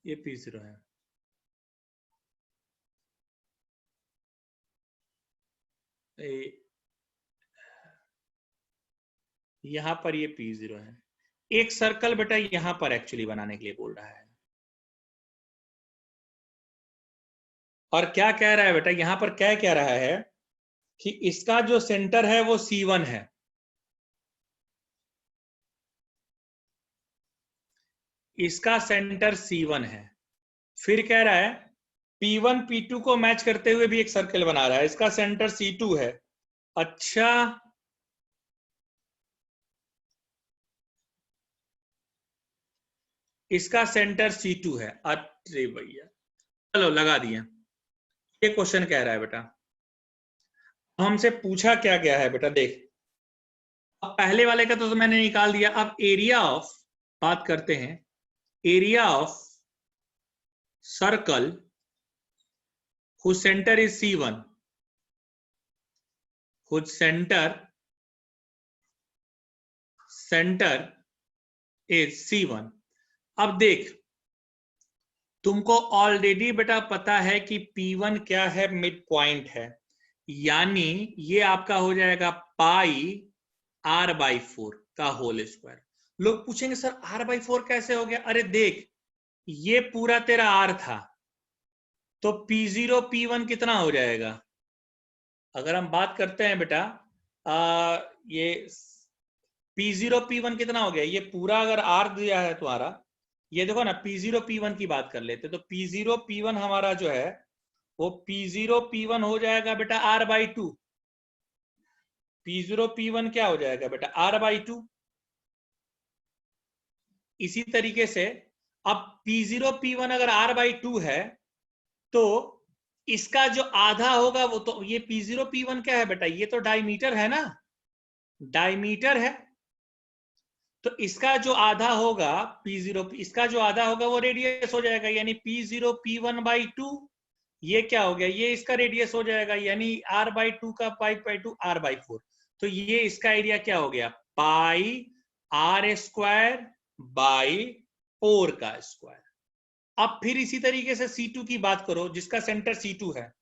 ये P0 है, यहां पर ये P0 है। एक सर्कल बेटा यहां पर एक्चुअली बनाने के लिए बोल रहा है, और क्या कह रहा है बेटा, यहां पर क्या कह रहा है कि इसका जो सेंटर है वो C1 है, इसका सेंटर C1 है। फिर कह रहा है P1 P2 को मैच करते हुए भी एक सर्कल बना रहा है, इसका सेंटर C2 है। अच्छा, इसका सेंटर C2 है। अरे भैया, चलो लगा दिए। ये क्वेश्चन कह रहा है बेटा, हमसे पूछा क्या गया है बेटा, देख अब पहले वाले का तो मैंने निकाल दिया। अब एरिया ऑफ बात करते हैं, area of circle whose center is C1, whose center is C1। अब देख, तुमको ऑलरेडी बेटा पता है कि P1 क्या है, मिड पॉइंट है, यानी ये आपका हो जाएगा पाई R/4 का होल स्क्वायर। लोग पूछेंगे सर R/4 कैसे हो गया, अरे देख ये पूरा तेरा R था, तो P0 P1 कितना हो जाएगा, अगर हम बात करते हैं बेटा ये P0 P1 कितना हो गया, ये पूरा अगर R दिया है तुम्हारा, ये देखो ना P0 P1 की बात कर लेते तो P0 P1 हमारा जो है वो P0 P1 हो जाएगा बेटा R/2। P0 P1 क्या हो जाएगा बेटा R/2। इसी तरीके से अब P0 P1 अगर R/2 है तो इसका जो आधा होगा वो तो, ये P0 P1 क्या है बेटा, ये तो डायमीटर है ना, डायमीटर है, तो इसका जो आधा होगा P0, इसका जो आधा होगा वो रेडियस हो जाएगा, यानी P0 P1/2 ये क्या हो गया, ये इसका रेडियस हो जाएगा, यानी R/2 का π/2 R/4, तो ये इसका एरिया क्या हो गया πr²/4 का स्क्वायर। अब फिर इसी तरीके से C2 की बात करो जिसका सेंटर C2 है।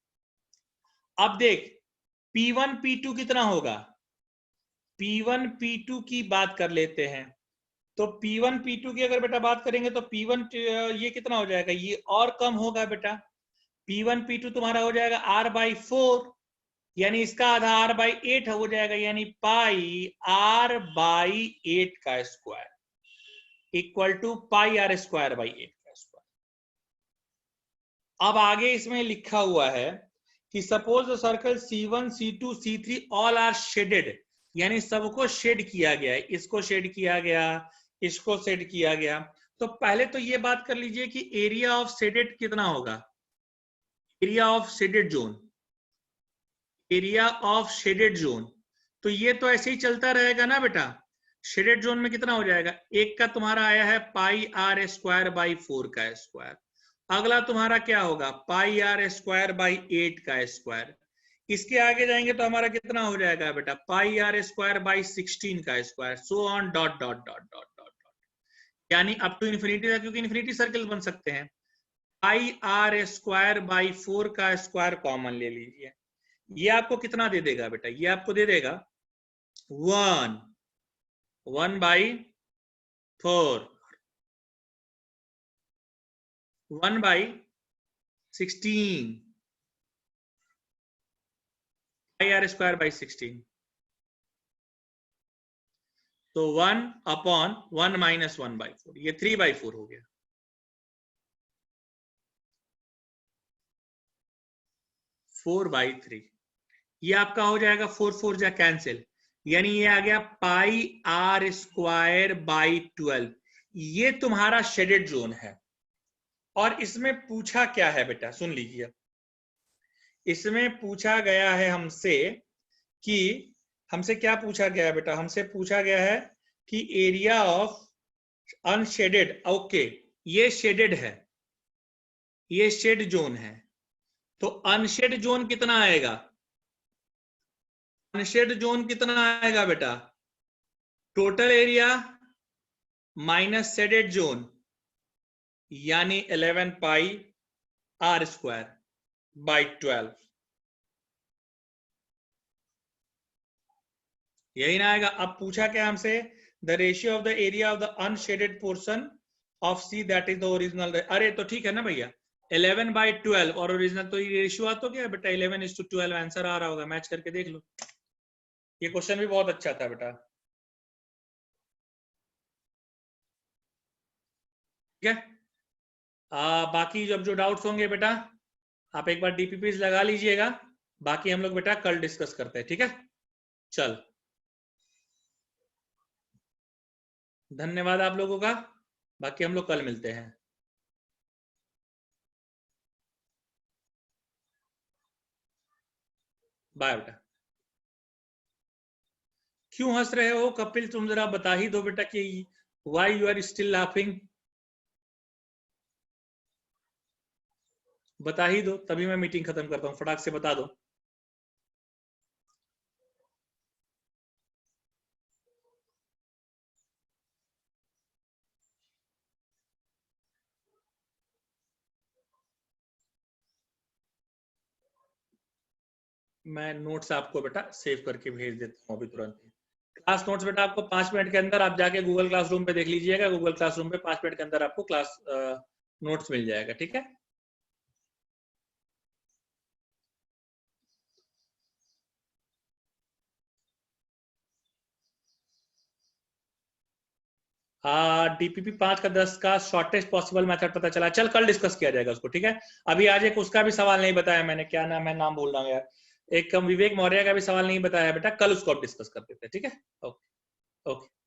अब देख P1 P2 कितना होगा, P1 P2 की बात कर लेते हैं, तो P1 P2 की अगर बेटा बात करेंगे तो P1 ये कितना हो जाएगा, ये और कम होगा बेटा, P1 P2 तुम्हारा हो जाएगा R/4, यानी इसका आधा R/8 हो जाएगा, यानी πr/8 का स्क्वायर इक्वल टू πr²/8 का स्क्वायर। अब आगे इसमें लिखा हुआ है कि suppose the circle C1 C2 C3 all are shaded, यानी सबको शेड किया गया है, इसको शेड किया गया, इसको शेड किया गया। तो पहले तो ये बात कर लीजिए कि एरिया ऑफ शेडेड कितना होगा, area of shaded zone, area of shaded zone, तो ये तो ऐसे ही चलता रहेगा ना बेटा, शेडेड जोन में कितना हो जाएगा, एक का तुम्हारा आया है πr²/4 का स्क्वायर, अगला तुम्हारा क्या होगा πr²/8 का स्क्वायर, इसके आगे जाएंगे तो हमारा कितना हो जाएगा बेटा πr²/16 का square, so on dot dot dot dot dot, यानी अप टू इन्फिनिटी तक, क्योंकि इन्फिनिटी सर्कल बन सकते हैं। πr²/4 का स्क्वायर कॉमन ले लीजिए, ये आपको कितना दे देगा बेटा, ये आपको दे देगा 1/4 1/16 πr²/16, तो 1/1 - 1/4, ये 3/4 हो गया, 4/3, ये आपका हो जाएगा 4 जा कैंसिल, यानी ये आ गया πr²/12, ये तुम्हारा शेडेड जोन है। और इसमें पूछा क्या है बेटा, सुन लीजिए, इसमें पूछा गया है हमसे कि, हमसे क्या पूछा गया है बेटा, हमसे पूछा गया है कि एरिया ऑफ अनशेडेड, ओके ये शेडेड है, ये शेड जोन है, तो अनशेड जोन कितना आएगा, अनशेड जोन कितना आएगा बेटा, total area minus shaded zone, यानी 11 πr²/12, यही ना आएगा। अब पूछा क्या हमसे, the ratio of the area of the unshaded portion of see that is the original, अरे तो ठीक है ना भैया, 11/12 और ओरिजिनल, तो ये रेशियो आ तो गया बेटा 11:12, आंसर आ रहा होगा, मैच करके देख लो, ये क्वेश्चन भी बहुत अच्छा था बेटा, ठीक है। बाकी जब जो डाउट्स होंगे बेटा आप एक बार डीपीपीज लगा लीजिएगा, बाकी हम लोग बेटा कल डिस्कस करते हैं, ठीक है। चल, धन्यवाद आप लोगों का, बाकी हम लोग कल मिलते हैं, बाय बेटा। क्यों हंस रहे हो कपिल, तुम जरा बता ही दो बेटा कि why you are still laughing, बता ही दो, तभी मैं मीटिंग खत्म करता हूं, फटाक से बता दो। मैं नोट्स आपको बेटा सेव करके भेज देता हूँ अभी तुरंत ही। क्लास नोट्स बेटा आपको 5 मिनट के अंदर, आप जाके गूगल क्लासरूम पे देख लीजिएगा, गूगल क्लासरूम पे 5 मिनट के अंदर आपको क्लास नोट्स मिल जाएगा, ठीक है। डीपीपी 5 का 10 का शॉर्टेस्ट पॉसिबल मेथड पता चला। चल कल डिस्कस किया जाएगा उसको, ठीक है। अभी आज एक उसका भी सवाल नहीं बताया मैंने, क्या नाम है, नाम भूल रहा हूँ यार। एक विवेक मौर्य का भी सवाल नहीं बताया बेटा, कल उसको आप डिस्कस कर देते हैं, ठीक है। Okay okay.